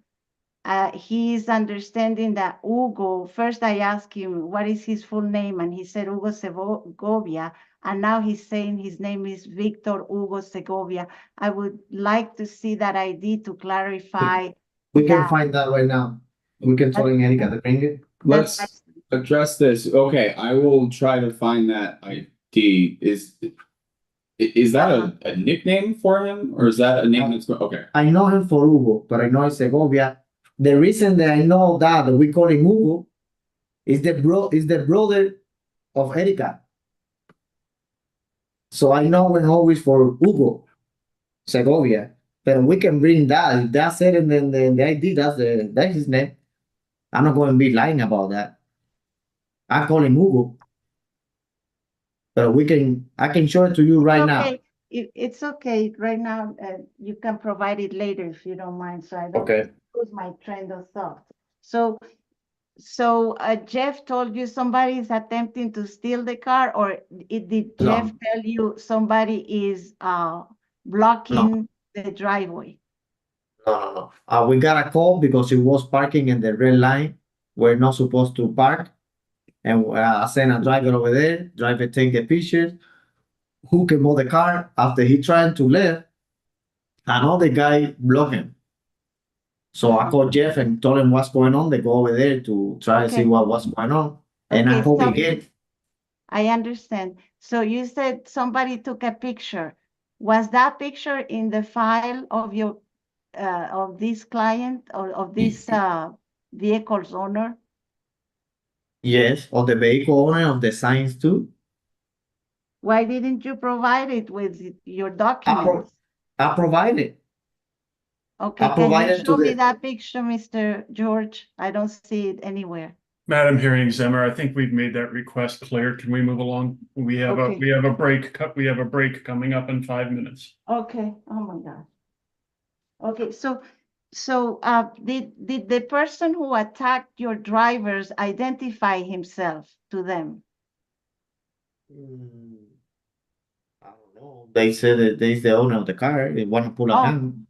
Speaker 3: He is understanding that Hugo, first I asked him, what is his full name? And he said Hugo Segovia. And now he's saying his name is Victor Hugo Segovia. I would like to see that ID to clarify.
Speaker 7: we can
Speaker 3: that.
Speaker 7: find that right now. We can tell Erika to bring it.
Speaker 5: Let's address this. Okay, I will try to find that ID. Is that a nickname for him or is that a name that's okay?
Speaker 7: I know him for Hugo, but I know it's Segovia. The reason that I know that we call him Hugo is the brother of Erika. So I know him always for Hugo Segovia. But we can bring that. If that's it and then the ID, that's his name. I'm not going to be lying about that. I call him Hugo. But I can show it to you right now.
Speaker 3: Okay, it's okay right now. You can provide it later if you don't mind, so I don't
Speaker 7: Okay.
Speaker 3: lose my train of thought. So Jeff told you somebody is attempting to steal the car, or did Jeff tell you somebody is blocking the driveway?
Speaker 7: No. We got a call because it was parking in the red line. We're not supposed to park. And I sent a driver over there. Driver take the pictures. Who came out the car after he tried to leave? Another guy blocked him. So I called Jeff and told him what's going on. They go over there to try to see what's going on. And I called Miguel.
Speaker 3: I understand. So you said somebody took a picture. Was that picture in the file of your of this client or of this vehicle's owner?
Speaker 7: Yes, of the vehicle owner, of the signs too.
Speaker 3: Why didn't you provide it with your
Speaker 7: I,
Speaker 3: documents?
Speaker 7: I provided.
Speaker 3: Okay,
Speaker 7: I
Speaker 3: can you
Speaker 7: provided to
Speaker 3: show me
Speaker 7: the.
Speaker 3: that picture, Mr. George? I don't see it anywhere.
Speaker 1: Madam Hearing Zimmer, I think we've made that request clear. Can we move along? We have
Speaker 3: Okay.
Speaker 1: a break, we have a break coming up in 5 minutes.
Speaker 3: Okay, oh my God. Okay, so did the person who attacked your drivers identify himself to them?
Speaker 7: Mm, I don't know. They said that they's the owner of the car. They want to pull a
Speaker 3: Oh.
Speaker 7: gun.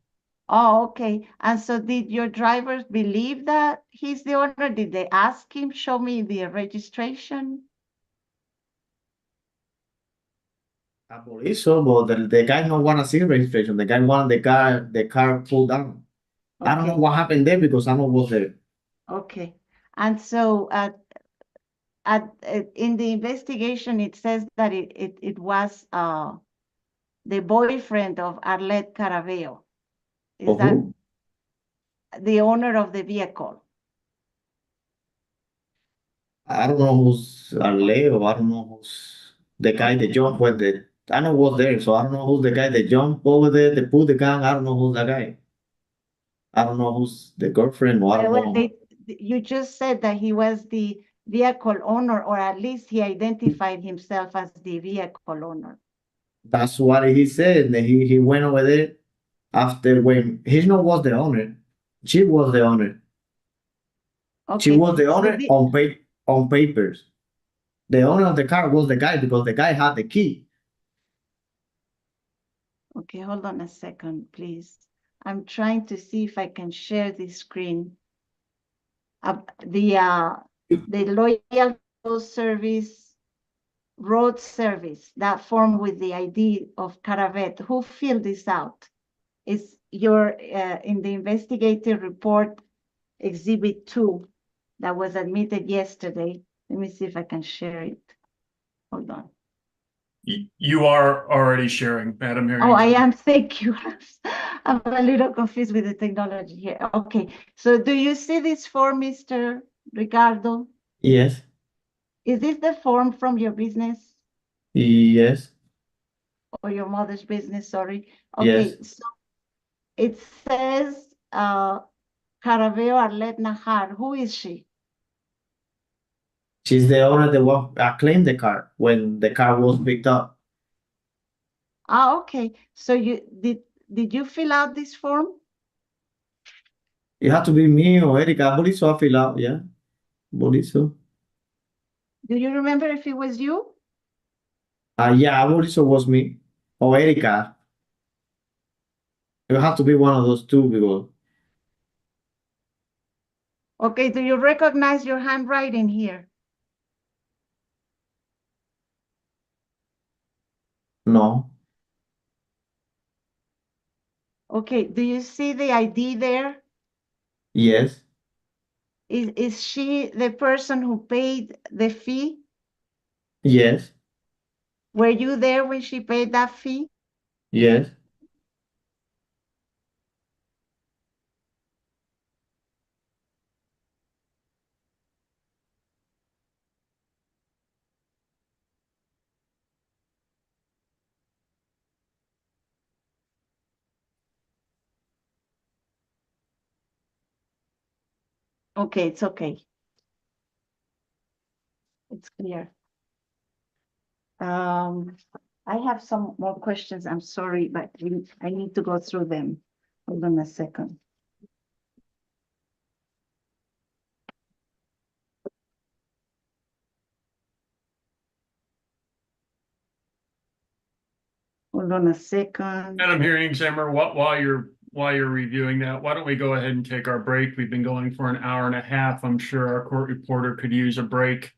Speaker 3: Oh, okay. And so did your drivers believe that he's the owner? Did they ask him, show me the registration?
Speaker 7: I believe so, but the guy don't want to see registration. The guy wanted the car pulled down. I don't know
Speaker 3: Okay,
Speaker 7: what happened there because I don't was there.
Speaker 3: okay. And so in the investigation, it says that it was the boyfriend of Arlette Caraveo. Is
Speaker 7: Of
Speaker 3: that
Speaker 7: who?
Speaker 3: the owner of the vehicle?
Speaker 7: I don't know who's Leo. I don't know who's the guy that jumped when the. I know was there, so I don't know who's the guy that jumped over there, that pulled the gun. I don't know who's that guy. I don't know who's the girlfriend, or I don't
Speaker 3: Well,
Speaker 7: know.
Speaker 3: you just said that he was the vehicle owner, or at least he identified himself as the vehicle owner.
Speaker 7: That's what he said. That he went over there after when he no was the owner. She was the owner. She
Speaker 3: Okay,
Speaker 7: was the
Speaker 3: so
Speaker 7: owner on papers. The owner of the car was the guy because the guy had the key.
Speaker 3: okay, hold on a second, please. I'm trying to see if I can share the screen. The loyal service, road service, that form with the ID of Caravet, who filled this out? Is your in the investigative report exhibit 2 that was admitted yesterday. Let me see if I can share it. Hold on.
Speaker 1: You are already sharing, Madam Hearing.
Speaker 3: Oh, I am. Thank you. I'm a little confused with the technology here. Okay, so do you see this form, Mr. Ricardo?
Speaker 7: Yes,
Speaker 3: Is this the form from your business
Speaker 7: yes,
Speaker 3: or your mother's business? Sorry.
Speaker 7: yes.
Speaker 3: Okay, so it says Caraveo Arlet Nahar. Who is she?
Speaker 7: She's the owner that claimed the car when the car was picked up.
Speaker 3: Ah, okay. So you did you fill out this form?
Speaker 7: It had to be me or Erica. I believe so. I fill out, yeah. Believe so.
Speaker 3: Do you remember if it was you?
Speaker 7: Yeah, I believe so was me or Erica. It would have to be one of those two because
Speaker 3: Okay, do you recognize your handwriting here?
Speaker 7: no.
Speaker 3: Okay, do you see the ID there?
Speaker 7: Yes,
Speaker 3: Is she the person who paid the fee?
Speaker 7: yes,
Speaker 3: Were you there when she paid that fee?
Speaker 7: yes.
Speaker 3: Okay, it's okay. It's clear. I have some more questions. I'm sorry, but I need to go through them. Hold on a second. Hold on a second.
Speaker 1: Madam Hearing Zimmer, while you're reviewing that, why don't we go ahead and take our break? We've been going for an hour and a half. I'm sure our court reporter could use a break.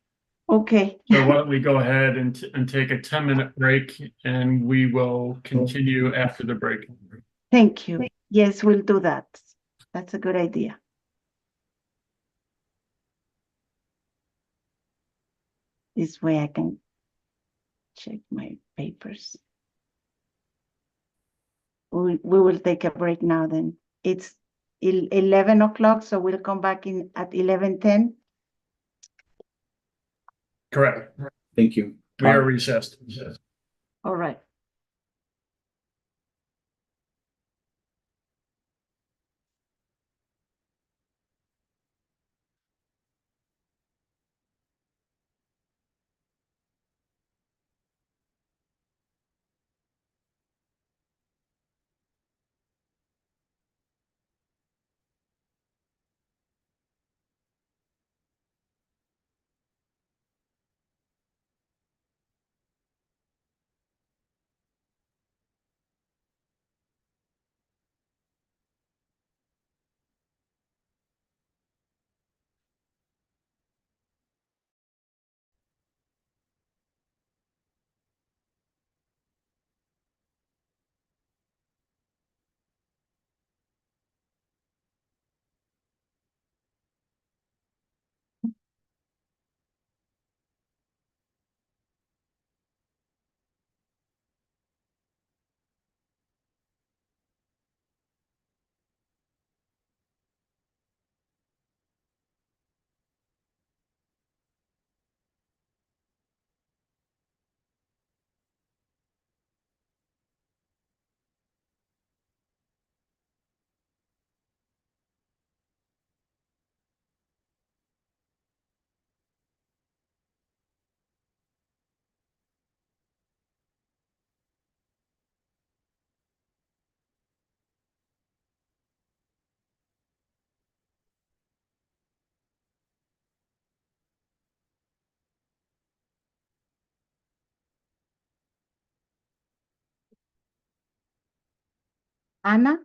Speaker 3: Okay,
Speaker 1: So why don't we go ahead and take a 10-minute break, and we will continue after the break.
Speaker 3: thank you. Yes, we'll do that. That's a good idea. This way I can check my papers. we will take a break now then. It's 11 o'clock, so we'll come back in at 11:10.
Speaker 1: Correct.
Speaker 5: Thank you.
Speaker 1: We are recessed.
Speaker 3: All right. Ana?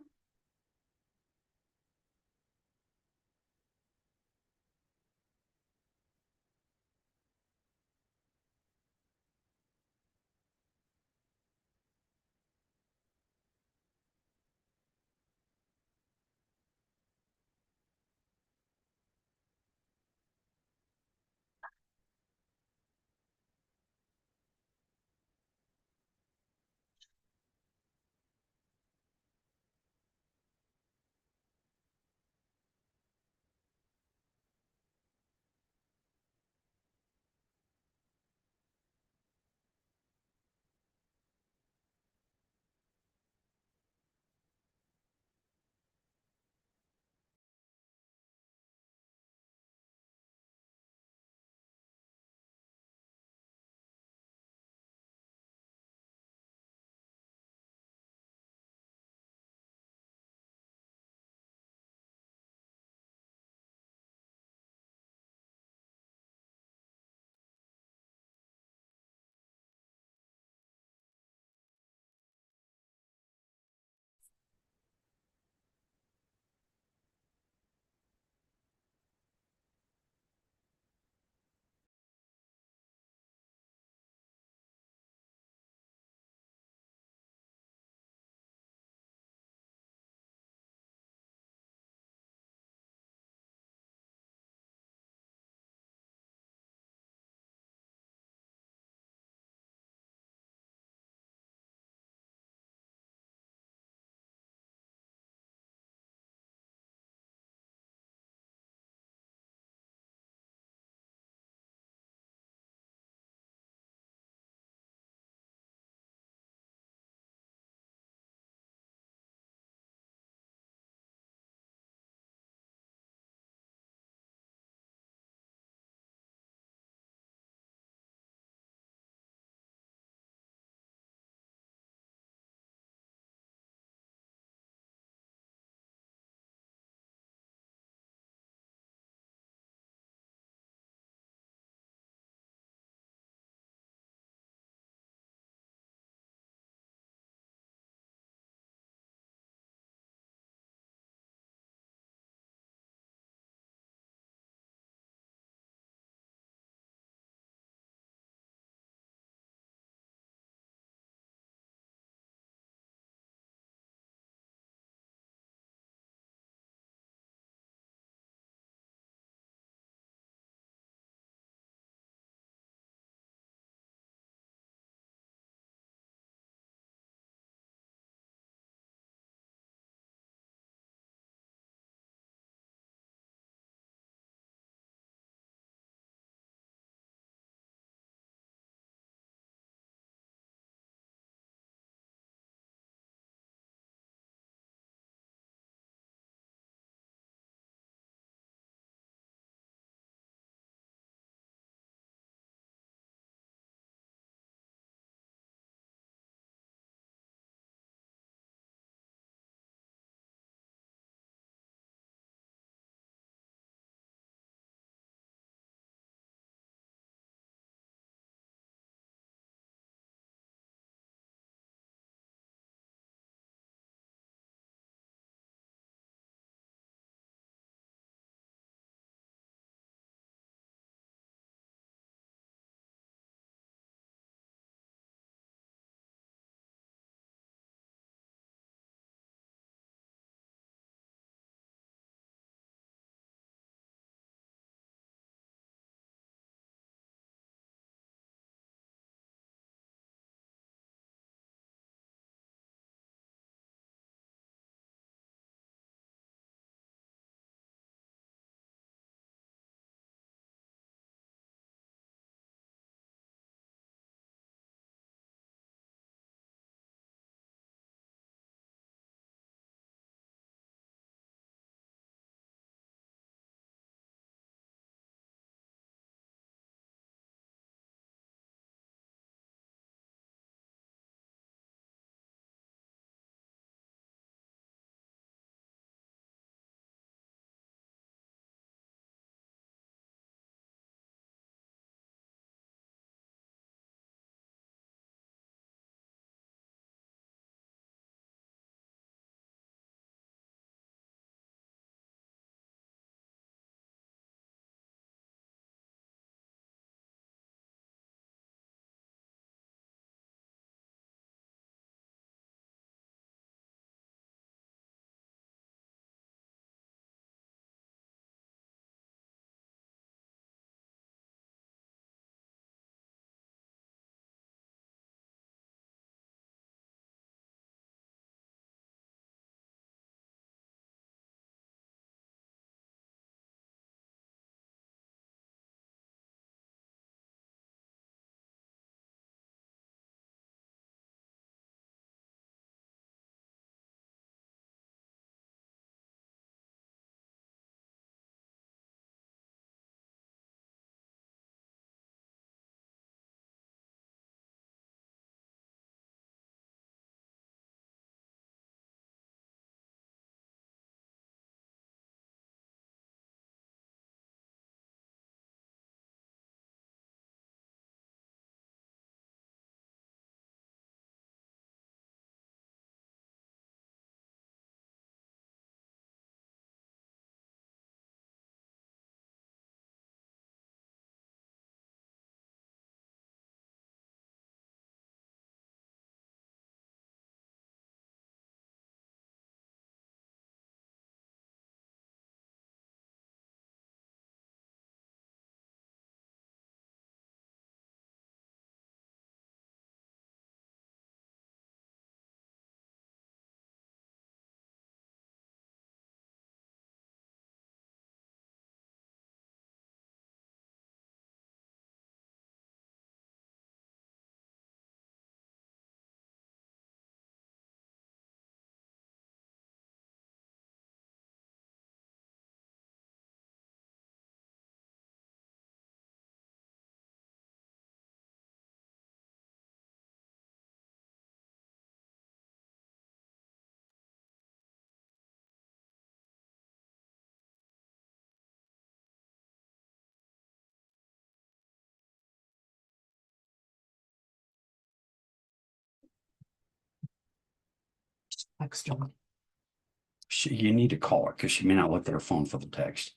Speaker 4: You need to call her because she may not look at her phone for the text.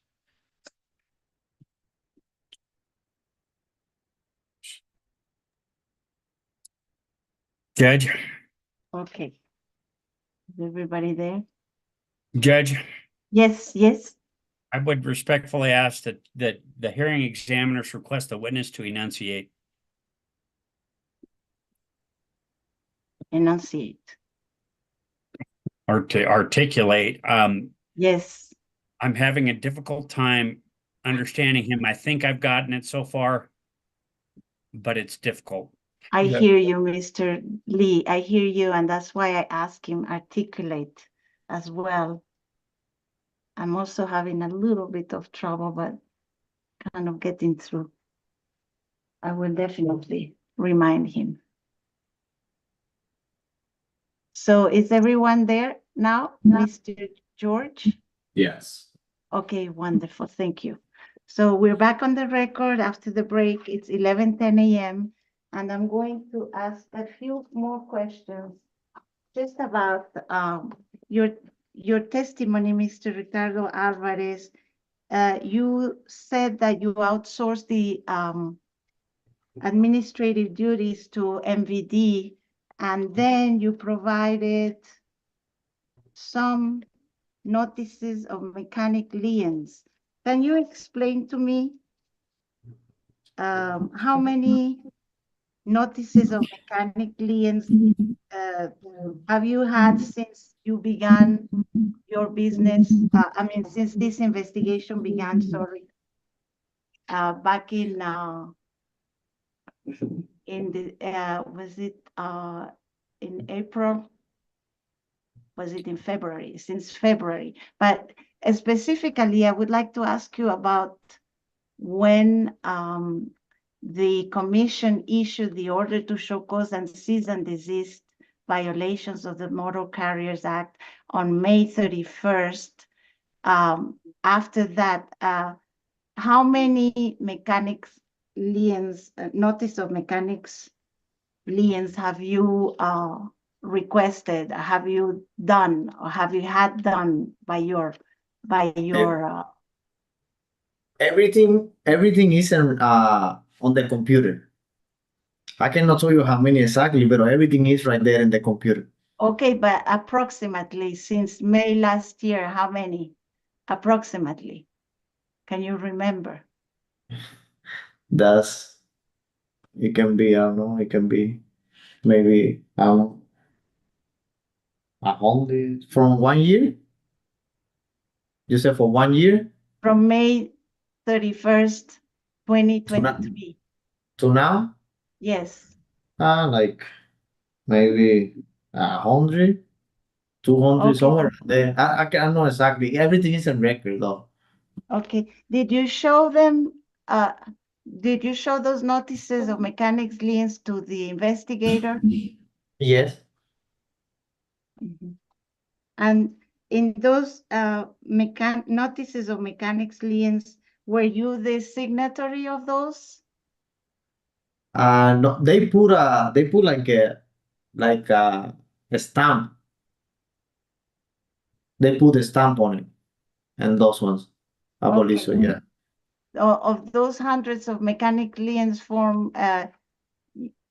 Speaker 4: Judge,
Speaker 3: Okay. Is everybody there?
Speaker 4: Judge,
Speaker 3: Yes, yes.
Speaker 4: I would respectfully ask that the hearing examiners request the witness to enunciate.
Speaker 3: Enunciate.
Speaker 4: Or to articulate.
Speaker 3: Yes.
Speaker 4: I'm having a difficult time understanding him. I think I've gotten it so far, but it's difficult.
Speaker 3: I
Speaker 1: Yeah.
Speaker 3: hear you, Mr. Lee. I hear you, and that's why I ask him articulate as well. I'm also having a little bit of trouble, but kind of getting through. I will definitely remind him. So is everyone there now, Mr. George?
Speaker 5: Yes.
Speaker 3: Okay, wonderful. Thank you. So we're back on the record after the break. It's 11:10 a.m. and I'm going to ask a few more questions just about your testimony, Mr. Ricardo Alvarez. You said that you outsourced the administrative duties to MVD, and then you provided some notices of mechanic liens. Can you explain to me how many notices of mechanic liens have you had since you began your business? I mean, since this investigation began, sorry, back in the was it in April? Was it in February? Since February. But specifically, I would like to ask you about when the commission issued the order to show cause and cease and desist violations of the Motor Carriers Act on May 31st. After that, how many mechanics liens, notice of mechanics liens have you requested, have you done, or have you had done by your
Speaker 7: Everything is on the computer. I cannot tell you how many exactly, but everything is right there in the computer.
Speaker 3: Okay, but approximately since May last year, how many? Approximately. Can you remember?
Speaker 7: It can be, I don't know, it can be maybe, I don't know, 100 from 1 year? You said for 1 year?
Speaker 3: From May 31st,
Speaker 7: To now?
Speaker 3: 2023.
Speaker 7: To now?
Speaker 3: Yes.
Speaker 7: Like maybe 100, 200,
Speaker 3: Okay.
Speaker 7: somewhere around there. I can't know exactly. Everything is in record though.
Speaker 3: Okay. Did you show them, did you show those notices of mechanics liens to the investigator?
Speaker 7: Yes.
Speaker 3: Mhm. And in those notices of mechanics liens, were you the signatory of those?
Speaker 7: No, they put a stamp. They put a stamp on it, and those ones, I believe
Speaker 3: Okay.
Speaker 7: so. Yeah.
Speaker 3: Of those hundreds of mechanic liens form,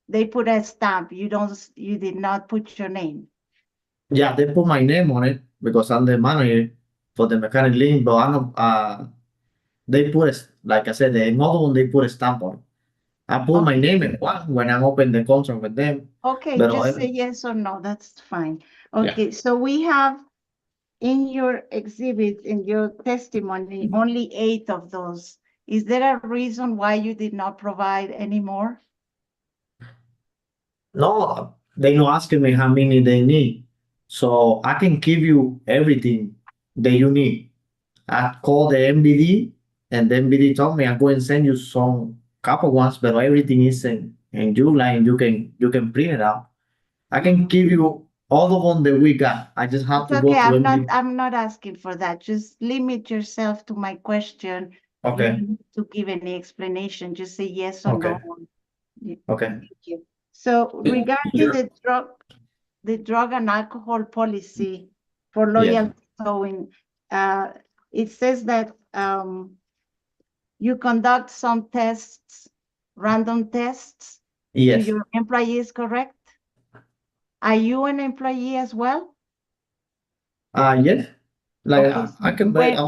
Speaker 3: they put a stamp. You did not put your name.
Speaker 7: Yeah, they put my name on it because I'm the manager for the mechanic link, but I don't. They put like I said, the another one they put a stamp on it. I put my
Speaker 3: Okay.
Speaker 7: name in one when I opened the contract with them.
Speaker 3: Okay,
Speaker 7: But
Speaker 3: just say yes or no. That's fine. Okay,
Speaker 7: yeah.
Speaker 3: so we have in your exhibit, in your testimony, only 8 of those. Is there a reason why you did not provide any more?
Speaker 7: No, they not asking me how many they need. So I can give you everything that you need. I called the MBD and the MBD told me I'm going to send you some couple ones, but everything is in July and you can print it out. I can give you all the one that we got. I just have
Speaker 3: It's
Speaker 7: to
Speaker 3: okay,
Speaker 7: go to MBD.
Speaker 3: I'm not asking for that. Just limit yourself to my question. You
Speaker 7: Okay.
Speaker 3: don't need to give any explanation. Just say yes or
Speaker 7: Okay.
Speaker 3: no.
Speaker 7: Okay.
Speaker 3: Thank you. So regarding
Speaker 5: Sure.
Speaker 3: the drug, the drug and alcohol policy for
Speaker 7: Yes.
Speaker 3: loyalty towing, it says that you conduct some tests, random tests to
Speaker 7: Yes.
Speaker 3: your employees, correct? Are you an employee as well?
Speaker 7: Yes. Like
Speaker 3: Okay,
Speaker 7: I
Speaker 3: so
Speaker 7: can bet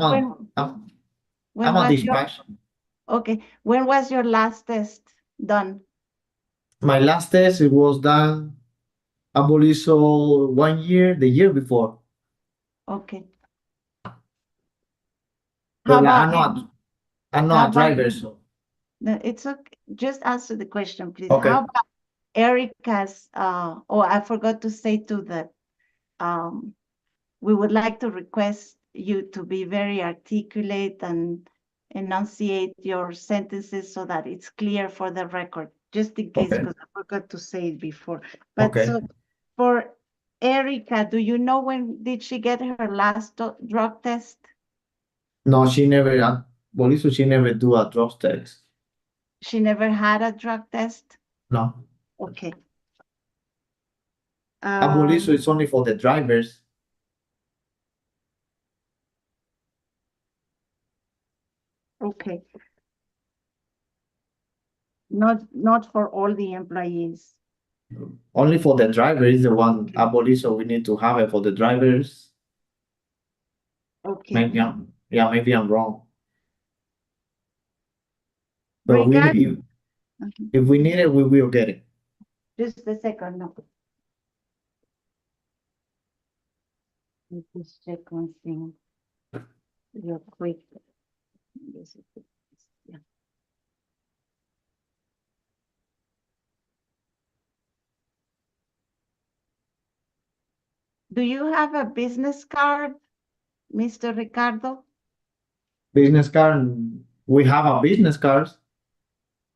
Speaker 3: when
Speaker 7: I'm a
Speaker 3: was your,
Speaker 7: dispatch.
Speaker 3: okay, when was your last test done?
Speaker 7: My last test it was done, I believe so 1 year, the year before.
Speaker 3: Okay.
Speaker 7: But
Speaker 3: How
Speaker 7: like,
Speaker 3: about
Speaker 7: I'm
Speaker 3: how
Speaker 7: not a
Speaker 3: about,
Speaker 7: driver, so
Speaker 3: no, it's okay, just answer the question, please.
Speaker 7: okay.
Speaker 3: How about Erica's, oh, I forgot to say too that we would like to request you to be very articulate and enunciate your sentences so that it's clear for the record, just in case,
Speaker 7: Okay.
Speaker 3: because I forgot to say it before. But
Speaker 7: Okay.
Speaker 3: so for Erica, do you know when did she get her last drug test?
Speaker 7: No, she never. I believe so she never do a drug test.
Speaker 3: She never had a drug test?
Speaker 7: No,
Speaker 3: Okay.
Speaker 7: I believe so it's only for the drivers.
Speaker 3: Okay. Not for all the employees.
Speaker 7: Only for the driver is the one. I believe so we need to have it for the drivers.
Speaker 3: Okay.
Speaker 7: Maybe I'm wrong. But
Speaker 3: Regarding,
Speaker 7: if we need it, we will get it.
Speaker 3: just a second, no. Let me just check one thing real quick. Yes, yeah. Do you have a business card, Mr. Ricardo?
Speaker 7: Business card. We have a business cards.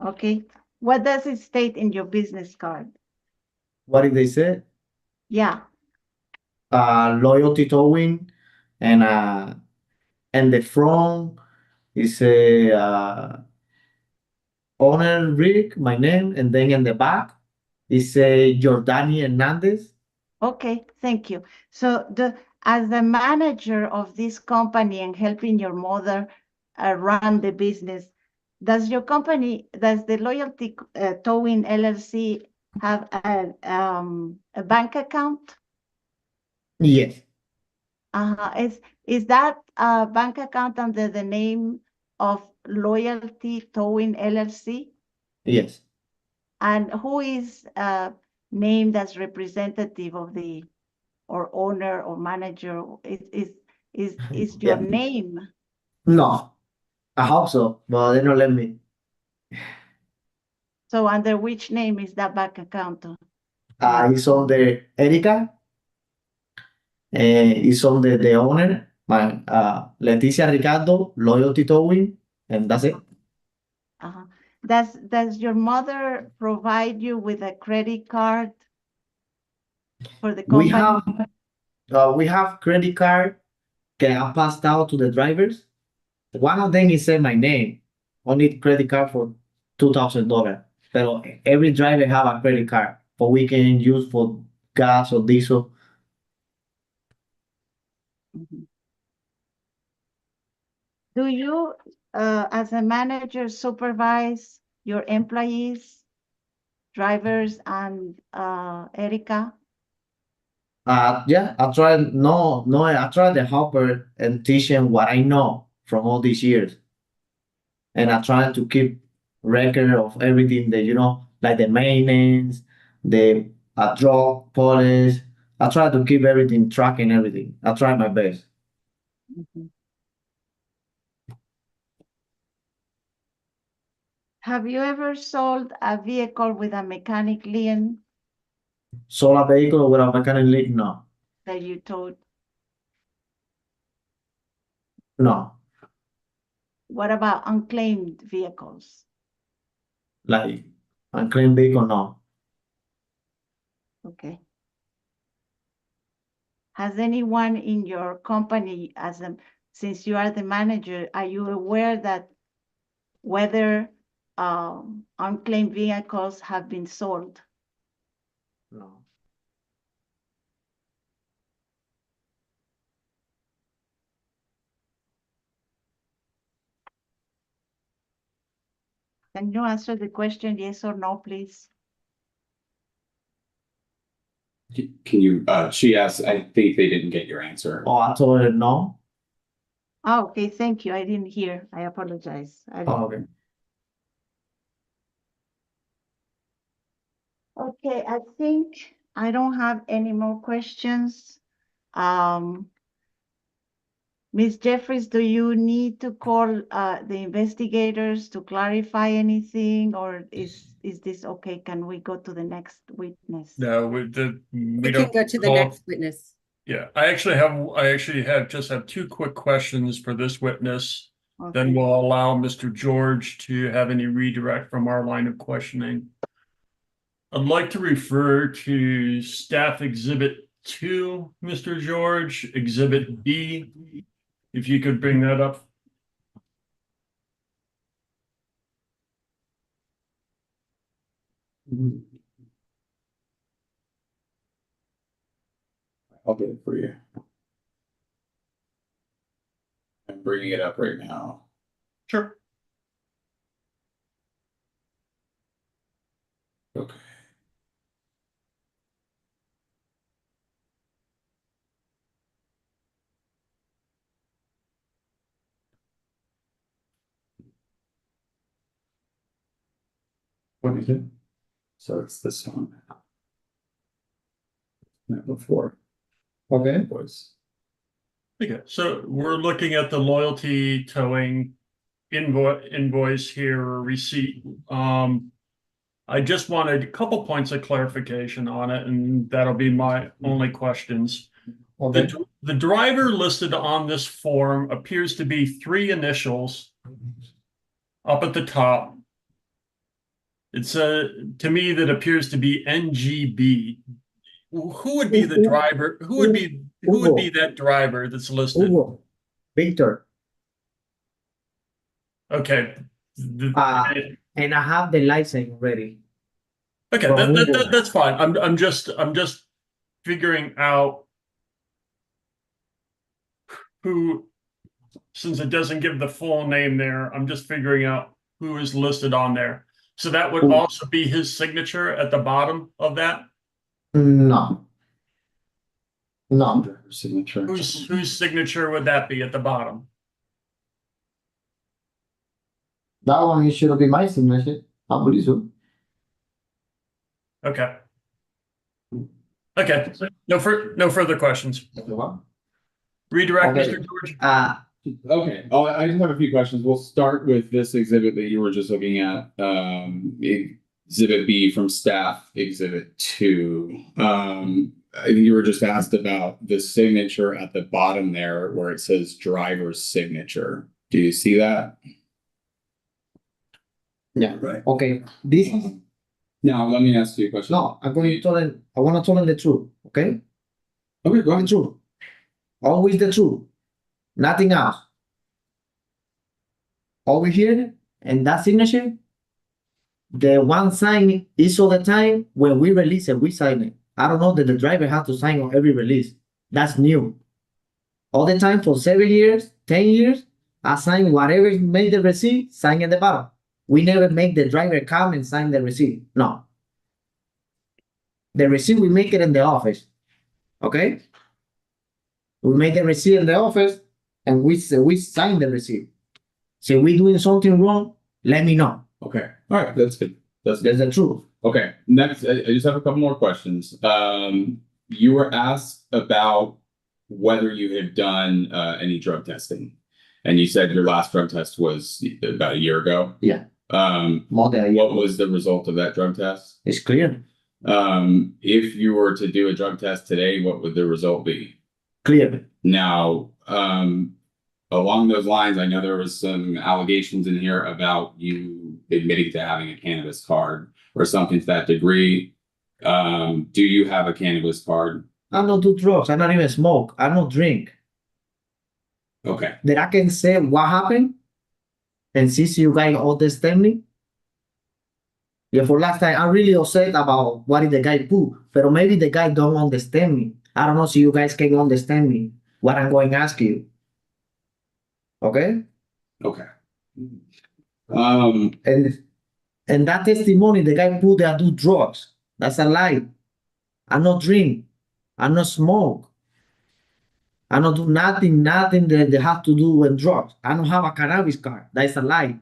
Speaker 3: Okay. What does it state in your business card?
Speaker 7: What did they say?
Speaker 3: Yeah.
Speaker 7: Loyalty towing, and the front is a owner Rick, my name, and then in the back is a Jordani Hernandez.
Speaker 3: Okay, thank you. So as the manager of this company and helping your mother run the business, does the Loyalty Towing LLC have a bank account?
Speaker 7: Yes,
Speaker 3: Is that bank account under the name of Loyalty Towing LLC?
Speaker 7: yes.
Speaker 3: And who is named as representative of or owner or manager? Is your
Speaker 7: Yeah.
Speaker 3: name?
Speaker 7: No, I hope so, but they don't let me.
Speaker 3: So under which name is that bank account?
Speaker 7: It's on the Erika. It's on the owner, my Leticia Ricardo, Loyalty Towing, and that's it.
Speaker 3: Uh-huh. Does your mother provide you with a credit card for the
Speaker 7: We
Speaker 3: company?
Speaker 7: we have credit card that are passed out to the drivers. One of them is in my name. Only credit card for $2,000. But every driver have a credit card for we can use for gas or diesel.
Speaker 3: Mhm. Do you, as a manager, supervise your employees, drivers, and Erica?
Speaker 7: Yeah, I try I try to help her and teach him what I know from all these years. And I try to keep record of everything that like the maintenance, the drug polish. I try to keep everything tracking everything. I try my best.
Speaker 3: Mhm. Have you ever sold a vehicle with a mechanic lien
Speaker 7: Solar vehicle with a mechanic leak? No,
Speaker 3: that you told?
Speaker 7: no.
Speaker 3: What about unclaimed vehicles?
Speaker 7: Like unclaimed vehicle, no.
Speaker 3: Okay. Has anyone in your company, since you are the manager, are you aware that whether unclaimed vehicles have been sold?
Speaker 7: No.
Speaker 3: Can you answer the question, yes or no, please?
Speaker 5: Can you, she asked, I think they didn't get your answer.
Speaker 7: Oh, I told her no.
Speaker 3: Oh, okay, thank you. I didn't hear. I apologize.
Speaker 7: Oh, okay.
Speaker 3: Okay, I think I don't have any more questions. Ms. Jeffries, do you need to call the investigators to clarify anything, or is this okay? Can we go to the next witness?
Speaker 1: No, we
Speaker 6: We can
Speaker 1: don't
Speaker 6: go to the
Speaker 1: call-
Speaker 6: next witness.
Speaker 1: Yeah, I actually have two quick questions for this witness. Then
Speaker 3: Okay.
Speaker 1: we'll allow Mr. George to have any redirect from our line of questioning. I'd like to refer to Staff Exhibit 2, Mr. George, Exhibit B. If you could bring that up.
Speaker 5: I'll get it for you. I'm bringing it up right now.
Speaker 1: Sure.
Speaker 5: Okay. What is it? So it's this one. Not before.
Speaker 7: Okay.
Speaker 5: It was.
Speaker 1: Okay, so we're looking at the loyalty towing invoice here, or receipt. I just wanted a couple points of clarification on it, and that'll be my only questions.
Speaker 7: Okay.
Speaker 1: The driver listed on this form appears to be 3 initials up at the top. It's to me that appears to be NGB. Who would be the driver? Who would be that driver that's listed?
Speaker 7: Hugo, Victor,
Speaker 1: Okay.
Speaker 7: and I have the license ready.
Speaker 1: Okay,
Speaker 7: From Hugo.
Speaker 1: that's fine. I'm just figuring out who, since it doesn't give the full name there, I'm just figuring out who is listed on there. So that would
Speaker 7: Who?
Speaker 1: also be his signature at the bottom of that?
Speaker 7: No. No.
Speaker 5: Driver signature.
Speaker 1: Whose signature would that be at the bottom?
Speaker 7: That one should be my signature. I believe so.
Speaker 1: Okay. Okay, no further questions. Redirect,
Speaker 7: Okay.
Speaker 1: Mr. George.
Speaker 5: Okay, I just have a few questions. We'll start with this exhibit that you were just looking at. Exhibit B from staff, Exhibit 2. I think you were just asked about the signature at the bottom there where it says driver's signature. Do you see that?
Speaker 7: Yeah.
Speaker 5: Right.
Speaker 7: Okay. This is
Speaker 5: Now, let me ask you a question.
Speaker 7: no. I'm going to tell them. I want to tell them the truth. Okay.
Speaker 5: Okay, go
Speaker 7: The
Speaker 5: ahead.
Speaker 7: truth. Always the truth. Nothing else. Over here, and that signature, the one sign is all the time when we release it, we sign it. I don't know that the driver has to sign on every release. That's new. All the time for 7 years, 10 years, I sign whatever made the receipt, sign at the bottom. We never make the driver come and sign the receipt. No. The receipt, we make it in the office. Okay? We make the receipt in the office and we sign the receipt. So we doing something wrong, let me know.
Speaker 5: Okay, all right, that's good. That's good.
Speaker 7: That's the truth.
Speaker 5: Okay, next, I just have a couple more questions. You were asked about whether you had done any drug testing, and you said your last drug test was about a year ago.
Speaker 7: Yeah. More than a year.
Speaker 5: What was the result of that drug test?
Speaker 7: It's clear.
Speaker 5: If you were to do a drug test today, what would the result be?
Speaker 7: Clear.
Speaker 5: Now, along those lines, I know there was some allegations in here about you admitting to having a cannabis card or something to that degree. Do you have a cannabis card?
Speaker 7: I don't do drugs. I don't even smoke. I don't drink.
Speaker 5: Okay.
Speaker 7: That I can say what happened and since you guys understand me. Yeah, for last time, I'm really upset about what did the guy put. But maybe the guy don't understand me. I don't know if you guys can understand me. What I'm going to ask you. Okay?
Speaker 5: Okay.
Speaker 7: And And that testimony, the guy put there, I do drugs. That's a lie. I not drink. I not smoke. I don't do nothing that they have to do with drugs. I don't have a cannabis card. That's a lie.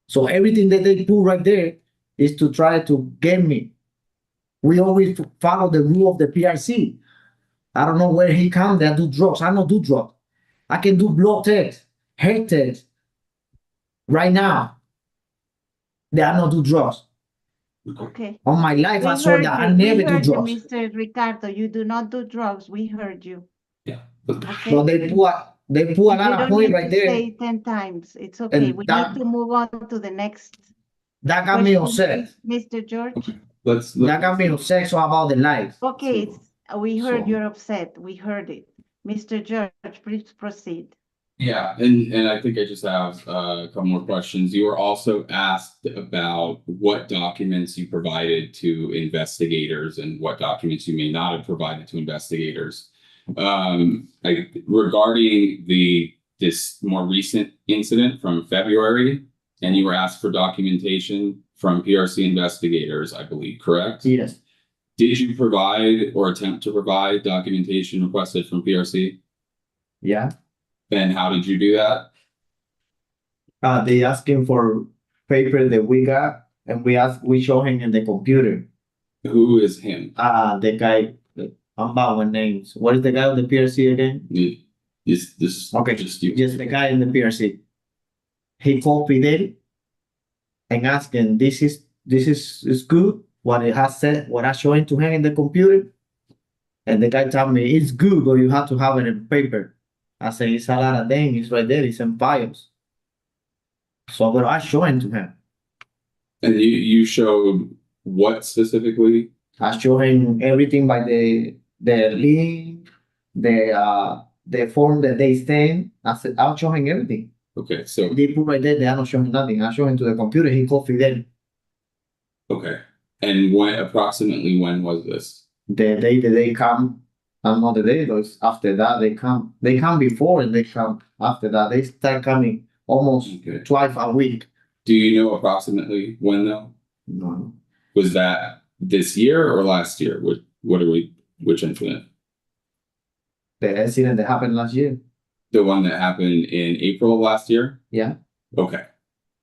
Speaker 7: So everything that they put right there is to try to get me. We always follow the rule of the PRC. I don't know where he come. They do drugs. I don't do drugs. I can do blood test, hair test right now. They are not do drugs.
Speaker 3: Okay.
Speaker 7: On my life,
Speaker 3: We
Speaker 7: I saw
Speaker 3: heard
Speaker 7: that I
Speaker 3: you. We
Speaker 7: never do
Speaker 3: heard you,
Speaker 7: drugs.
Speaker 3: Mr. Ricardo. You do not do drugs. We heard you.
Speaker 5: Yeah.
Speaker 3: Okay.
Speaker 7: But they put a
Speaker 3: You
Speaker 7: lot of
Speaker 3: don't
Speaker 7: point
Speaker 3: need
Speaker 7: right
Speaker 3: to
Speaker 7: there.
Speaker 3: say 10 times. It's okay.
Speaker 7: And
Speaker 3: We
Speaker 7: that-
Speaker 3: need to move on to the next
Speaker 7: That got me
Speaker 3: question,
Speaker 7: upset.
Speaker 3: please, Mr. George.
Speaker 5: Okay. Let's
Speaker 7: That got me upset so about the life.
Speaker 3: Okay, we heard
Speaker 5: So-
Speaker 3: you're upset. We heard it. Mr. George, please proceed.
Speaker 5: Yeah, and I think I just have a couple more questions. You were also asked about what documents you provided to investigators and what documents you may not have provided to investigators. Regarding this more recent incident from February, and you were asked for documentation from PRC investigators, I believe, correct?
Speaker 7: Yes.
Speaker 5: Did you provide or attempt to provide documentation requested from PRC?
Speaker 7: Yeah.
Speaker 5: And how did you do that?
Speaker 7: They asking for paper that we got, and we show him in the computer.
Speaker 5: Who is him?
Speaker 7: The guy, I'm bad with names. What is the guy on the PRC again?
Speaker 5: Is this
Speaker 7: Okay,
Speaker 5: just you?
Speaker 7: just the guy in the PRC. He called Fidel and asking, this is good. What it has said, what I showing to him in the computer. And the guy told me, it's good, but you have to have it in paper. I said, it's a lot of things. It's right there. It's in files. So, but I showing to him.
Speaker 5: And you showed what specifically?
Speaker 7: I show him everything by the link, the form that they send. I said, I'll show him everything.
Speaker 5: Okay, so
Speaker 7: They put right there, they are not showing nothing. I show him to the computer, he called Fidel.
Speaker 5: okay. And approximately when was this?
Speaker 7: The day that they come, I'm not the day, but after that they come. They come before and they come after that. They start coming almost
Speaker 5: Okay.
Speaker 7: twice a week.
Speaker 5: Do you know approximately when though?
Speaker 7: No.
Speaker 5: Was that this year or last year? Which incident?
Speaker 7: The accident that happened last year.
Speaker 5: The one that happened in April of last year?
Speaker 7: Yeah.
Speaker 5: Okay.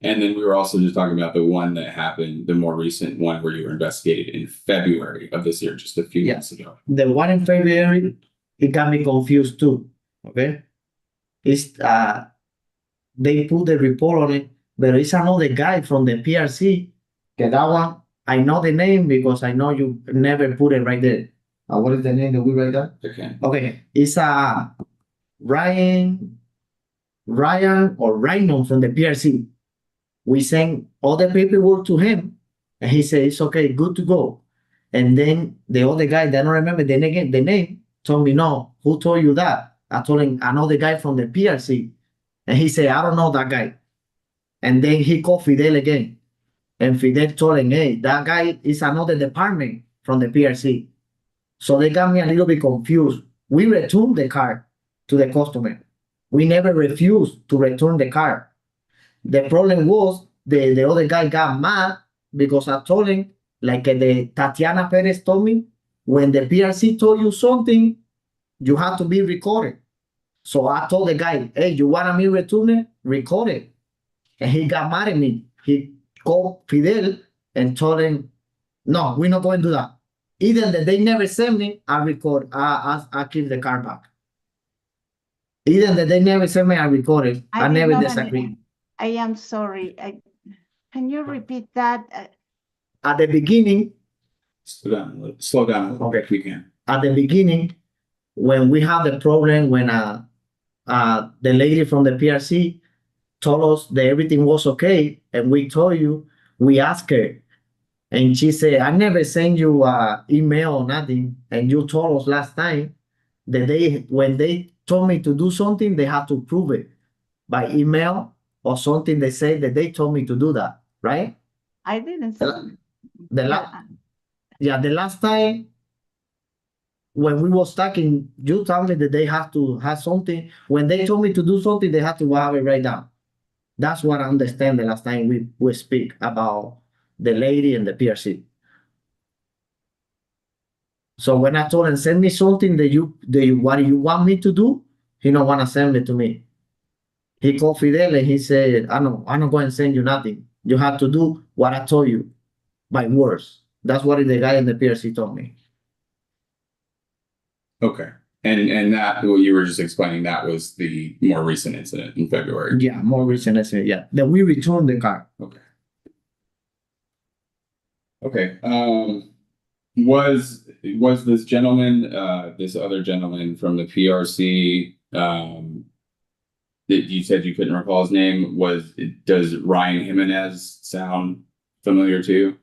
Speaker 5: And then we were also just talking about the one that happened, the more recent one where you were investigated in February of this year, just a few months ago.
Speaker 7: The one in February, it got me confused too. Okay. It's they put the report on it, but it's another guy from the PRC. Okay, that one, I know the name because I know you never put it right there. What is the name that we write down?
Speaker 5: Okay.
Speaker 7: Okay, it's Ryan or Rhino from the PRC. We sent all the paperwork to him, and he said it's okay, good to go. And then the other guy, that I don't remember the name, told me, no, who told you that? I told him, I know the guy from the PRC. And he said, I don't know that guy. And then he called Fidel again. And Fidel told him, hey, that guy is another department from the PRC. So they got me a little bit confused. We returned the car to the customer. We never refused to return the car. The problem was the other guy got mad because I told him, like the Tatiana Perez told me, when the PRC told you something, you have to be recorded. So I told the guy, hey, you want me to return it? Record it. And he got mad at me. He called Fidel and told him, no, we're not going to do that. Either that they never send me, I record, I keep the car back. Either that they never send me, I record it. I
Speaker 3: did
Speaker 7: never
Speaker 3: not
Speaker 7: disagree.
Speaker 3: I am sorry. Can you repeat that?
Speaker 7: At the beginning,
Speaker 5: Slow down a little bit if we can.
Speaker 7: at the beginning, when we had the problem, when the lady from the PRC told us that everything was okay, and we told you, we asked her, and she said, I never sent you an email or nothing, and you told us last time that when they told me to do something, they have to prove it by email or something. They say that they told me to do that, right?
Speaker 3: I didn't say.
Speaker 7: The last time when we was talking, you told me that they have to have something. When they told me to do something, they have to have it right down. That's what I understand the last time we speak about the lady and the PRC. So when I told him, send me something that what you want me to do, he don't want to send it to me. He called Fidel and he said, I'm not going to send you nothing. You have to do what I told you by words. That's what the guy in the PRC told me.
Speaker 5: Okay. And that, what you were just explaining, that was the more recent incident in February.
Speaker 7: Yeah, more recent incident. Yeah, that we returned the car.
Speaker 5: Okay. Okay. Was this gentleman, this other gentleman from the PRC, that you said you couldn't recall his name, does Ryan Jimenez sound familiar to you?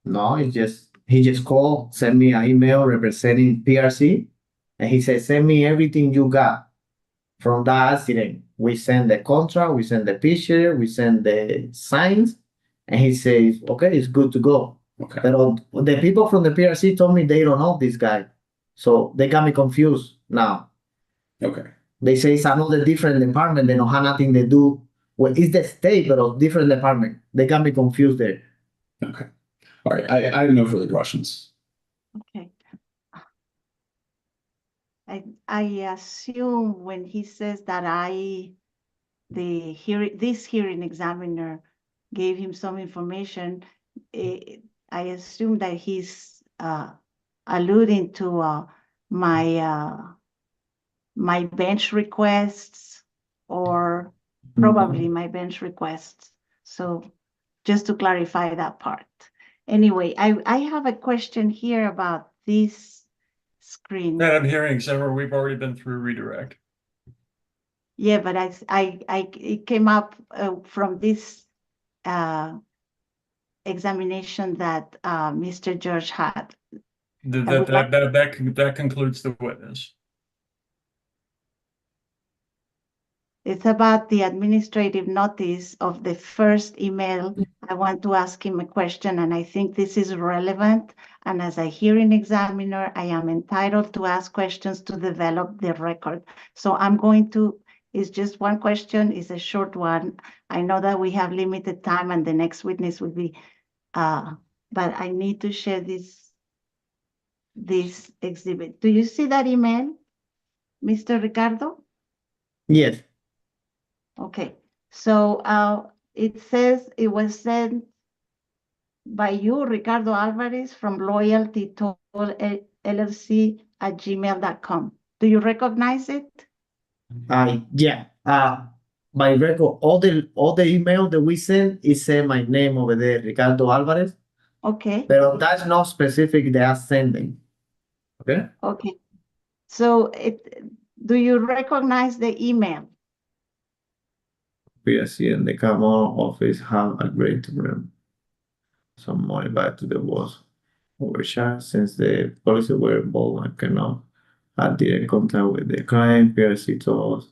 Speaker 7: No, he just called, sent me an email representing PRC, and he said, send me everything you got from that accident. We send the contract, we send the picture, we send the signs, and he says, okay, it's good to go.
Speaker 5: Okay.
Speaker 7: But the people from the PRC told me they don't know this guy, so they got me confused now.
Speaker 5: Okay.
Speaker 7: They say it's another different department. They don't have nothing to do. Well, it's the state, but a different department. They got me confused there.
Speaker 5: Okay. All right. I have no further questions.
Speaker 3: Okay. I assume when he says that this hearing examiner gave him some information, I assume that he's alluding to my bench requests or probably my bench requests. So just to clarify that part. Anyway, I have a question here about this screen.
Speaker 1: That I'm hearing, Sarah, we've already been through redirect.
Speaker 3: Yeah, but it came up from this examination that Mr. George had.
Speaker 1: That concludes the witness.
Speaker 3: It's about the administrative notice of the first email. I want to ask him a question, and I think this is relevant. And as a hearing examiner, I am entitled to ask questions to develop the record. So it's just one question, it's a short one. I know that we have limited time and the next witness will be, but I need to share this exhibit. Do you see that email, Mr. Ricardo?
Speaker 7: Yes.
Speaker 3: Okay, so it says it was sent by you, Ricardo Alvarez, from Loyalty Toll LLC at gmail.com. Do you recognize it?
Speaker 7: Yeah. By record, all the email that we send is my name over there, Ricardo Alvarez.
Speaker 3: Okay.
Speaker 7: But that's not specific. They are sending. Okay.
Speaker 3: Okay. So do you recognize the email?
Speaker 7: PSC and the Camon office have agreed to bring some money back to the boss. Overshot since the policy were involved and cannot have direct contact with the client. PSC told us.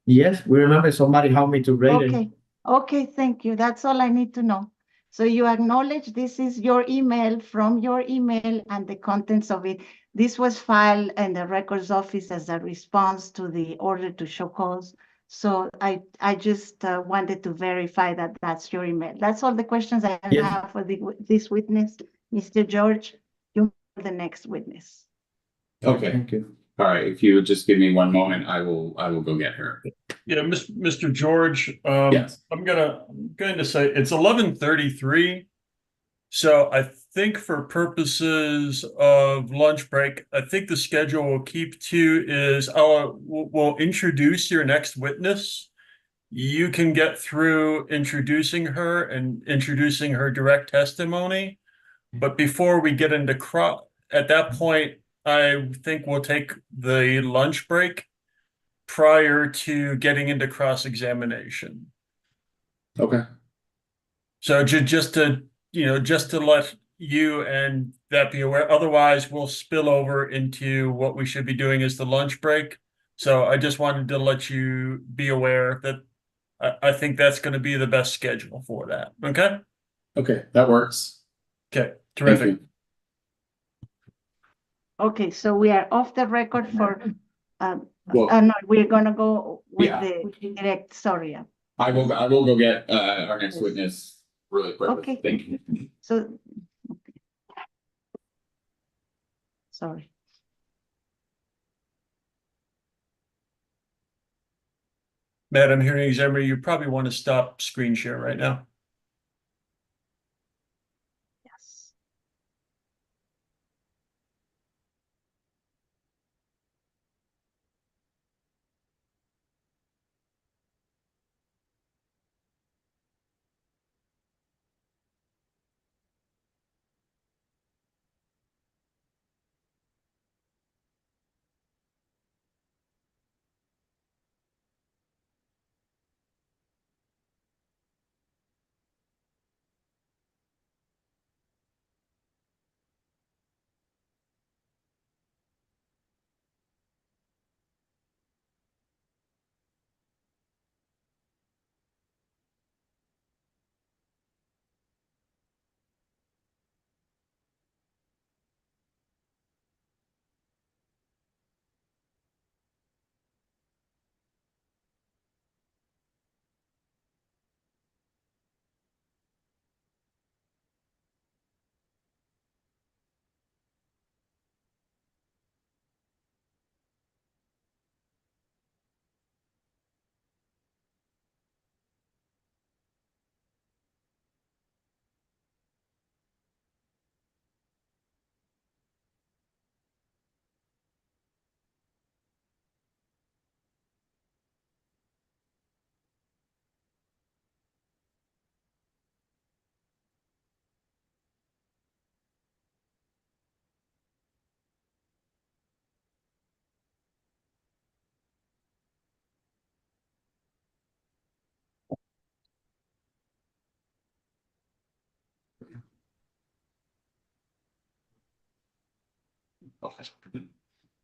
Speaker 7: Yes, we remember somebody helped me to rate it.
Speaker 3: Okay. Okay, thank you. That's all I need to know. So you acknowledge this is your email from your email and the contents of it. This was filed in the records office as a response to the order to show cause. So I just wanted to verify that that's your email. That's all the questions I
Speaker 7: Yes.
Speaker 3: have for this witness. Mr. George, you're the next witness.
Speaker 5: Okay.
Speaker 7: Thank you.
Speaker 5: All right. If you would just give me one moment, I will go get her.
Speaker 1: Yeah, Mr. George,
Speaker 5: Yes.
Speaker 1: I'm going to say it's 11:33. So I think for purposes of lunch break, I think the schedule we'll keep to is we'll introduce your next witness. You can get through introducing her and introducing her direct testimony. But before we get into at that point, I think we'll take the lunch break prior to getting into cross-examination.
Speaker 5: Okay.
Speaker 1: So just to let you and that be aware. Otherwise, we'll spill over into what we should be doing as the lunch break. So I just wanted to let you be aware that I think that's going to be the best schedule for that. Okay?
Speaker 5: Okay, that works.
Speaker 1: Okay,
Speaker 5: Thank
Speaker 1: terrific.
Speaker 5: you.
Speaker 3: Okay, so we are off the record for,
Speaker 5: Well,
Speaker 3: no, we're gonna go with
Speaker 5: Yeah.
Speaker 3: the direct, sorry.
Speaker 5: I will go get our next witness really quickly.
Speaker 3: Okay.
Speaker 5: Thank you.
Speaker 3: So, sorry.
Speaker 1: Madam Hearing Examiner, you probably want to stop screen share right now.
Speaker 3: Yes.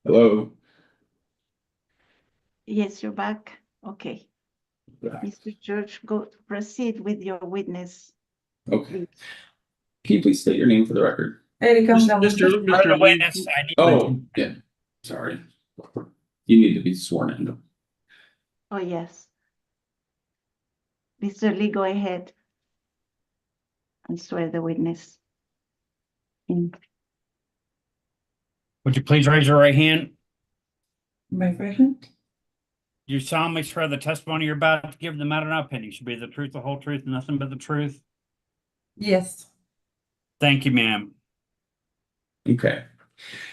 Speaker 5: Hello.
Speaker 3: Yes, you're back. Okay. Mr. George, go proceed with your witness.
Speaker 5: Okay. Can you please state your name for the record?
Speaker 1: Mr. Lee.
Speaker 4: Witness, I need-
Speaker 5: Oh, yeah. Sorry. You need to be sworn in.
Speaker 3: Oh, yes. Mr. Lee, go ahead and swear the witness in.
Speaker 4: Would you please raise your right hand?
Speaker 8: My friend?
Speaker 4: You solemnly swear the testimony you're about to give in the matter now pending should be the truth, the whole truth, and nothing but the truth.
Speaker 8: Yes.
Speaker 4: Thank you, ma'am.
Speaker 5: Okay.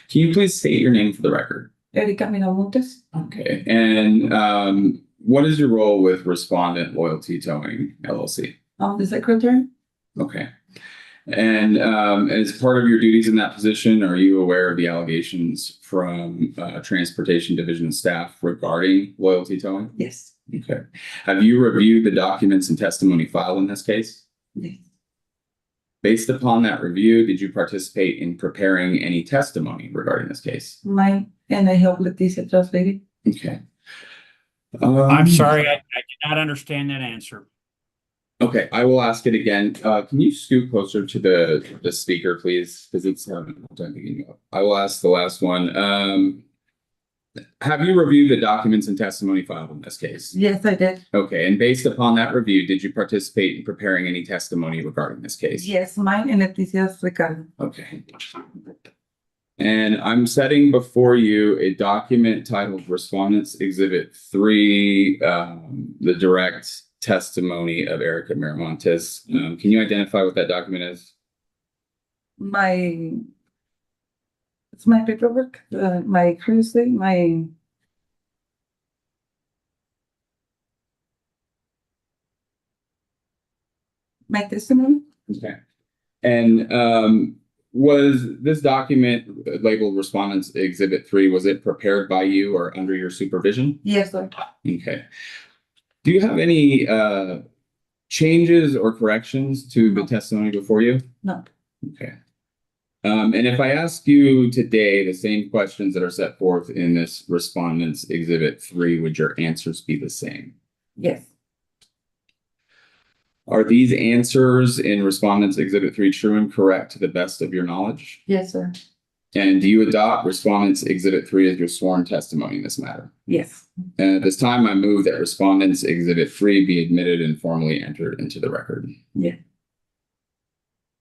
Speaker 5: Can you please state your name for the record?
Speaker 8: Erika Miramontes.
Speaker 5: Okay. And what is your role with Respondent Loyalty Towing LLC?
Speaker 8: I'm the secretary.
Speaker 5: Okay. And as part of your duties in that position, are you aware of the allegations from Transportation Division staff regarding loyalty towing?
Speaker 8: Yes.
Speaker 5: Okay. Have you reviewed the documents and testimony filed in this case?
Speaker 8: Yes.
Speaker 5: Based upon that review, did you participate in preparing any testimony regarding this case?
Speaker 8: Mine and I help Leticia translate it.
Speaker 5: Okay.
Speaker 4: I'm sorry, I did not understand that answer.
Speaker 5: Okay, I will ask it again. Can you scoot closer to the speaker, please? Because it's having a time picking you up. I will ask the last one. Have you reviewed the documents and testimony filed in this case?
Speaker 8: Yes, I did.
Speaker 5: Okay, and based upon that review, did you participate in preparing any testimony regarding this case?
Speaker 8: Yes, mine and Leticia's Ricardo.
Speaker 5: Okay. And I'm setting before you a document titled Respondents Exhibit 3, the direct testimony of Erika Miramontes. Can you identify what that document is?
Speaker 8: It's my paperwork, my cruise, my testimony.
Speaker 5: Okay. And was this document labeled Respondents Exhibit 3, was it prepared by you or under your supervision?
Speaker 8: Yes, sir.
Speaker 5: Okay. Do you have any changes or corrections to the
Speaker 8: No.
Speaker 5: testimony before you?
Speaker 8: No.
Speaker 5: Okay. And if I ask you today the same questions that are set forth in this Respondents Exhibit 3, would your answers be the same?
Speaker 8: Yes.
Speaker 5: Are these answers in Respondents Exhibit 3 true and correct to the best of your knowledge?
Speaker 8: Yes, sir.
Speaker 5: And do you adopt respondents exhibit 3 as your sworn testimony in this matter?
Speaker 8: Yes.
Speaker 5: And at this time, I move that respondents exhibit 3 be admitted and formally entered into the record.
Speaker 8: Yeah.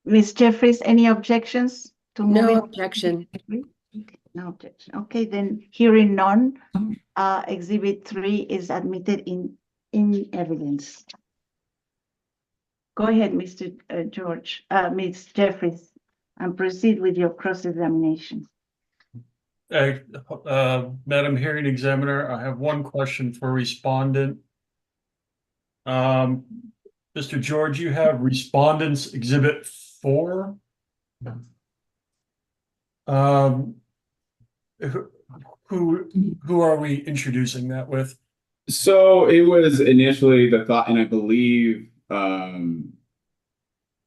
Speaker 3: Ms. Jeffries, any objections to
Speaker 6: No
Speaker 3: moving?
Speaker 6: objection.
Speaker 3: No objection. Okay, then hearing none, exhibit 3 is admitted in evidence. Go ahead, Mr. George, Ms. Jeffries, and proceed with your cross-examination.
Speaker 1: Madam Hearing Examiner, I have one question for respondent. Mr. George, you have respondents exhibit 4. Who are we introducing that with?
Speaker 5: So it was initially the thought, and I believe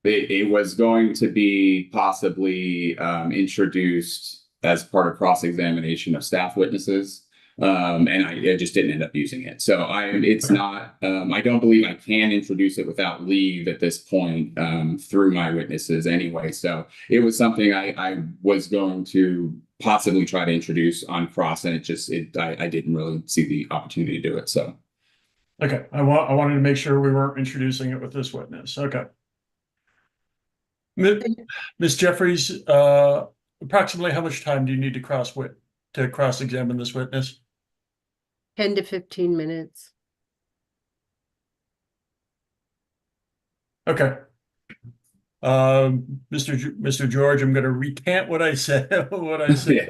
Speaker 5: it was going to be possibly introduced as part of cross-examination of staff witnesses. And I just didn't end up using it. So it's not, I don't believe I can introduce it without leave at this point through my witnesses anyway. So it was something I was going to possibly try to introduce on cross, and I didn't really see the opportunity to do it. So.
Speaker 1: Okay, I wanted to make sure we weren't introducing it with this witness. Okay. Ms. Jeffries, approximately how much time do you need to cross-examine this witness?
Speaker 6: 10 to 15 minutes.
Speaker 1: Okay. Mr. George, I'm going to recant what I said.
Speaker 5: Yes.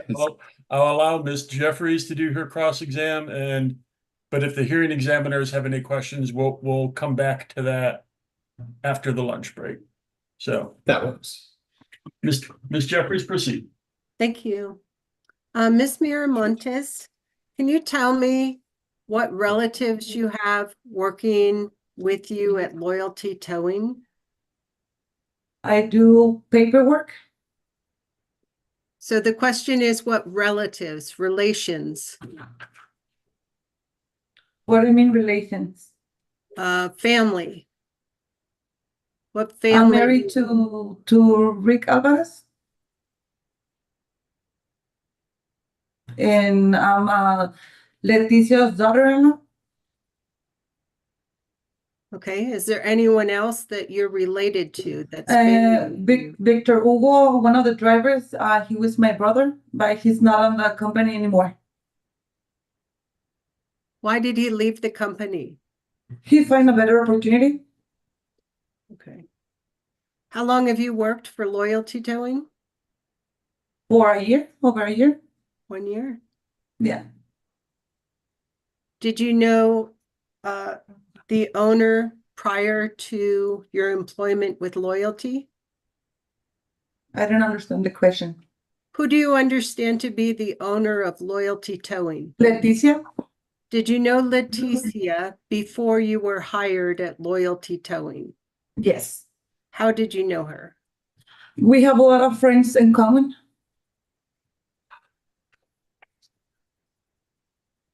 Speaker 1: I'll allow Ms. Jeffries to do her cross-exam, but if the hearing examiners have any questions, we'll come back to that after the lunch break. So
Speaker 5: That works.
Speaker 1: Ms. Jeffries, proceed.
Speaker 6: Thank you. Ms. Miramontes, can you tell me what relatives you have working with you at Loyalty Towing?
Speaker 8: I do paperwork.
Speaker 6: So the question is what relatives, relations,
Speaker 8: What do you mean relations?
Speaker 6: family? What
Speaker 8: I'm
Speaker 6: family?
Speaker 8: married to Rick Alvarez. And I'm Leticia's daughter-in-law.
Speaker 6: Okay, is there anyone else that you're related to that's been with you?
Speaker 8: Victor Hugo, one of the drivers, he was my brother, but he's not on the company anymore.
Speaker 6: Why did he leave the company?
Speaker 8: He find a better opportunity.
Speaker 6: Okay. How long have you worked for Loyalty Towing?
Speaker 8: For a year, over a year.
Speaker 6: 1 year.
Speaker 8: Yeah.
Speaker 6: Did you know the owner prior to your employment with Loyalty?
Speaker 8: I don't understand the question.
Speaker 6: Who do you understand to be the owner of Loyalty Towing?
Speaker 8: Leticia?
Speaker 6: Did you know Leticia before you were hired at Loyalty Towing?
Speaker 8: Yes.
Speaker 6: How did you know her?
Speaker 8: We have a lot of friends in common.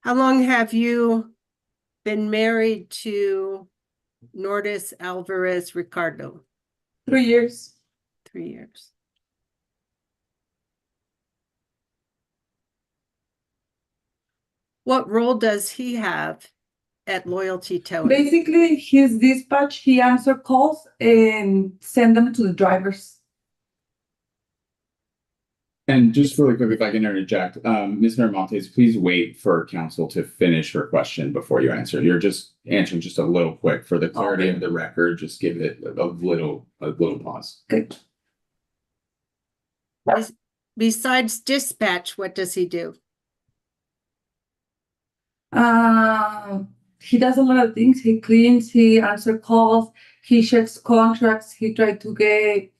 Speaker 6: How long have you been married to Nordis Alvarez Ricardo?
Speaker 8: 3 years.
Speaker 6: 3 years. What role does he have at Loyalty Towing?
Speaker 8: Basically, his dispatch, he answer calls and send them to the drivers.
Speaker 5: And just really quick, if I can interject, Ms. Miramontes, please wait for counsel to finish her question before you answer. You're just answering just a little quick for the clarity of the record. Just give it a little pause.
Speaker 8: Good.
Speaker 6: Besides dispatch, what does he do?
Speaker 8: He does a lot of things. He cleans, he answer calls, he checks contracts, he try to get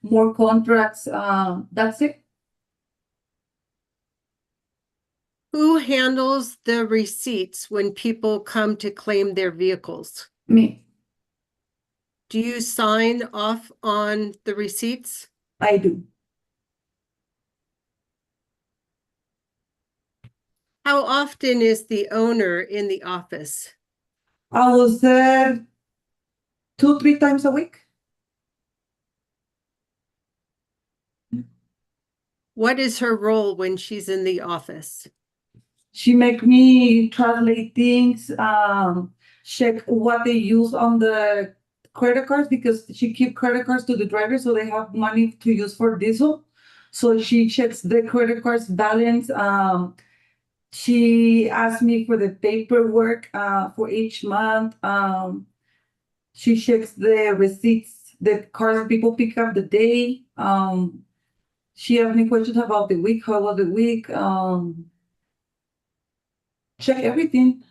Speaker 8: more contracts. That's it.
Speaker 6: Who handles the receipts when people come to claim their vehicles?
Speaker 8: Me,
Speaker 6: Do you sign off on the receipts?
Speaker 8: I do.
Speaker 6: How often is the owner in the office?
Speaker 8: I was there 2-3 times a week.
Speaker 6: What is her role when she's in the office?
Speaker 8: She make me translate things, check what they use on the credit cards because she keep credit cards to the driver so they have money to use for diesel. So she checks the credit cards balance. She asked me for the paperwork for each month. She checks the receipts, the cars people pick up the day. She asked me questions about the week, how was the week. Check everything.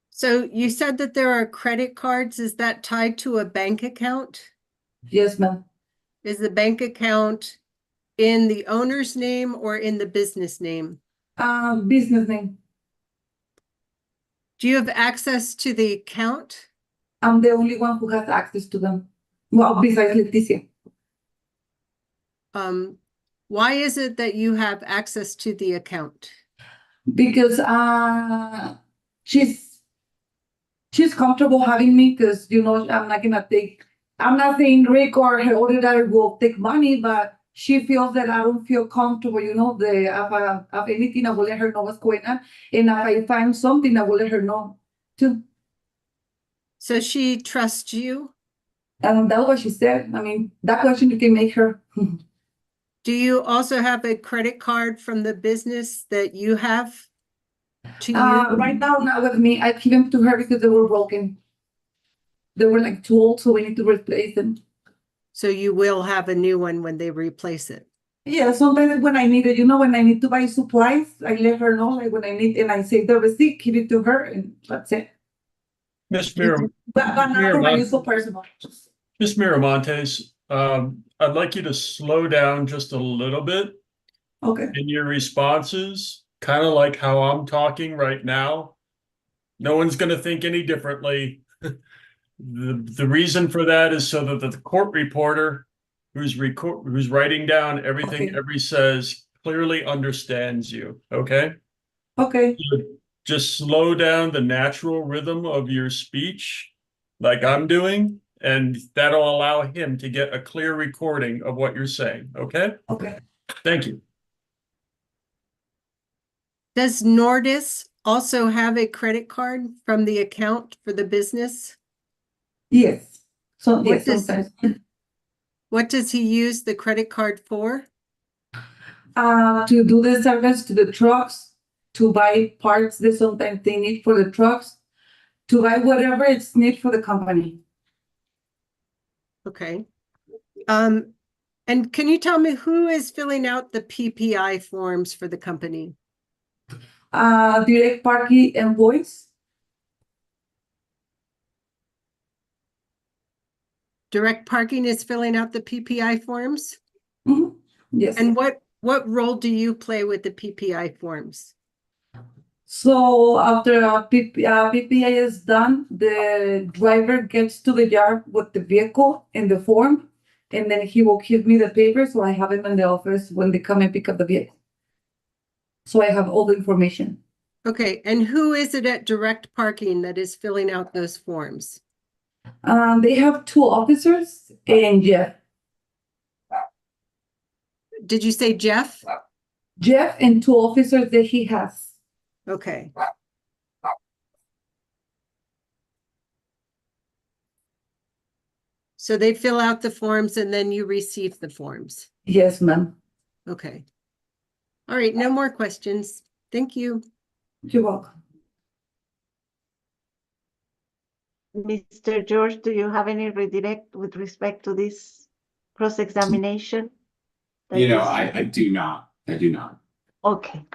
Speaker 6: So you said that there are credit cards. Is that tied to a bank account?
Speaker 8: Yes, ma'am.
Speaker 6: Is the bank account in the owner's name or in the business name?
Speaker 8: Business name.
Speaker 6: Do you have access to the account?
Speaker 8: I'm the only one who has access to them. Well, besides Leticia.
Speaker 6: Why is it that you have access to the account?
Speaker 8: Because she's comfortable having me because I'm not saying Rick or her older daughter will take money, but she feels that I don't feel comfortable, if anything, I will let her know what's going on. And if I find something, I will let her know too.
Speaker 6: So she trusts you?
Speaker 8: And that's what she said. I mean, that question you can make her.
Speaker 6: Do you also have a credit card from the business that you have to use?
Speaker 8: Right now, not with me. I give them to her because they were broken. They were like too old, so we need to replace them.
Speaker 6: So you will have a new one when they replace it.
Speaker 8: Yeah, sometimes when I need it, when I need to buy supplies, I let her know, like when I need, and I save the receipt, give it to her, and that's it.
Speaker 1: Miss
Speaker 8: But not for my use for personal.
Speaker 1: Miss Miramontes, I'd like you to slow down just a little bit
Speaker 8: Okay.
Speaker 1: in your responses, kind of like how I'm talking right now. No one's going to think any differently. The reason for that is so that the court reporter who's writing down everything
Speaker 8: Okay.
Speaker 1: every says clearly understands you. Okay.
Speaker 8: Okay.
Speaker 1: Just slow down the natural rhythm of your speech, like I'm doing, and that'll allow him to get a clear recording of what you're saying. Okay.
Speaker 8: Okay.
Speaker 1: Thank you.
Speaker 6: Does Nordis also have a credit card from the account for the business?
Speaker 8: Yes. So
Speaker 6: What
Speaker 8: yes,
Speaker 6: does-
Speaker 8: sometimes.
Speaker 6: What does he use the credit card for?
Speaker 8: To do the service to the trucks, to buy parts that sometimes they need for the trucks, to buy whatever it's need for the company.
Speaker 6: Okay. And can you tell me who is filling out the PPI forms for the company?
Speaker 8: Direct parking invoice.
Speaker 6: Direct Parking is filling out the PPI forms?
Speaker 8: Mhm. Yes.
Speaker 6: And what role do you play with the PPI forms?
Speaker 8: So after PPI is done, the driver gets to the yard with the vehicle and the form, and then he will give me the paper, so I have him in the office when they come and pick up the vehicle. So I have all the information.
Speaker 6: Okay, and who is it at Direct Parking that is filling out those forms?
Speaker 8: They have 2 officers and Jeff.
Speaker 6: Did you say Jeff?
Speaker 8: Jeff and 2 officers that he has.
Speaker 6: Okay. So they fill out the forms and then you receive the forms.
Speaker 8: Yes, ma'am.
Speaker 6: Okay. All right, no more questions. Thank you.
Speaker 8: You're welcome.
Speaker 3: Mr. George, do you have any redirect with respect to this cross-examination?
Speaker 5: I do not. I do not.
Speaker 3: Okay.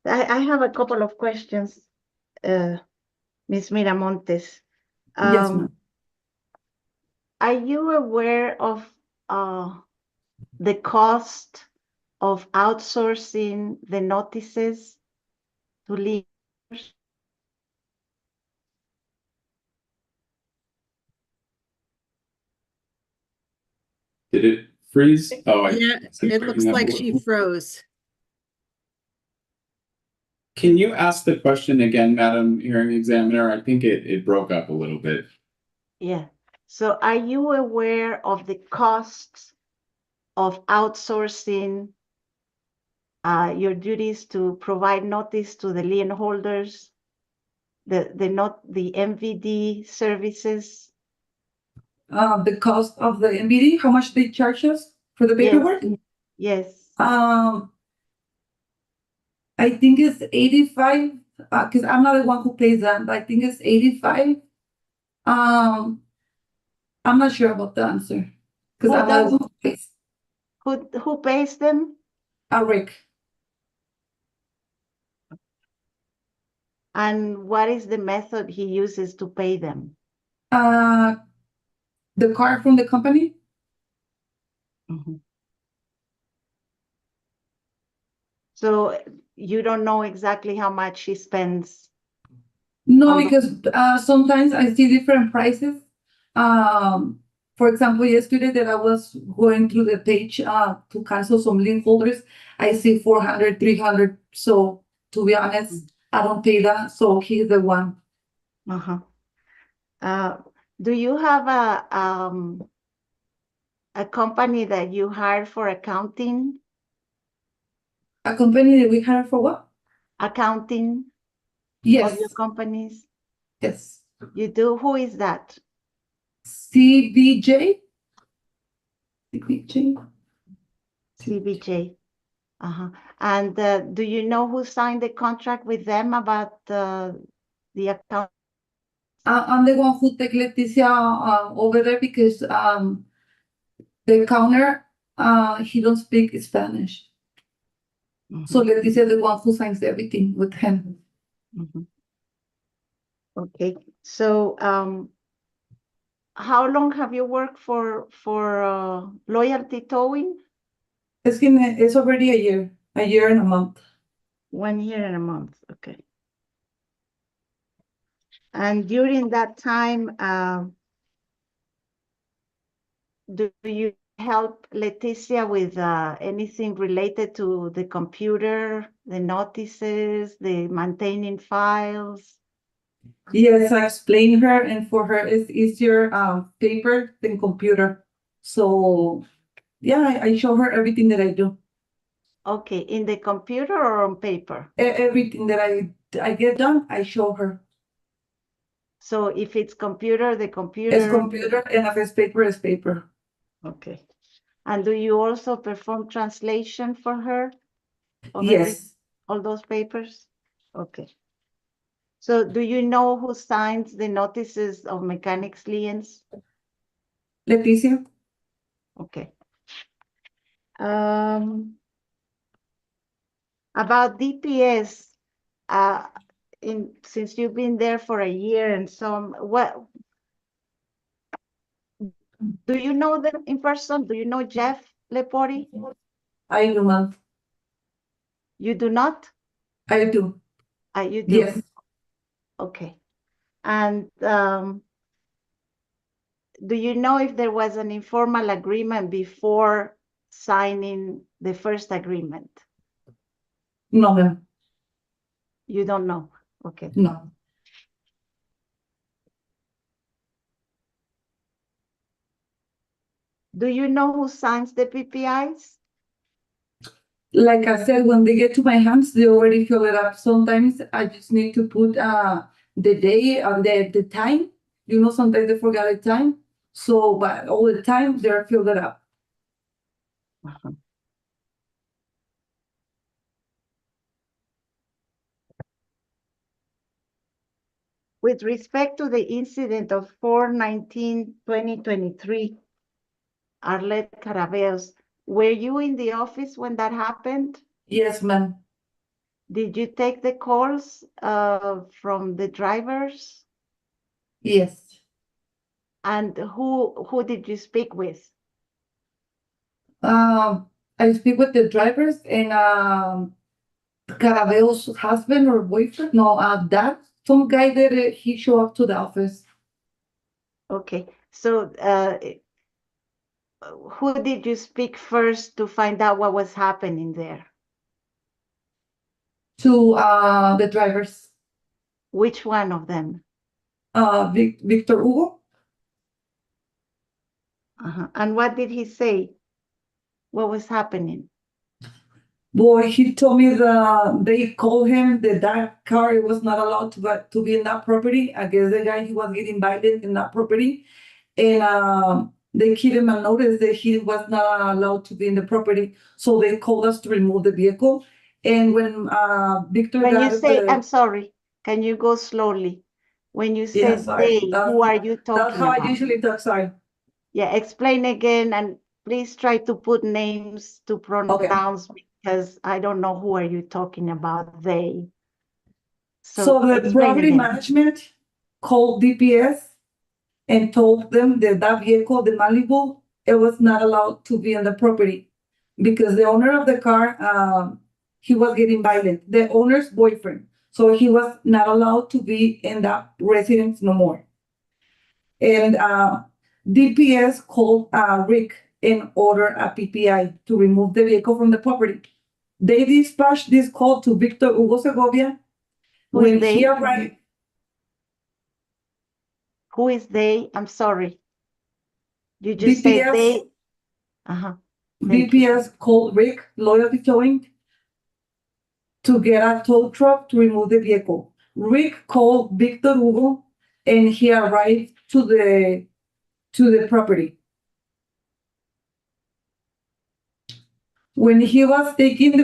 Speaker 3: I have a couple of questions, Ms. Miramontes.
Speaker 8: Yes, ma'am.
Speaker 3: Are you aware of the cost of outsourcing the notices to legal?
Speaker 5: Did it freeze? Oh,
Speaker 6: Yeah, it looks like she froze.
Speaker 5: Can you ask the question again, Madam Hearing Examiner? I think it broke up a little bit.
Speaker 3: Yeah. So are you aware of the costs of outsourcing your duties to provide notice to the lien holders, the MVD services?
Speaker 8: The cost of the MBD, how much they charge us for the paperwork?
Speaker 3: Yes.
Speaker 8: I think it's 85, because I'm not the one who pays them, but I think it's 85. I'm not sure about the answer, because
Speaker 3: Who
Speaker 8: I'm not the
Speaker 3: does-
Speaker 8: one who pays.
Speaker 3: Who pays them?
Speaker 8: Rick.
Speaker 3: And what is the method he uses to pay them?
Speaker 8: The card from the company?
Speaker 3: Mhm. So you don't know exactly how much he spends?
Speaker 8: No,
Speaker 3: On the-
Speaker 8: because sometimes I see different prices. For example, yesterday that I was going through the page to cancel some lien holders, I see 400, 300. So to be honest, I don't pay that. So he's the one.
Speaker 3: Uh-huh. Do you have a company that you hire for accounting?
Speaker 8: A company that we hire for what?
Speaker 3: Accounting
Speaker 8: Yes,
Speaker 3: of your companies?
Speaker 8: yes.
Speaker 3: You do? Who is that?
Speaker 8: CBJ? CBJ?
Speaker 3: CBJ. Uh-huh. And do you know who signed the contract with them about the account?
Speaker 8: I'm the one who take Leticia over there because the counter he don't speak Spanish. So
Speaker 3: Mhm,
Speaker 8: Leticia is the one who signs everything with him.
Speaker 3: mhm. Okay, so how long have you worked for Loyalty Towing?
Speaker 8: It's already a year and a month.
Speaker 3: 1 year and a month, okay. And during that time, do you help Leticia with anything related to the computer, the notices, the maintaining files?
Speaker 8: Yes, I explained her, and for her it's easier paper than computer. So yeah, I show her everything that I do.
Speaker 3: Okay, in the computer or on paper?
Speaker 8: Everything that I get done, I show her.
Speaker 3: So if it's computer, the
Speaker 8: It's
Speaker 3: computer.
Speaker 8: computer, and if it's paper, it's paper.
Speaker 3: Okay. And do you also perform translation for her? Of
Speaker 8: Yes.
Speaker 3: all those papers? Okay. So do you know who signs the notices of mechanics liens?
Speaker 8: Leticia?
Speaker 3: Okay. About DPS, since you've been there for a year and some, what do you know them in person? Do you know Jeff Lepori?
Speaker 8: I do not.
Speaker 3: You do not?
Speaker 8: I do.
Speaker 3: You do?
Speaker 8: Yes.
Speaker 3: Okay. And do you know if there was an informal agreement before signing the first agreement?
Speaker 8: No, ma'am.
Speaker 3: You don't know? Okay.
Speaker 8: No.
Speaker 3: Do you know who signs the PPIs?
Speaker 8: Like I said, when they get to my hands, they already fill it up. Sometimes I just need to put the day and the time. You know, sometimes they forget the time. So, but all the time they're filled it up.
Speaker 3: Uh-huh. With respect to the incident of 4/19/2023, Arlette Carabeos, were you in the office when that happened?
Speaker 8: Yes, ma'am.
Speaker 3: Did you take the calls from the drivers?
Speaker 8: Yes.
Speaker 3: And who did you speak with?
Speaker 8: I speak with the drivers and Carabeo's husband or boyfriend. No, dad. Some guy that he show up to the office.
Speaker 3: Okay, so who did you speak first to find out what was happening there?
Speaker 8: To the drivers.
Speaker 3: Which one of them?
Speaker 8: Victor Hugo.
Speaker 3: And what did he say? What was happening?
Speaker 8: Boy, he told me they called him that car was not allowed to be in that property. I guess the guy he was getting violent in that property, and they gave him a notice that he was not allowed to be in the property. So they called us to remove the vehicle. And when Victor
Speaker 3: When you
Speaker 8: got
Speaker 3: say,
Speaker 8: the
Speaker 3: I'm sorry, can you go slowly? When you say
Speaker 8: yeah, sorry,
Speaker 3: they, who are you
Speaker 8: that's
Speaker 3: talking
Speaker 8: how I
Speaker 3: about?
Speaker 8: usually talk. Sorry.
Speaker 3: Yeah, explain again and please try to put names to pronounce because I don't know who are you talking about, they.
Speaker 8: So the
Speaker 3: explain
Speaker 8: property
Speaker 3: again.
Speaker 8: management called DPS and told them that that vehicle, the Malibu, it was not allowed to be on the property because the owner of the car, he was getting violent, the owner's boyfriend. So he was not allowed to be in that residence no more. And DPS called Rick and ordered a PPI to remove the vehicle from the property. They dispatched this call to Victor Hugo Segovia.
Speaker 3: Who is
Speaker 8: When he
Speaker 3: they?
Speaker 8: arrived,
Speaker 3: Who is they? I'm sorry. You just said
Speaker 8: DPS
Speaker 3: they. Uh-huh. Thank you.
Speaker 8: DPS called Rick Loyalty Towing to get a tow truck to remove the vehicle. Rick called Victor Hugo and he arrived to the property. When Victor was taking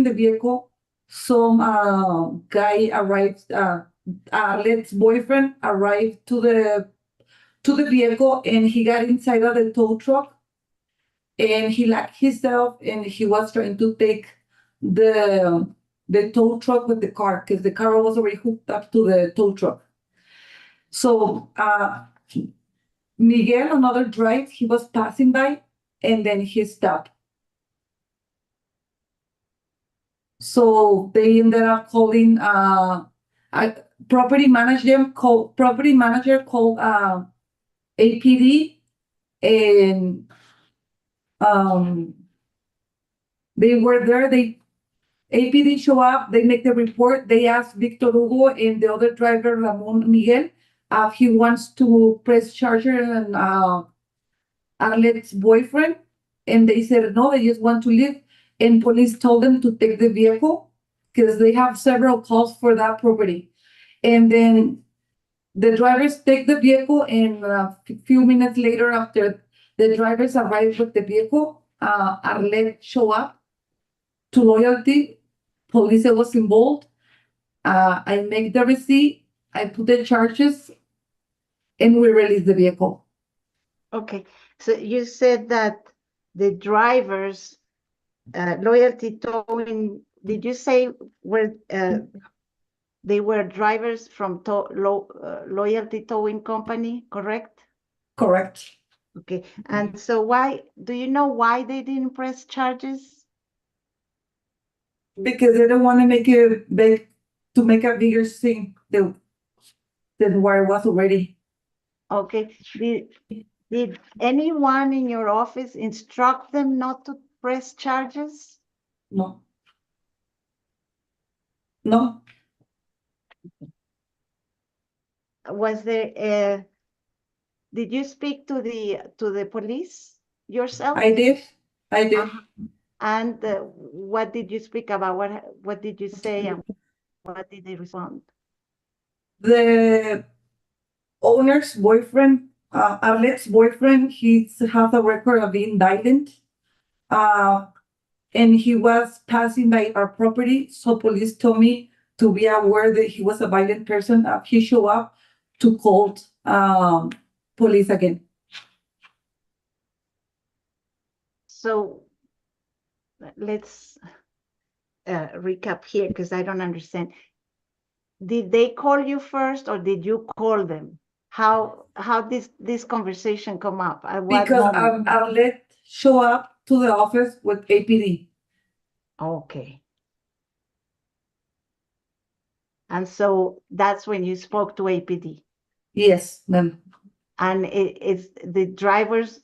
Speaker 8: the vehicle, some guy arrived, Let's boyfriend arrived to the vehicle and he got inside of the tow truck and he locked himself and he was trying to take the tow truck with the car because the car was already hooked up to the tow truck. So Miguel, another drive, he was passing by and then he stopped. So they ended up calling property manager called APD and they were there. APD show up, they make the report, they asked Victor Hugo and the other driver, Ramon Miguel, if he wants to press charger and Arlet's boyfriend. And they said no, they just want to leave. And police told them to take the vehicle because they have several calls for that property. And then the drivers take the vehicle and a few minutes later after the drivers arrive with the vehicle, Arlet show up to Loyalty. Police was involved. I make the receipt, I put the charges, and we release the vehicle.
Speaker 3: Okay, so you said that the drivers, Loyalty Towing, did you say they were drivers from Loyalty Towing Company, correct?
Speaker 8: Correct.
Speaker 3: Okay, and so do you know why they didn't press charges?
Speaker 8: Because they don't want to make a bigger scene than what it was already.
Speaker 3: Okay, did anyone in your office instruct them not to press charges?
Speaker 8: No. No.
Speaker 3: Was there did you speak to the police yourself?
Speaker 8: I did.
Speaker 3: And what did you speak about? What did you say and what did they respond?
Speaker 8: The owner's boyfriend, Arlet's boyfriend, he has a record of being violent. And he was passing by our property. So police told me to be aware that he was a violent person. He showed up to call police again.
Speaker 3: So let's recap here because I don't understand. Did they call you first or did you call them? How this conversation come up? At what
Speaker 8: Because
Speaker 3: moment?
Speaker 8: Arlet show up to the office with APD.
Speaker 3: Okay. And so that's when you spoke to APD.
Speaker 8: Yes, ma'am.
Speaker 3: And it's the drivers,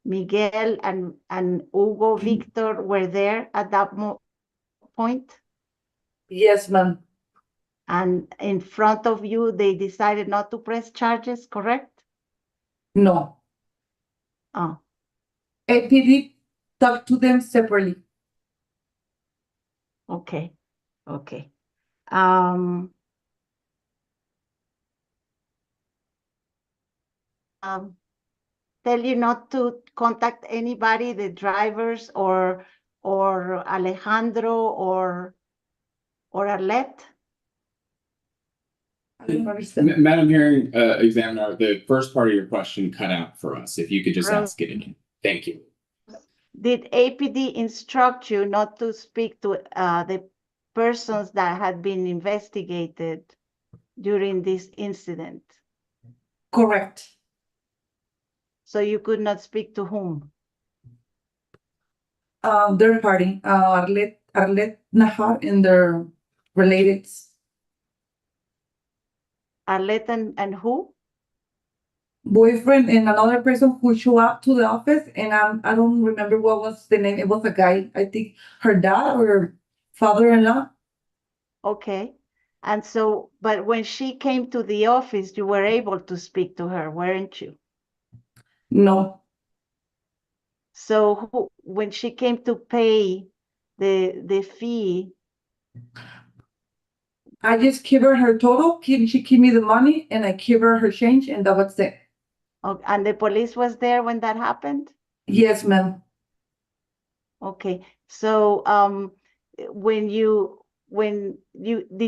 Speaker 3: Miguel and Hugo Victor were there at that point?
Speaker 8: Yes, ma'am.
Speaker 3: And in front of you, they decided not to press charges, correct?
Speaker 8: No.
Speaker 3: Oh.
Speaker 8: APD talk to them separately.
Speaker 3: Okay, okay. Tell you not to contact anybody, the drivers or Alejandro or Arlette?
Speaker 8: I don't understand.
Speaker 5: Madam Hearing Examiner, the first part of your question cut out for us. If you could just ask it again. Thank you.
Speaker 3: Did APD instruct you not to speak to the persons that had been investigated during this incident?
Speaker 8: Correct.
Speaker 3: So you could not speak to whom?
Speaker 8: Third party, Arlet Nahar and their related.
Speaker 3: Arlette and who?
Speaker 8: Boyfriend and another person who showed up to the office, and I don't remember what was the name. It was a guy, I think her dad or father-in-law.
Speaker 3: Okay. And so, but when she came to the office, you were able to speak to her, weren't you?
Speaker 8: No,
Speaker 3: So when she came to pay the fee,
Speaker 8: I just give her total. She give me the money, and I give her change, and that was it.
Speaker 3: and the police was there when that happened?
Speaker 8: Yes, ma'am.
Speaker 3: Okay. So did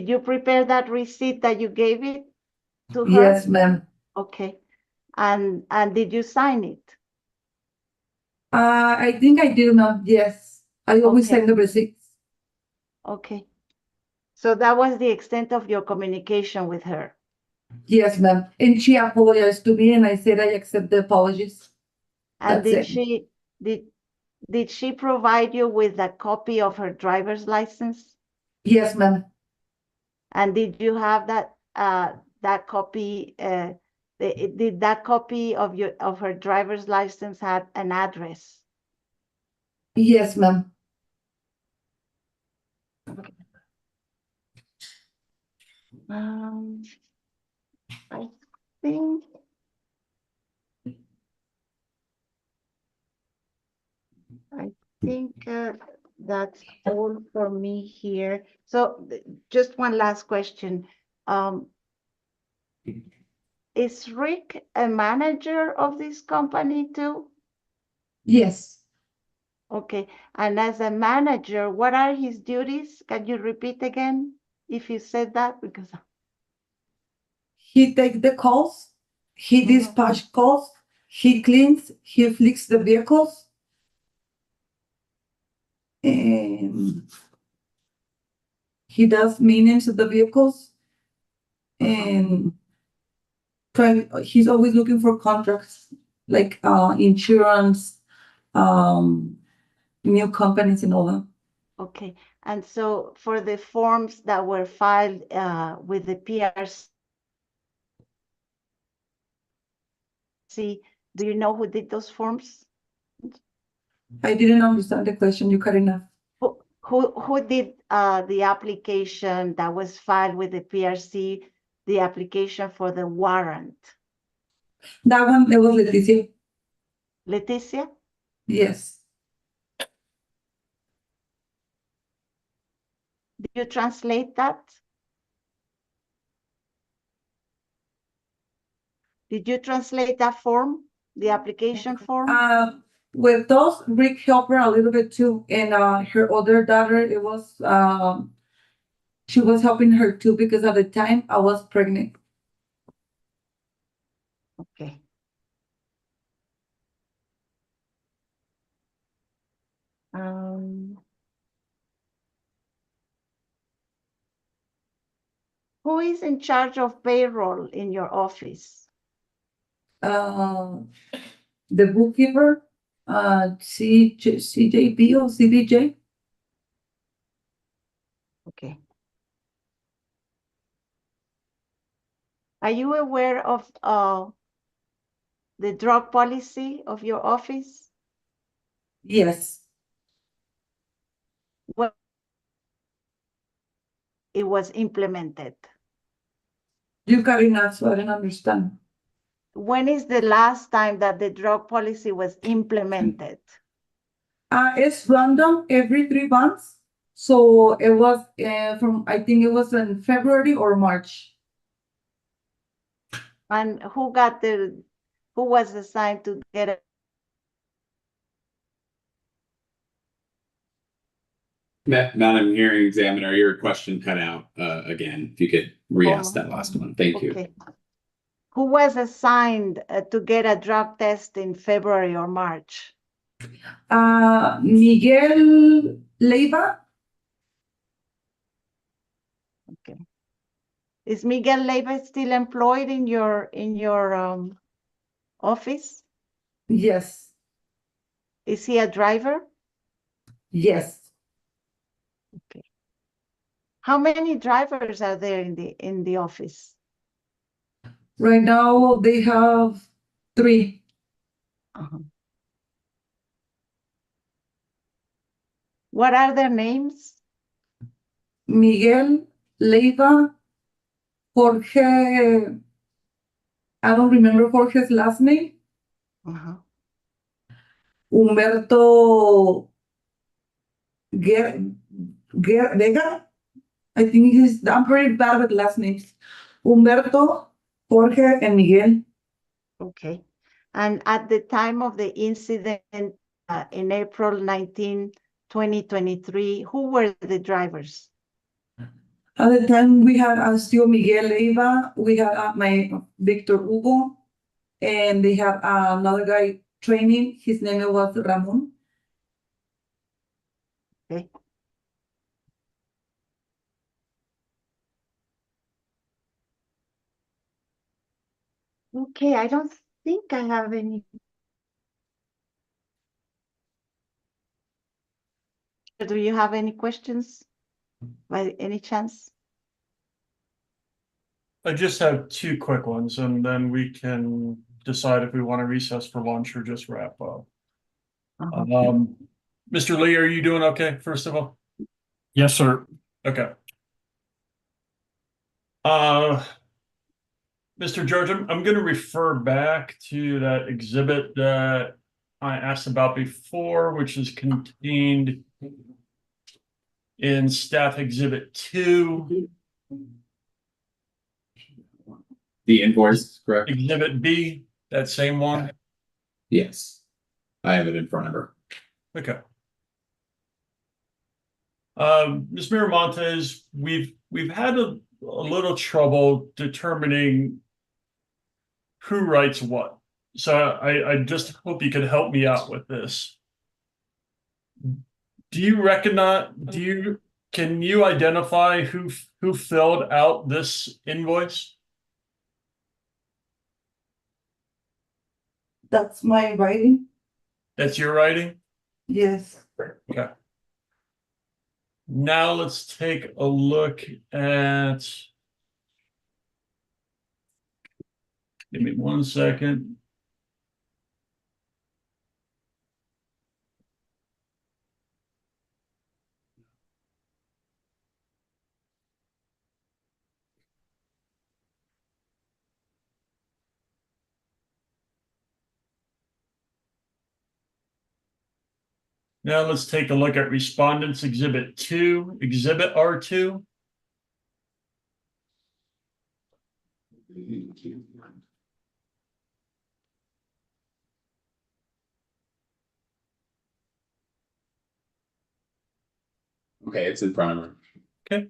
Speaker 3: you prepare that receipt that you gave it to her?
Speaker 8: Yes, ma'am.
Speaker 3: Okay. And did you sign it?
Speaker 8: I think I do, ma'am. Yes, I always
Speaker 3: Okay.
Speaker 8: send the receipts.
Speaker 3: Okay. So that was the extent of your communication with her.
Speaker 8: Yes, ma'am. And she apologized to me, and I said I accept the apologies.
Speaker 3: And
Speaker 8: That's
Speaker 3: did she provide you with a copy of her driver's license?
Speaker 8: Yes, ma'am.
Speaker 3: And did you have that copy? Did that copy of her driver's license had an address?
Speaker 8: Yes, ma'am.
Speaker 3: I think that's all for me here. So just one last question. Is Rick a manager of this company too?
Speaker 8: Yes.
Speaker 3: Okay, and as a manager, what are his duties? Can you repeat again if you said that? Because
Speaker 8: He takes the calls, he
Speaker 3: Mhm.
Speaker 8: dispatch calls, he cleans, he fixes the vehicles, and he does maintenance of the vehicles, and he's always looking for contracts like insurance, new companies and all that.
Speaker 3: Okay, and so for the forms that were filed with the PRC, do you know who did those forms?
Speaker 8: I didn't understand the question, you cut enough.
Speaker 3: Who did the application that was filed with the PRC, the application for the warrant?
Speaker 8: That one, it was Leticia.
Speaker 3: Leticia?
Speaker 8: Yes.
Speaker 3: Did you translate that? Did you translate that form, the application form?
Speaker 8: With those, Rick helped her a little bit too, and her other daughter, it was she was helping her too because at the time I was pregnant.
Speaker 3: Okay. Who is in charge of payroll in your office?
Speaker 8: The bookkeeper, CJB or CDJ.
Speaker 3: Okay. Are you aware of the drug policy of your office?
Speaker 8: Yes.
Speaker 3: When it was implemented?
Speaker 8: You got enough, so I didn't understand.
Speaker 3: When is the last time that the drug policy was implemented?
Speaker 8: It's random every 3 months. So it was I think it was in February or March.
Speaker 3: And who was assigned to get it?
Speaker 5: Madam Hearing Examiner, your question cut out again. If you could re-ask that last one. Thank you.
Speaker 3: Okay. Who was assigned to get a drug test in February or March?
Speaker 8: Miguel Leiva.
Speaker 3: Okay. Is Miguel Leiva still employed in your office?
Speaker 8: Yes.
Speaker 3: Is he a driver?
Speaker 8: Yes.
Speaker 3: Okay. How many drivers are there in the office?
Speaker 8: Right now they have 3.
Speaker 3: Uh-huh. What are their names?
Speaker 8: Miguel Leiva, Jorge. I don't remember Jorge's last name.
Speaker 3: Uh-huh.
Speaker 8: Humberto Vega. I think I'm pretty bad with last names. Humberto, Jorge, and Miguel.
Speaker 3: Okay. And at the time of the incident in April 19, 2023, who were the drivers?
Speaker 8: At the time we had still Miguel Leiva, we had my Victor Hugo, and they had another guy training. His name was Ramon.
Speaker 3: Okay. Okay, I don't think I have any. Do you have any questions by any chance?
Speaker 1: I just have 2 quick ones, and then we can decide if we want to recess for lunch or just wrap up.
Speaker 3: Uh-huh.
Speaker 1: Mr. Lee, are you doing okay, first of all?
Speaker 4: Yes, sir.
Speaker 1: Okay. Mr. George, I'm going to refer back to that exhibit that I asked about before, which is contained in Staff Exhibit 2.
Speaker 5: The invoice, correct?
Speaker 1: Exhibit B, that same one?
Speaker 5: Yes. I have it in front of her.
Speaker 1: Okay. Ms. Miramontes, we've had a little trouble determining who writes what. So I just hope you could help me out with this. Can you identify who filled out this invoice?
Speaker 8: That's my writing.
Speaker 1: That's your writing?
Speaker 8: Yes.
Speaker 1: Okay. Now let's take a look at. Give me 1 second. Now let's take a look at Respondents Exhibit 2, Exhibit R2.
Speaker 5: Okay, it's in front of her.
Speaker 1: Okay.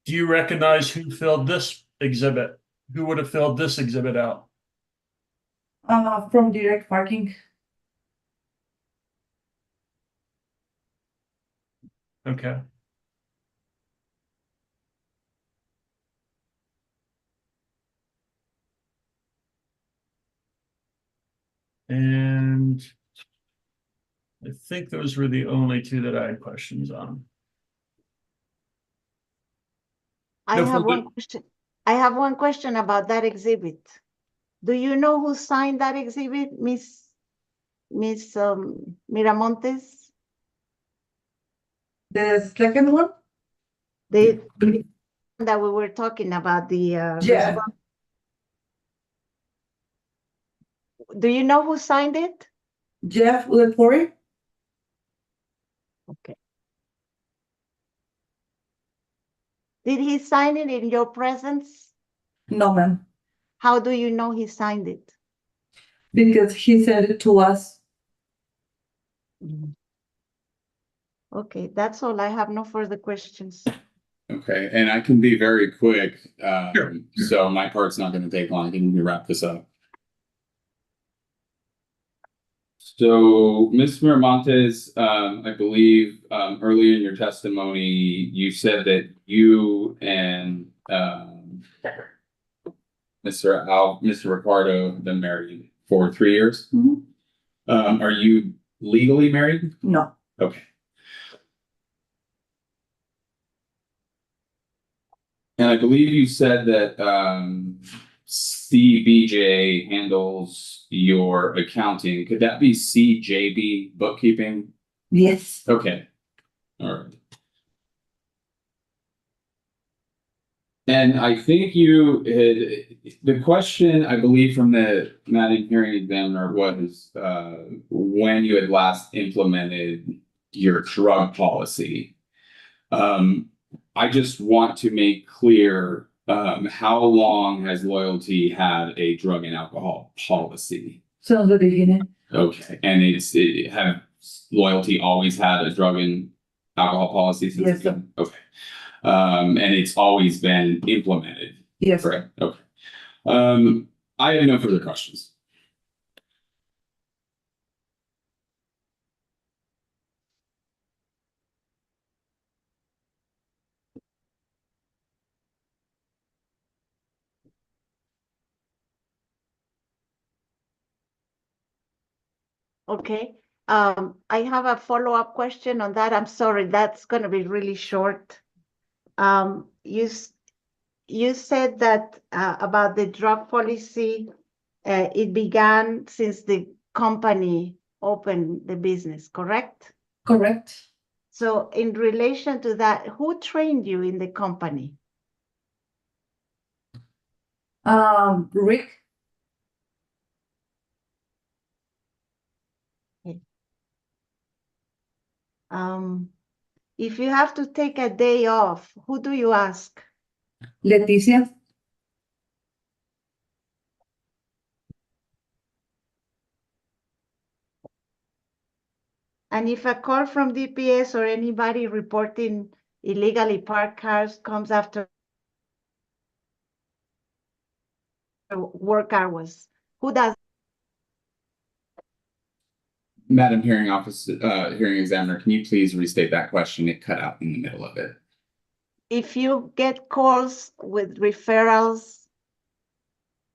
Speaker 1: Do you recognize who filled this exhibit? Who would have filled this exhibit out?
Speaker 8: From direct parking.
Speaker 1: Okay. And I think those were the only 2 that I had questions on.
Speaker 3: I
Speaker 1: No
Speaker 3: have
Speaker 1: further-
Speaker 3: one question. I have one question about that exhibit. Do you know who signed that exhibit, Miss Miramontes?
Speaker 8: The second one?
Speaker 3: The that we were talking about the
Speaker 8: Yeah.
Speaker 3: Do you know who signed it?
Speaker 8: Jeff Lepore.
Speaker 3: Okay. Did he sign it in your presence?
Speaker 8: No, ma'am,
Speaker 3: How do you know he signed it?
Speaker 8: because he sent it to us.
Speaker 3: Okay, that's all. I have no further questions.
Speaker 5: Okay, and I can be very quick.
Speaker 1: Sure.
Speaker 5: So my part's not going to take long. Can we wrap this up? So, Ms. Miramontes, I believe earlier in your testimony, you said that you and Mr. Ricardo have been married for 3 years.
Speaker 8: Mhm.
Speaker 5: Are you legally married?
Speaker 8: No,
Speaker 5: Okay. And I believe you said that CBJ handles your accounting. Could that be CJB bookkeeping?
Speaker 8: yes,
Speaker 5: Okay. All right. And I think the question, I believe, from the Madam Hearing Examiner was when you had last implemented your drug policy. I just want to make clear, how long has Loyalty had a drug and alcohol policy?
Speaker 8: since the beginning.
Speaker 5: Okay, and have Loyalty always had a drug and alcohol policy since the
Speaker 8: Yes, sir.
Speaker 5: beginning? Okay. And it's always been implemented,
Speaker 8: Yes,
Speaker 5: correct? Okay. I have no further questions.
Speaker 3: Okay. I have a follow-up question on that. I'm sorry, that's going to be really short. You said that about the drug policy, it began since the company opened the business, correct?
Speaker 8: correct.
Speaker 3: So in relation to that, who trained you in the company?
Speaker 8: Rick,
Speaker 3: If you have to take a day off, who do you ask?
Speaker 8: Leticia,
Speaker 3: And if a call from DPS or anybody reporting illegally parked cars comes after work hours, who does?
Speaker 5: Madam Hearing Examiner, can you please restate that question? It cut out in the middle of it.
Speaker 3: If you get calls with referrals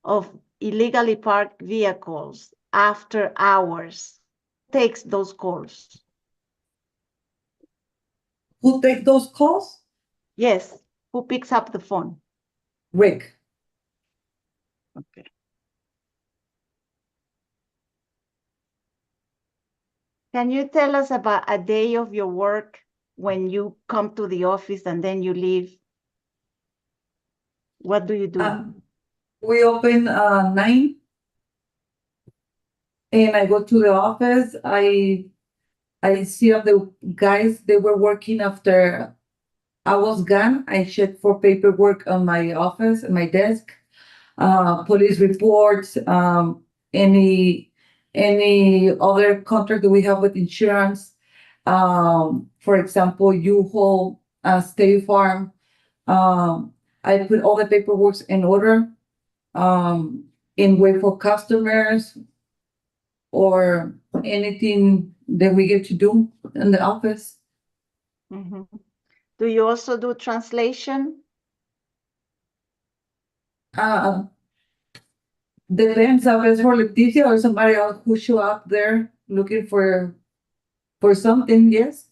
Speaker 3: of illegally parked vehicles after hours, who takes those calls?
Speaker 8: who take those calls?
Speaker 3: Yes, who picks up the phone?
Speaker 8: Rick.
Speaker 3: Okay. Can you tell us about a day of your work when you come to the office and then you leave? What do you do?
Speaker 8: We open 9, and I go to the office. I see all the guys, they were working after I was gone. I check for paperwork on my office, and my desk, police reports, any other contract that we have with insurance. For example, U-Haul, State Farm. I put all the paperwork in order, in way for customers or anything that we get to do in the office.
Speaker 3: Mhm. Do you also do translation?
Speaker 8: Depends if it's for Leticia or somebody else who show up there looking for something, yes.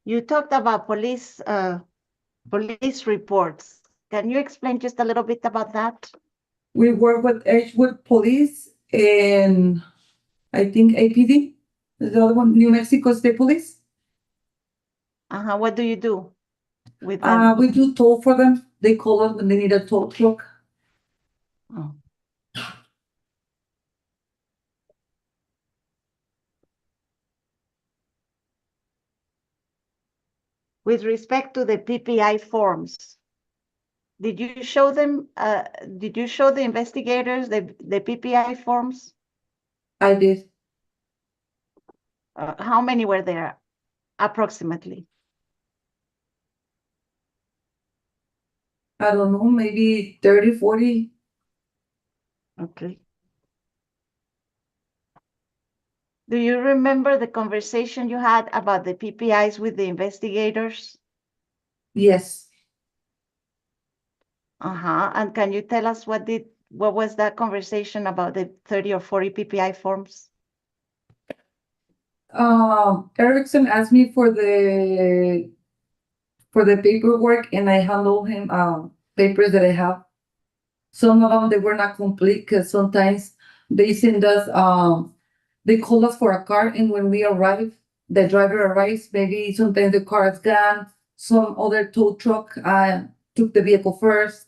Speaker 3: You talked about police reports. Can you explain just a little bit about that?
Speaker 8: We work with Edgewood Police and I think APD, the other one, New Mexico State Police.
Speaker 3: What do you do with them?
Speaker 8: We do toll for them. They call us when they need a toll truck.
Speaker 3: Oh. with respect to the PPI forms, did you show them, did you show the investigators the PPI forms?
Speaker 8: I did.
Speaker 3: How many were there approximately?
Speaker 8: I don't know, maybe 30, 40.
Speaker 3: Okay. Do you remember the conversation you had about the PPIs with the investigators?
Speaker 8: Yes.
Speaker 3: Uh-huh. And can you tell us what was that conversation about the 30 or 40 PPI forms?
Speaker 8: Erickson asked me for the paperwork, and I handle him papers that I have. Some of them they were not complete because sometimes they send us they call us for a car, and when we arrive, the driver arrives. Maybe sometimes the car is gone. Some other tow truck took the vehicle first,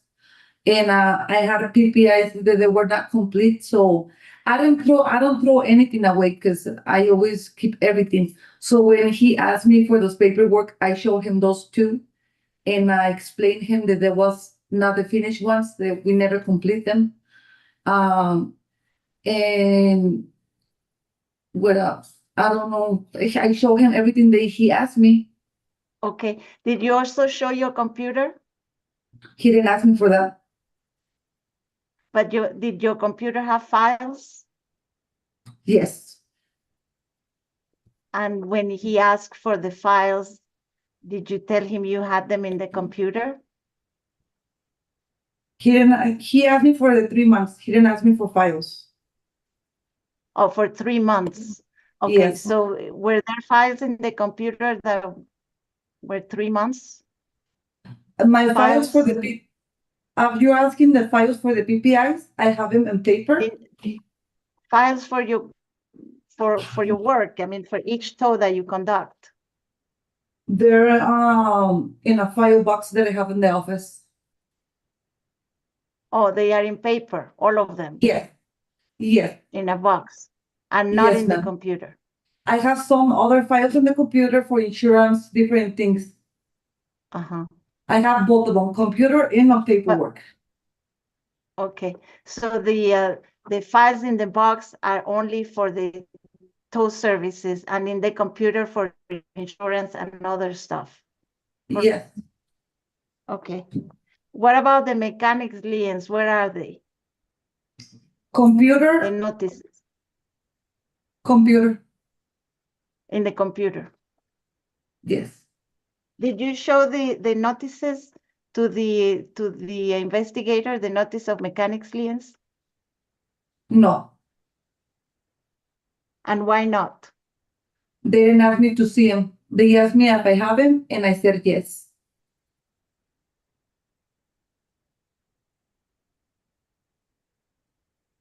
Speaker 8: and I had a PPIs that they were not complete. So I don't throw anything away because I always keep everything. So when he asked me for those paperwork, I showed him those two, and I explained him that there was not the finished ones, that we never complete them. And what else? I don't know. I showed him everything that he asked me.
Speaker 3: Okay. Did you also show your computer?
Speaker 8: He didn't ask me for that.
Speaker 3: But did your computer have files?
Speaker 8: Yes.
Speaker 3: And when he asked for the files, did you tell him you had them in the computer?
Speaker 8: He didn't. He asked me for the 3 months. He didn't ask me for files.
Speaker 3: Oh, for 3 months. Okay,
Speaker 8: Yes.
Speaker 3: so were there files in the computer that were 3 months?
Speaker 8: My files for
Speaker 3: Files?
Speaker 8: the you're asking the files for the PPIs? I have them on paper.
Speaker 3: Files for your work, I mean, for each tow that you conduct.
Speaker 8: They're in a file box that I have in the office.
Speaker 3: Oh, they are in paper, all of them,
Speaker 8: Yes. Yes.
Speaker 3: in a box, and not
Speaker 8: Yes,
Speaker 3: in the
Speaker 8: ma'am.
Speaker 3: computer.
Speaker 8: I have some other files on the computer for insurance, different things.
Speaker 3: Uh-huh.
Speaker 8: I have both of them, computer and on paperwork.
Speaker 3: Okay, so the files in the box are only for the tow services, and in the computer for insurance and other stuff.
Speaker 8: Yes.
Speaker 3: Okay. What about the mechanics liens? Where are they? The
Speaker 8: Computer,
Speaker 3: notices
Speaker 8: computer.
Speaker 3: in the computer.
Speaker 8: Yes.
Speaker 3: Did you show the notices to the investigator, the notice of mechanics liens?
Speaker 8: No,
Speaker 3: And why not?
Speaker 8: they didn't ask me to see him. They asked me if I have him, and I said yes.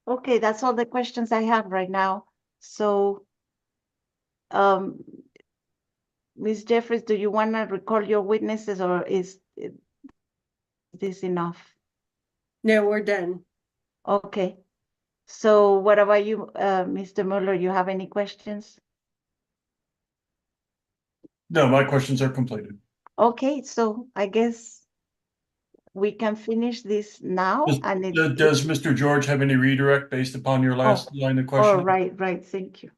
Speaker 3: Okay, that's all the questions I have right now. So, Ms. Jeffries, do you want to recall your witnesses, or is this enough?
Speaker 6: No, we're done.
Speaker 3: Okay. So what about you, Mr. Mueller? You have any questions?
Speaker 1: No, my questions are completed.
Speaker 3: Okay, so I guess we can finish this now, and
Speaker 1: Does Mr. George have any redirect based upon your last line of
Speaker 3: oh,
Speaker 1: questioning?
Speaker 3: right, thank you.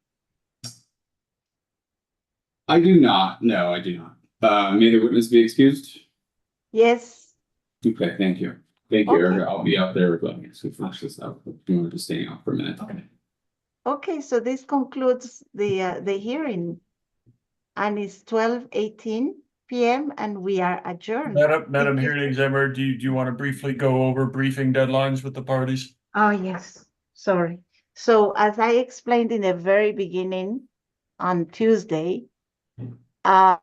Speaker 5: I do not. No, I do not. May the witness be excused?
Speaker 3: Yes,
Speaker 5: Okay, thank you. Thank you,
Speaker 3: Okay.
Speaker 5: Erica. I'll be out there as we finish this up. If you want to stay out for a minute.
Speaker 3: okay, so this concludes the hearing, and it's 12:18 p.m. and we are adjourned.
Speaker 1: Madam
Speaker 3: Thank you.
Speaker 1: Hearing Examiner, do you want to briefly go over briefing deadlines with the parties?
Speaker 3: Oh, yes, sorry. So as I explained in the very beginning on Tuesday, we are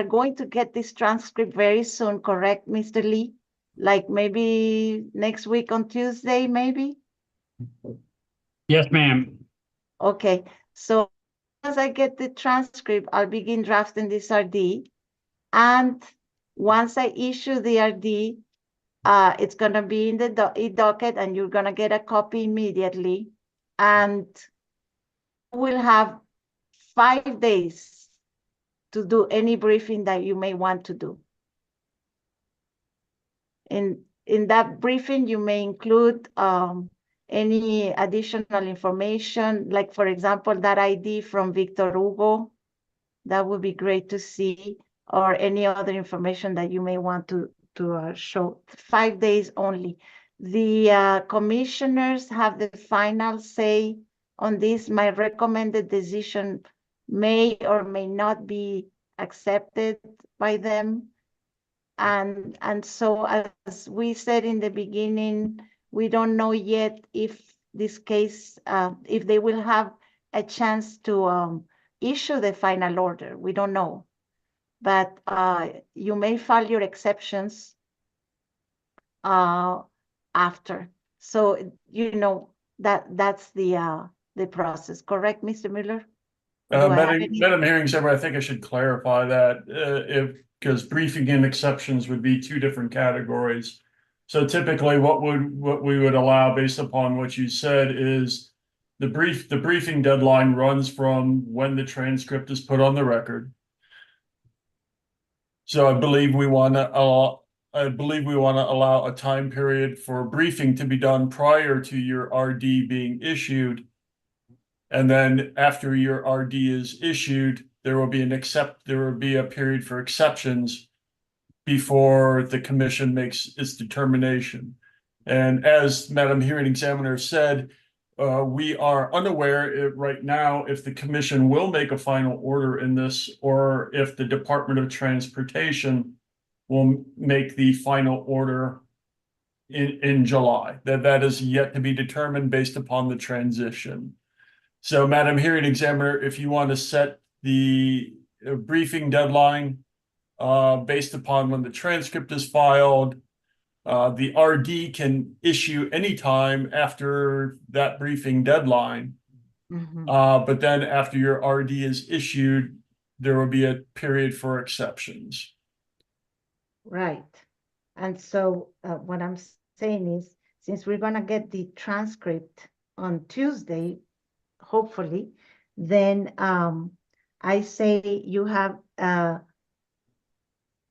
Speaker 3: going to get this transcript very soon, correct, Mr. Lee? Like maybe next week on Tuesday, maybe?
Speaker 4: Yes, ma'am.
Speaker 3: Okay, so as I get the transcript, I'll begin drafting this RD. And once I issue the RD, it's gonna be in the e-docket, and you're gonna get a copy immediately. And we'll have 5 days to do any briefing that you may want to do. In that briefing, you may include any additional information, like for example, that ID from Victor Hugo. That would be great to see, or any other information that you may want to show. 5 days only. The commissioners have the final say on this. My recommended decision may or may not be accepted by them. And so, as we said in the beginning, we don't know yet if this case, if they will have a chance to issue the final order. We don't know. But you may file your exceptions after. So, you know, that's the process. Correct, Mr. Miller? Or do I have any-
Speaker 1: Madam Hearing Member, I think I should clarify that because briefing and exceptions would be two different categories. So typically what we would allow based upon what you said is the briefing deadline runs from when the transcript is put on the record. So I believe we want to allow a time period for briefing to be done prior to your RD being issued. And then after your RD is issued, there will be a period for exceptions before the commission makes its determination. And as Madam Hearing Examiner said, we are unaware right now if the commission will make a final order in this, or if the Department of Transportation will make the final order in July. That is yet to be determined based upon the transition. So, Madam Hearing Examiner, if you want to set the briefing deadline based upon when the transcript is filed, the RD can issue anytime after that briefing deadline. But then after your RD is issued, there will be a period for exceptions.
Speaker 3: Right. And so what I'm saying is, since we're going to get the transcript on Tuesday, hopefully, then I say you have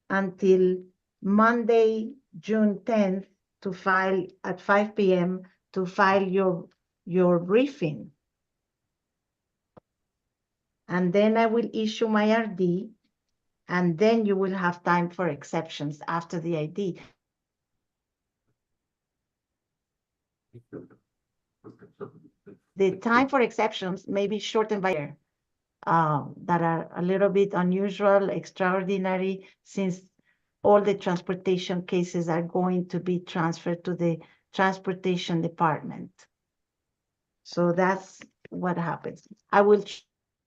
Speaker 3: until Monday, June 10th to file at 5 p.m. to file your briefing. And then I will issue my RD, and then you will have time for exceptions after the ID. The time for exceptions may be shortened by year, that are a little bit unusual, extraordinary, since all the transportation cases are going to be transferred to the transportation department. So that's what happens. I will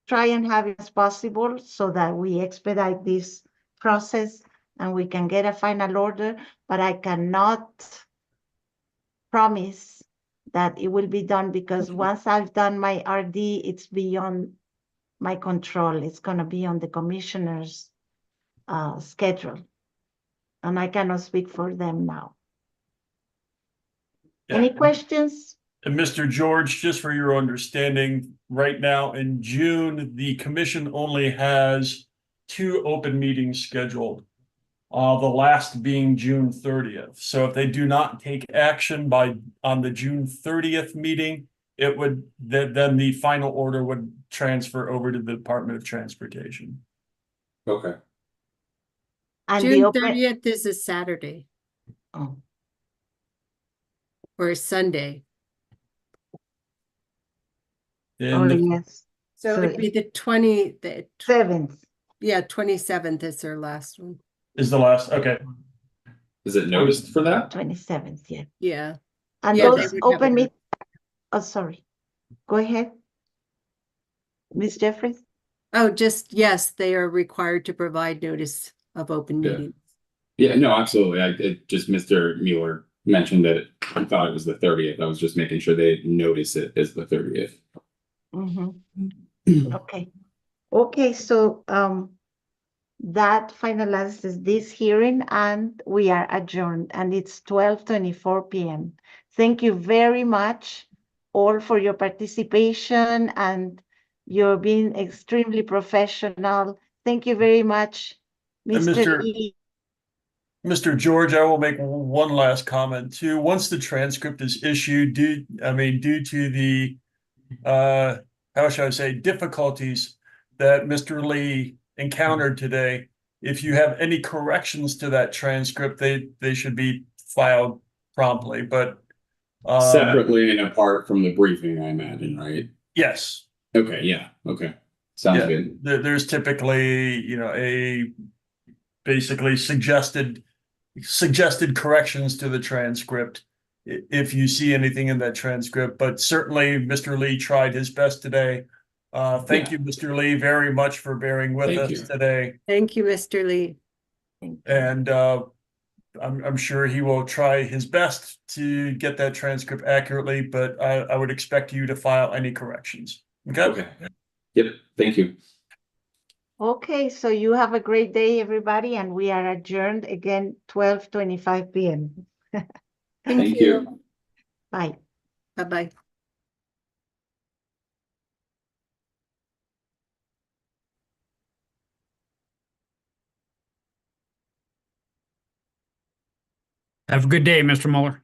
Speaker 3: try and have it as possible so that we expedite this process and we can get a final order, but I cannot promise that it will be done, because once I've done my RD, it's beyond my control. It's going to be on the commissioner's schedule, and I cannot speak for them now.
Speaker 1: Yeah.
Speaker 3: Any questions?
Speaker 1: And Mr. George, just for your understanding, right now in June, the commission only has 2 open meetings scheduled. The last being June 30th. So if they do not take action on the June 30th meeting, it would then the final order would transfer over to the Department of Transportation.
Speaker 5: Okay.
Speaker 3: And the
Speaker 6: June
Speaker 3: open,
Speaker 6: 30th is a Saturday
Speaker 3: oh,
Speaker 6: or a Sunday.
Speaker 1: And
Speaker 3: oh yes,
Speaker 6: So it'd be the
Speaker 3: 7th.
Speaker 6: 27th is their last one.
Speaker 1: is the last, okay.
Speaker 5: Is it noticed for that?
Speaker 3: 27th, yeah.
Speaker 6: Yeah.
Speaker 3: And
Speaker 6: Yeah, they
Speaker 3: those
Speaker 6: would have
Speaker 3: open
Speaker 6: it.
Speaker 3: meet. Oh, sorry. Go ahead, Ms. Jeffries.
Speaker 6: Oh, just, yes, they are required to provide notice of open
Speaker 5: Yeah.
Speaker 6: meetings.
Speaker 5: Yeah, no, absolutely. It just Mr. Mueller mentioned that he thought it was the 30th. I was just making sure they notice it as the 30th.
Speaker 3: Okay. Okay, so that finalizes this hearing, and we are adjourned, and it's 12:24 p.m. Thank you very much all for your participation, and you're being extremely professional Thank you very much,
Speaker 1: And
Speaker 3: Mr. Lee.
Speaker 1: Mr. George, I will make one last comment too. Once the transcript is issued, due to the how shall I say, difficulties that Mr. Lee encountered today, if you have any corrections to that transcript, they should be filed promptly. But
Speaker 5: Separately and apart from the briefing, I imagine, right?
Speaker 1: yes.
Speaker 5: Okay, yeah, okay. Sounds
Speaker 1: Yeah,
Speaker 5: good.
Speaker 1: there's typically, a basically suggested corrections to the transcript if you see anything in that transcript. But certainly, Mr. Lee tried his best today. Thank you, Mr. Lee, very much for bearing with
Speaker 5: Thank
Speaker 1: us
Speaker 5: you.
Speaker 1: today.
Speaker 6: Thank you, Mr. Lee.
Speaker 1: And I'm sure he will try his best to get that transcript accurately, but I would expect you to file any corrections.
Speaker 5: Okay. Yep, thank you.
Speaker 3: Okay, so you have a great day, everybody, and we are adjourned again, 12:25 p.m.
Speaker 5: Thank you.
Speaker 3: Bye.
Speaker 6: Bye-bye.
Speaker 4: Have a good day, Mr. Mueller.